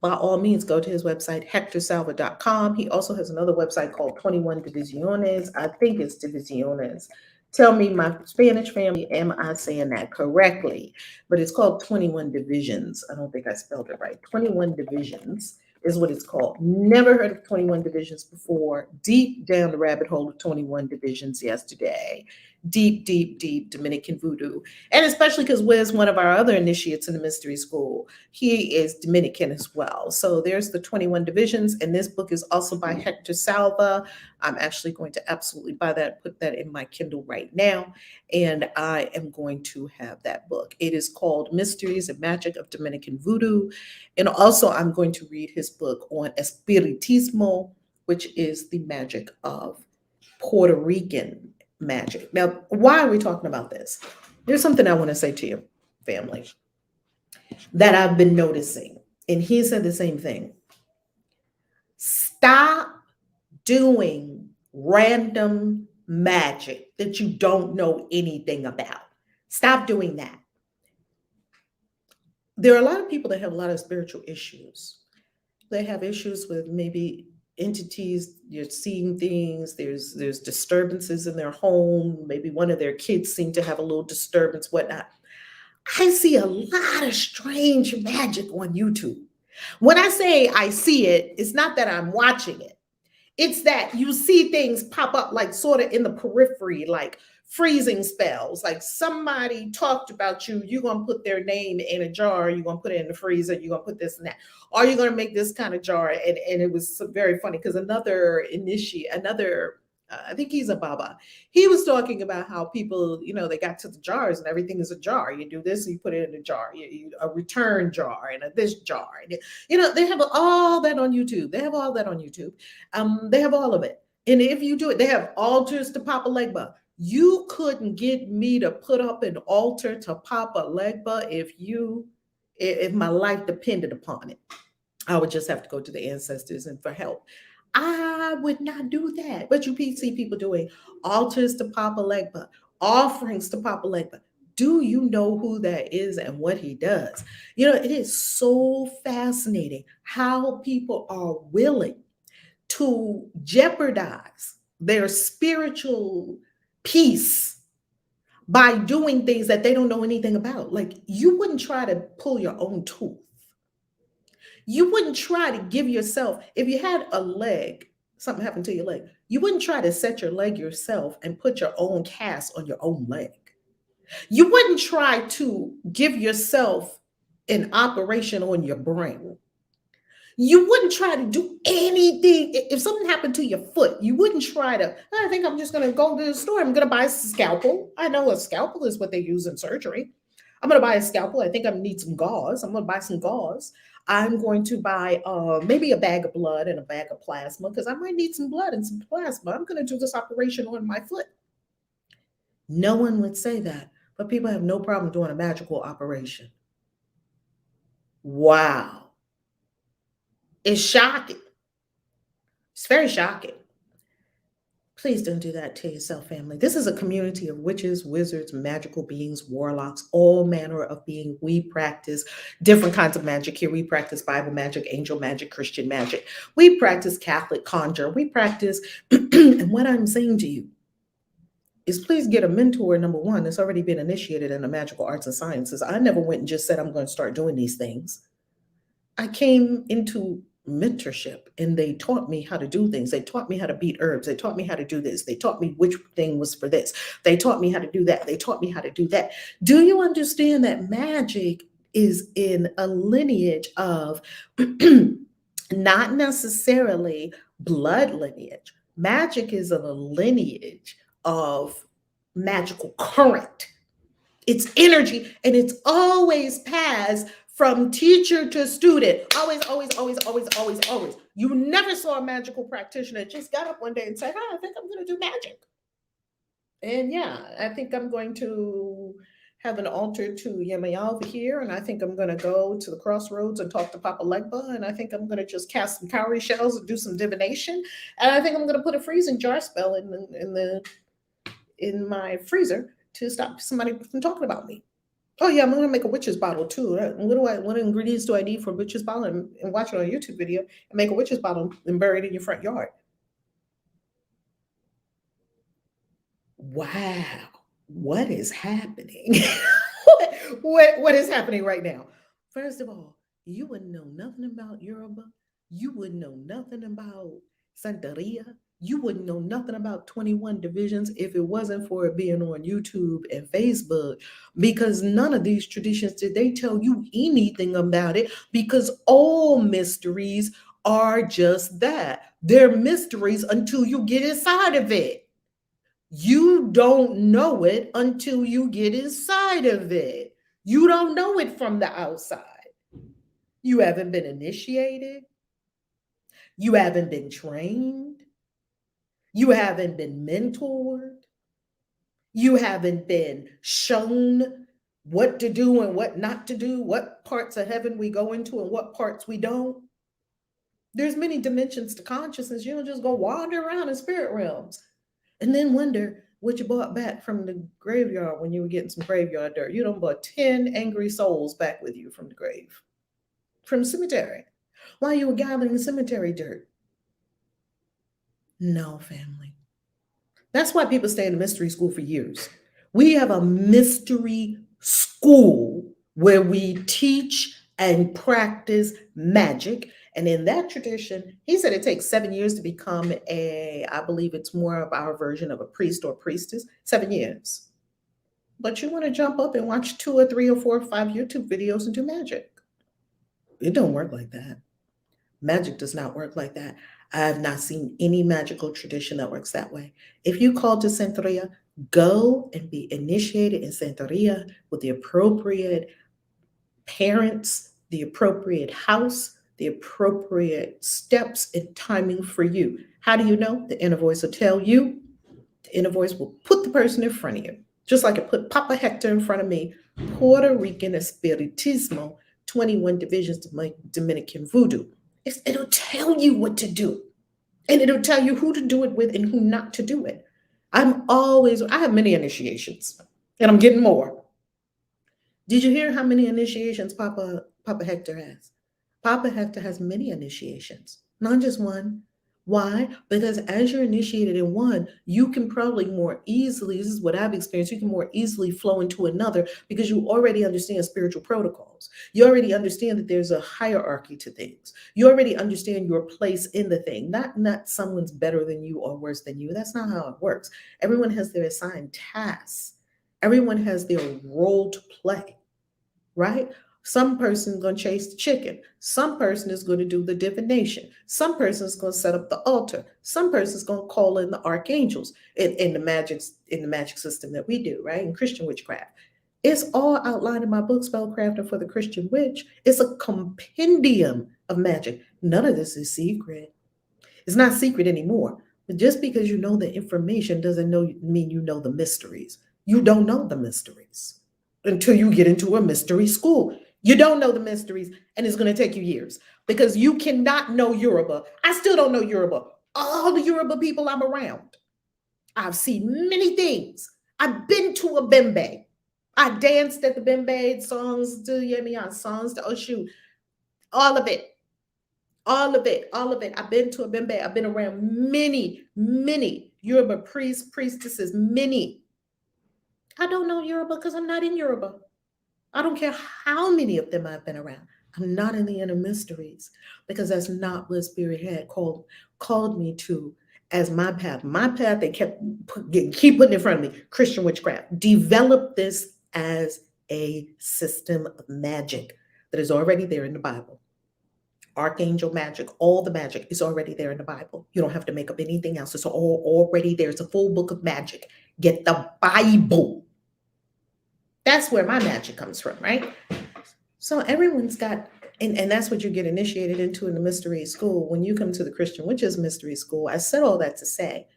by all means, go to his website, hectorsalva.com. He also has another website called 21 Divisiones. I think it's Divisiones. Tell me, my Spanish family, am I saying that correctly? But it's called 21 Divisions. I don't think I spelled it right. 21 Divisions is what it's called. Never heard of 21 Divisions before. Deep down the rabbit hole of 21 Divisions yesterday. Deep, deep, deep Dominican voodoo. And especially because Wiz, one of our other initiates in the mystery school, he is Dominican as well. So there's the 21 divisions. And this book is also by Hector Salva. I'm actually going to absolutely buy that, put that in my Kindle right now. And I am going to have that book. It is called Mysteries and Magic of Dominican Voodoo. And also I'm going to read his book on Espiritismo, which is the magic of Puerto Rican magic. Now, why are we talking about this? There's something I want to say to you, family, that I've been noticing. And he said the same thing. Stop doing random magic that you don't know anything about. Stop doing that. There are a lot of people that have a lot of spiritual issues. They have issues with maybe entities, you're seeing things, there's disturbances in their home, maybe one of their kids seem to have a little disturbance, whatnot. I see a lot of strange magic on YouTube. When I say I see it, it's not that I'm watching it. It's that you see things pop up like sort of in the periphery, like freezing spells, like somebody talked about you, you're going to put their name in a jar, you're going to put it in the freezer, you're going to put this and that. Or you're going to make this kind of jar. And it was very funny because I think he's a Baba. He was talking about how people, they got to the jars and everything is a jar. You do this, you put it in a jar, a return jar and this jar. And, they have all that on YouTube. They have all of it. And if you do it, they have altars to Papa Legba. You couldn't get me to put up an altar to Papa Legba if my life depended upon it. I would just have to go to the ancestors and for help. I would not do that. But you see people doing altars to Papa Legba, offerings to Papa Legba. Do you know who that is and what he does? It is so fascinating how people are willing to jeopardize their spiritual peace by doing things that they don't know anything about. Like, you wouldn't try to pull your own tooth. You wouldn't try to give yourself, if you had a leg, something happened to your leg, you wouldn't try to set your leg yourself and put your own cast on your own leg. You wouldn't try to give yourself an operation on your brain. You wouldn't try to do anything. If something happened to your foot, you wouldn't try to, I think I'm just going to go to the store. I'm going to buy a scalpel. I know a scalpel is what they use in surgery. I'm going to buy a scalpel. I think I need some gauze. I'm going to buy some gauze. I'm going to buy maybe a bag of blood and a bag of plasma because I might need some blood and some plasma. I'm going to do this operation on my foot. No one would say that, but people have no problem doing a magical operation. Wow. It's shocking. It's very shocking. Please don't do that to yourself, family. This is a community of witches, wizards, magical beings, warlocks, all manner of being. We practice different kinds of magic here. We practice Bible magic, angel magic, Christian magic. We practice Catholic conjure. We practice, and what I'm saying to you is please get a mentor, number one, that's already been initiated in the magical arts and sciences. I never went and just said, I'm going to start doing these things. I came into mentorship and they taught me how to do things. They taught me how to beat herbs. They taught me how to do this. They taught me which thing was for this. They taught me how to do that. They taught me how to do that. Do you understand that magic is in a lineage of not necessarily blood lineage. Magic is a lineage of magical current. It's energy, and it's always passed from teacher to student. Always, always, always, always, always, always. You never saw a magical practitioner just got up one day and said, "Hi, I think I'm going to do magic." And yeah, I think I'm going to have an altar to Yemaya over here, and I think I'm going to go to the crossroads and talk to Papa Legba, and I think I'm going to just cast some cowrie shells and do some divination, and I think I'm going to put a freezing jar spell in my freezer to stop somebody from talking about me. Oh yeah, I'm gonna make a witch's bottle too. What ingredients do I need for a witch's bottle? And watch it on a YouTube video and make a witch's bottle and bury it in your front yard. Wow, what is happening? what is happening right now? First of all, you wouldn't know nothing about Yoruba. You wouldn't know nothing about Santeria. You wouldn't know nothing about 21 divisions if it wasn't for it being on YouTube and Facebook, because none of these traditions did they tell you anything about it, because all mysteries are just that. They're mysteries until you get inside of it. You don't know it until you get inside of it. You don't know it from the outside. You haven't been initiated. You haven't been trained. You haven't been mentored. You haven't been shown what to do and what not to do, what parts of heaven we go into and what parts we don't. There's many dimensions to consciousness. You don't just go wander around in spirit realms and then wonder what you brought back from the graveyard when you were getting some graveyard dirt. You don't brought 10 angry souls back with you from the grave, from the cemetery, while you were gathering cemetery dirt. No, family. That's why people stay in the mystery school for years. We have a mystery school where we teach and practice magic. And in that tradition, he said it takes 7 years to become I believe it's more of our version of a priest or priestess, 7 years. But you want to jump up and watch 2 or 3 or 4 or 5 YouTube videos and do magic. It don't work like that. Magic does not work like that. I have not seen any magical tradition that works that way. If you call to Santeria, go and be initiated in Santeria with the appropriate parents, the appropriate house, the appropriate steps and timing for you. How do you know? The inner voice will tell you. The inner voice will put the person in front of you. Just like it put Papa Hector in front of me, Puerto Rican Espiritismo, 21 divisions of Dominican voodoo. It'll tell you what to do. And it'll tell you who to do it with and who not to do it. I have many initiations, and I'm getting more. Did you hear how many initiations Papa Hector has? Papa Hector has many initiations, not just one. Why? Because as you're initiated in one, you can probably more easily, this is what I've experienced, you can more easily flow into another because you already understand spiritual protocols. You already understand that there's a hierarchy to things. You already understand your place in the thing, not someone's better than you or worse than you. That's not how it works. Everyone has their assigned tasks. Everyone has their role to play, right? Some person's going to chase the chicken. Some person is going to do the divination. Some person is going to set up the altar. Some person is going to call in the archangels in the magic system that we do, right? In Christian witchcraft. It's all outlined in my book, Spellcrafter for the Christian Witch. It's a compendium of magic. None of this is secret. It's not secret anymore. But just because you know the information doesn't mean you know the mysteries. You don't know the mysteries until you get into a mystery school. You don't know the mysteries, and it's going to take you years because you cannot know Yoruba. I still don't know Yoruba. All the Yoruba people I'm around, I've seen many things. I've been to a bembe. I danced at the bembe, songs to Yemiya, songs to Oshu. All of it. All of it. All of it. I've been to a bembe. I've been around many, many Yoruba priests, priestesses, many. I don't know Yoruba because I'm not in Yoruba. I don't care how many of them I've been around. I'm not in the inner mysteries because that's not what Spirit had called me to as my path. My path, they keep putting in front of me, Christian witchcraft. Develop this as a system of magic that is already there in the Bible. archangel magic, all the magic is already there in the Bible. You don't have to make up anything else. It's all already there. It's a full book of magic. Get the Bible. That's where my magic comes from, right? So everyone's got, and that's what you get initiated into in the mystery school. When you come to the Christian, which is mystery school, I said all that to say,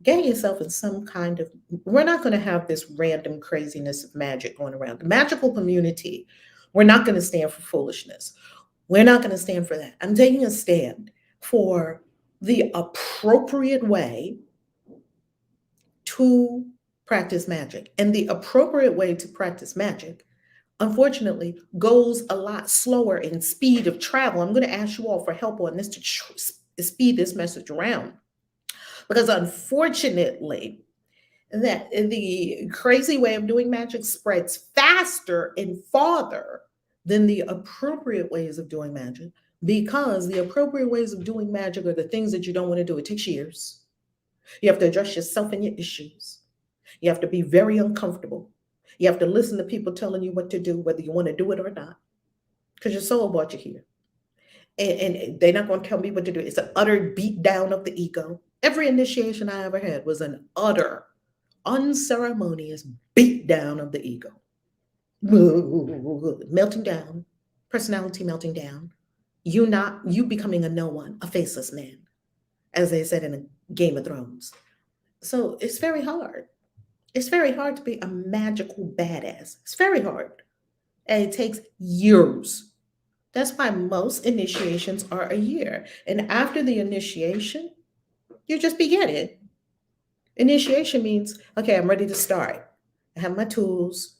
get yourself in some kind of, we're not going to have this random craziness of magic going around. The magical community, we're not going to stand for foolishness. We're not going to stand for that. I'm taking a stand for the appropriate way to practice magic. And the appropriate way to practice magic, unfortunately, goes a lot slower in speed of travel. I'm going to ask you all for help on this to speed this message around. Because unfortunately, that the crazy way of doing magic spreads faster and farther than the appropriate ways of doing magic, because the appropriate ways of doing magic are the things that you don't want to do. It takes years. You have to address yourself and your issues. You have to be very uncomfortable. You have to listen to people telling you what to do, whether you want to do it or not, because your soul brought you here. And they're not going to tell me what to do. It's an utter beat down of the ego. Every initiation I ever had was an utter, unceremonious beat down of the ego. Melting down, personality melting down. You becoming a no one, a faceless man, as they said in a Game of Thrones. So it's very hard. It's very hard to be a magical badass. It's very hard. And it takes years. That's why most initiations are a year. And after the initiation, you just begin it. Initiation means, okay, I'm ready to start. I have my tools.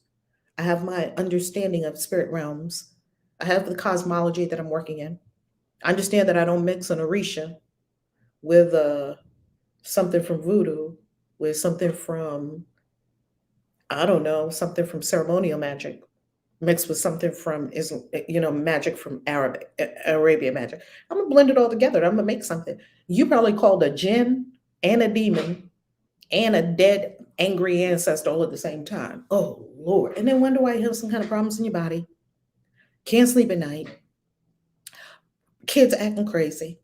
I have my understanding of spirit realms. I have the cosmology that I'm working in. I understand that I don't mix an Orisha with something from voodoo, with something from, I don't know, something from ceremonial magic, mixed with something from magic from Arabian magic. I'm gonna blend it all together. I'm gonna make something. You probably called a jinn and a demon and a dead angry ancestor all at the same time. Oh Lord. And then wonder why you have some kind of problems in your body. Can't sleep at night. Kids acting crazy.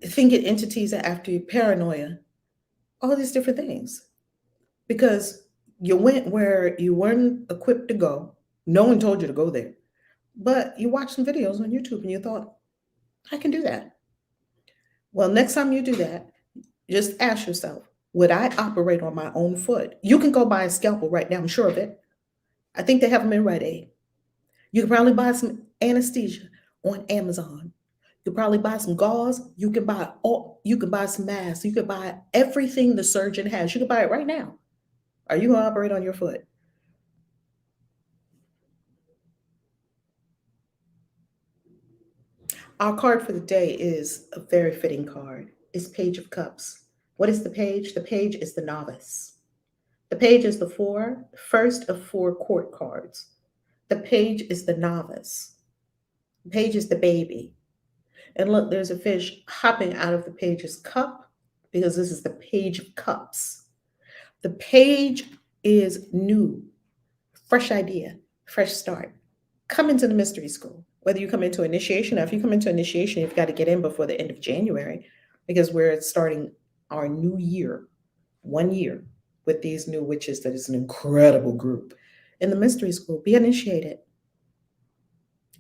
Thinking entities are after you, paranoia. All these different things. Because you went where you weren't equipped to go. No one told you to go there. But you watched some videos on YouTube and you thought, I can do that. Well, next time you do that, just ask yourself, would I operate on my own foot? You can go buy a scalpel right now, I'm sure of it. I think they have them in Rite Aid. You can probably buy some anesthesia on Amazon. You can probably buy some gauze. You can buy some masks. You can buy everything the surgeon has. You can buy it right now. Are you going to operate on your foot? Our card for the day is a very fitting card. It's Page of Cups. What is the page? The page is the novice. The page is the first of 4 court cards. The page is the novice. The page is the baby. And look, there's a fish hopping out of the page's cup because this is the Page of Cups. The page is new, fresh idea, fresh start. Come into the mystery school. Whether you come into initiation, or if you come into initiation, you've got to get in before the end of January because we're starting our new year, 1 year with these new witches. That is an incredible group. In the mystery school, be initiated.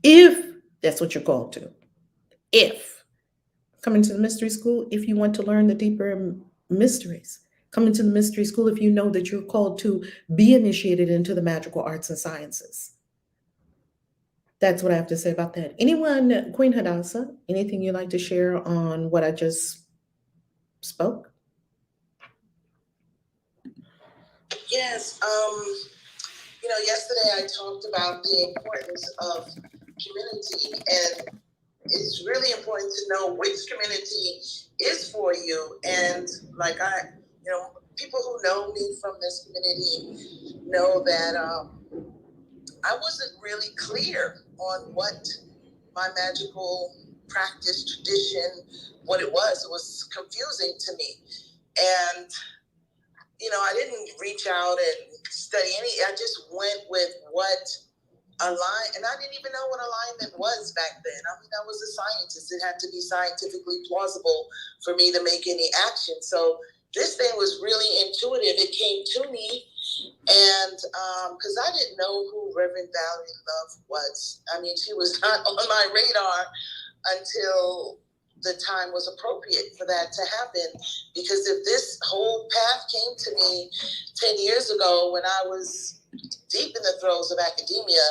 If that's what you're called to. If. Come into the mystery school if you want to learn the deeper mysteries. Come into the mystery school if you know that you're called to be initiated into the magical arts and sciences. That's what I have to say about that. Anyone, Queen Hadassah, anything you'd like to share on what I just spoke? Yes. Yesterday I talked about the importance of community, and it's really important to know which community is for you. And people who know me from this community know that I wasn't really clear on what my magical practice tradition, what it was. It was confusing to me. And, I didn't reach out and study I just went with what align, and I didn't even know what alignment was back then. I mean, I was a scientist. It had to be scientifically plausible for me to make any action. So this thing was really intuitive. It came to me, and because I didn't know who Reverend Valerie Love was. I mean, she was not on my radar until the time was appropriate for that to happen. Because if this whole path came to me 10 years ago when I was deep in the throes of academia,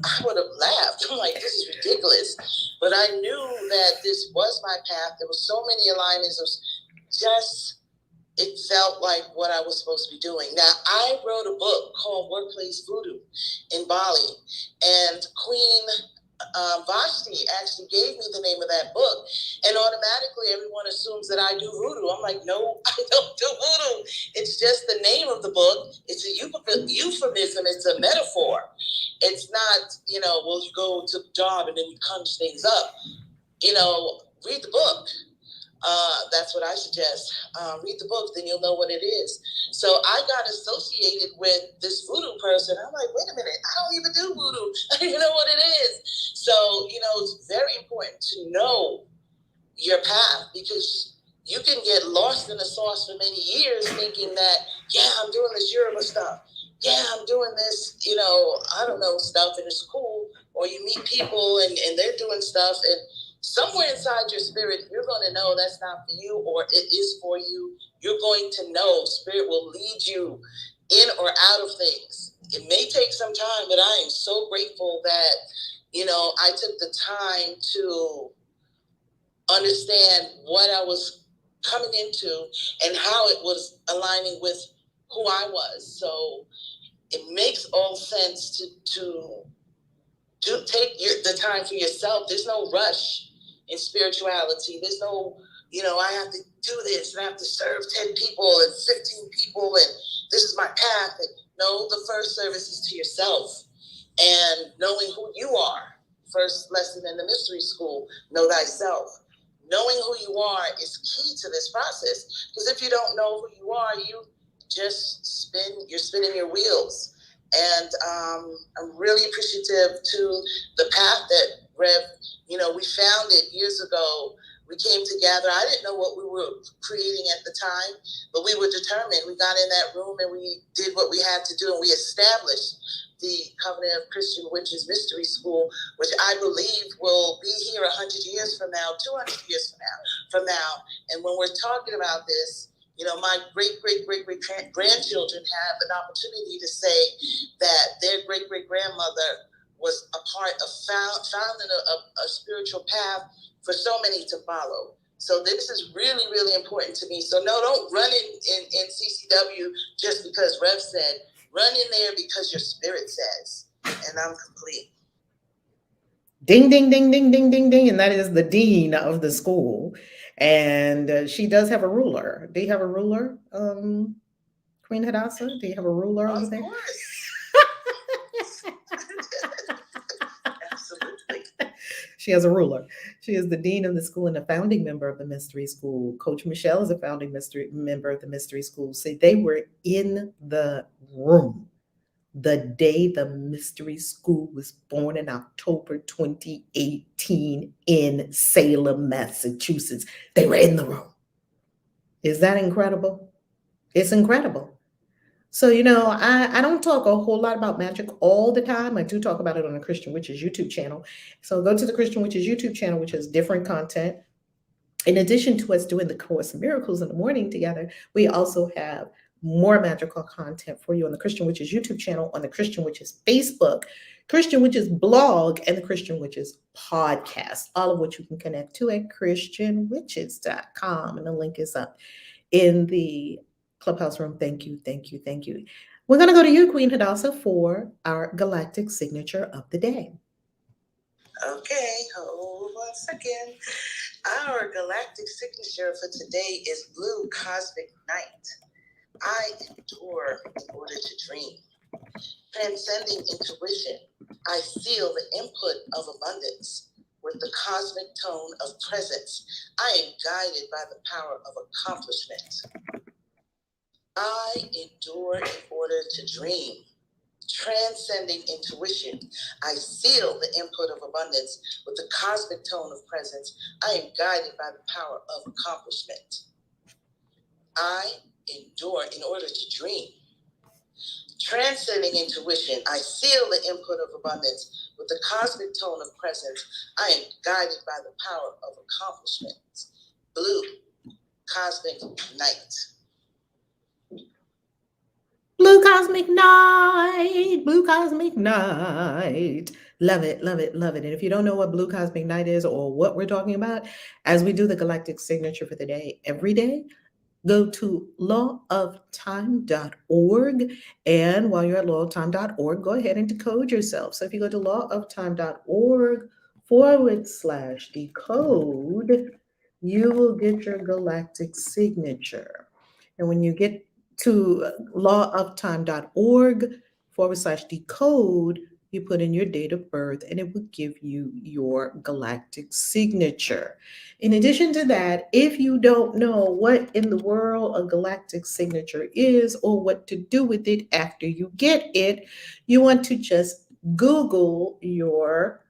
I would have laughed. I'm like, this is ridiculous. But I knew that this was my path. There were so many alignments. It was just, it felt like what I was supposed to be doing. Now, I wrote a book called Workplace Voodoo in Bali, and Queen Vashti actually gave me the name of that book, and automatically everyone assumes that I do voodoo. I'm like, no, I don't do voodoo. It's just the name of the book. It's a euphemism. It's a metaphor. It's not, well, you go to the job and then you punch things up. Read the book. That's what I suggest. Read the book, then you'll know what it is. So I got associated with this voodoo person. I'm like, wait a minute, I don't even do voodoo. I don't even know what it is. So, it's very important to know your path, because you can get lost in the sauce for many years thinking that, yeah, I'm doing this Yoruba stuff. Yeah, I'm doing this, I don't know, stuff, and it's cool. Or you meet people and they're doing stuff, and somewhere inside your spirit, you're going to know that's not for you, or it is for you. You're going to know. Spirit will lead you in or out of things. It may take some time, but I am so grateful that, I took the time to understand what I was coming into and how it was aligning with who I was. So it makes all sense to take the time for yourself. There's no rush in spirituality. There's no, I have to do this and I have to serve 10 people and 15 people and this is my path. No, the first service is to yourself and knowing who you are. First lesson in the mystery school, know thyself. Knowing who you are is key to this process, because if you don't know who you are, you just you're spinning your wheels. And I'm really appreciative to the path that Rev, we found it years ago. We came together. I didn't know what we were creating at the time, but we were determined. We got in that room and we did what we had to do, and we established the Covenant of Christian Witches Mystery School, which I believe will be here 100 years from now, 200 years from now. And when we're talking about this, my great-great-great-great-grandchildren have an opportunity to say that their great-great-grandmother was a part of founding a spiritual path for so many to follow. So this is really, really important to me. So no, don't run in CCW just because Rev said. Run in there because your spirit says. And I'm complete. Ding, ding, ding, ding, ding, ding, ding. And that is the dean of the school. And she does have a ruler. Do you have a ruler, Queen Hadassah? Do you have a ruler over there? Of course. Absolutely. She has a ruler. She is the dean of the school and a founding member of the mystery school. Coach Michelle is a founding member of the mystery school. See, they were in the room the day the mystery school was born in October 2018 in Salem, Massachusetts. They were in the room. Is that incredible? It's incredible. So, I don't talk a whole lot about magic all the time. I do talk about it on the Christian Witches YouTube channel. So go to the Christian Witches YouTube channel, which has different content. In addition to us doing the Course in Miracles in the morning together, we also have more magical content for you on the Christian Witches YouTube channel, on the Christian Witches Facebook, Christian Witches blog, and the Christian Witches podcast, all of which you can connect to at christianwitches.com. And the link is up in the Clubhouse room. Thank you, thank you, thank you. We're going to go to you, Queen Hadassah, for our Galactic Signature of the day. Okay, hold on a second. Our Galactic Signature for today is Blue Cosmic Night. I endure in order to dream. Transcending intuition, I feel the input of abundance. With the cosmic tone of presence, I am guided by the power of accomplishment. I endure in order to dream. transcending intuition. I feel the input of abundance with the cosmic tone of presence. I am guided by the power of accomplishment. I endure in order to dream. Transcending intuition, I feel the input of abundance with the cosmic tone of presence. I am guided by the power of accomplishment. Blue, cosmic night. Blue cosmic night, blue cosmic night. Love it, love it, love it. And if you don't know what blue cosmic night is or what we're talking about, as we do the galactic signature for the day every day, go to lawoftime.org. And while you're at lawoftime.org, go ahead and decode yourself. So if you go to lawoftime.org/decode, you will get your galactic signature. And when you get to lawoftime.org/decode, you put in your date of birth and it will give you your galactic signature. In addition to that, if you don't know what in the world a galactic signature is or what to do with it after you get it, you want to just Google your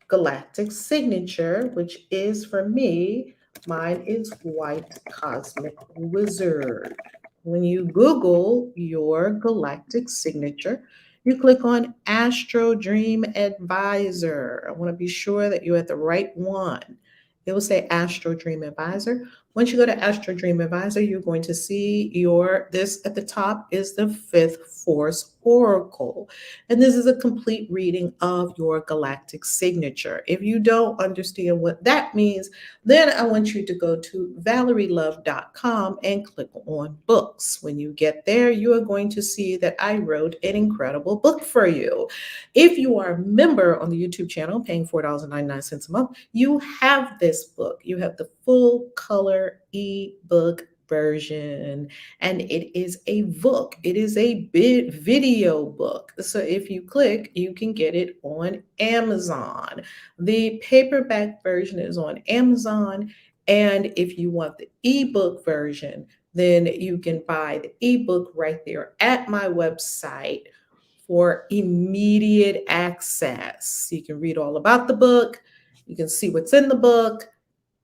galactic signature, which is for me, mine is White Cosmic Wizard. When you Google your galactic signature, you click on Astro Dream Advisor. I want to be sure that you're at the right one. It will say Astro Dream Advisor. Once you go to Astro Dream Advisor, you're going to see this at the top is the Fifth Force Oracle. And this is a complete reading of your galactic signature. If you don't understand what that means, then I want you to go to valerielove.com and click on books. When you get there, you are going to see that I wrote an incredible book for you. If you are a member on the YouTube channel, paying $4.99 a month, you have this book. You have the full color ebook version, and it is a book. It is a video book. So if you click, you can get it on Amazon. The paperback version is on Amazon, and if you want the ebook version, then you can buy the ebook right there at my website for immediate access. You can read all about the book, you can see what's in the book,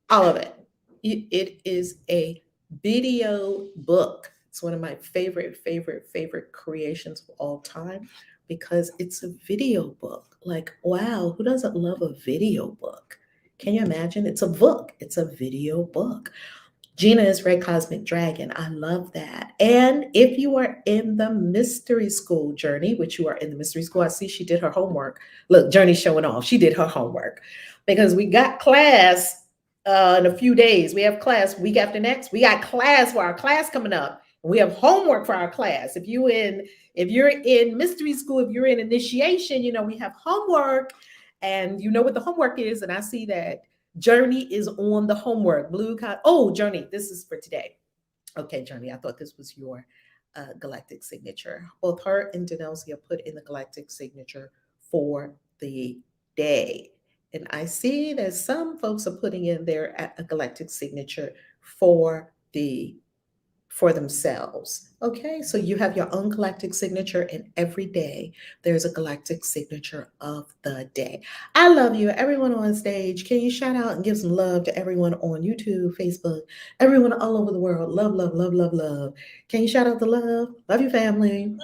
all of it. It is a video book. It's one of my favorite creations of all time because it's a video book. Like, wow, who doesn't love a video book? Can you imagine? It's a book. It's a video book. Gina is Red Cosmic Dragon. I love that. And if you are in the mystery school journey, which you are in the mystery school, I see she did her homework. Look, Journey's showing off. She did her homework because we got class in a few days. We have class week after next. We got class for our class coming up. We have homework for our class. If you're in mystery school, if you're in initiation, we have homework, and you know what the homework is. And I see that Journey is on the homework. Oh, Journey, this is for today. Okay, Journey, I thought this was your galactic signature. Both her and Denelsia put in the galactic signature for the day. And I see that some folks are putting in their galactic signature for themselves. Okay, so you have your own galactic signature, and every day there's a galactic signature of the day. I love you, everyone on stage. Can you shout out and give some love to everyone on YouTube, Facebook, everyone all over the world? Love, love, love, love, love. Can you shout out the love? Love your family.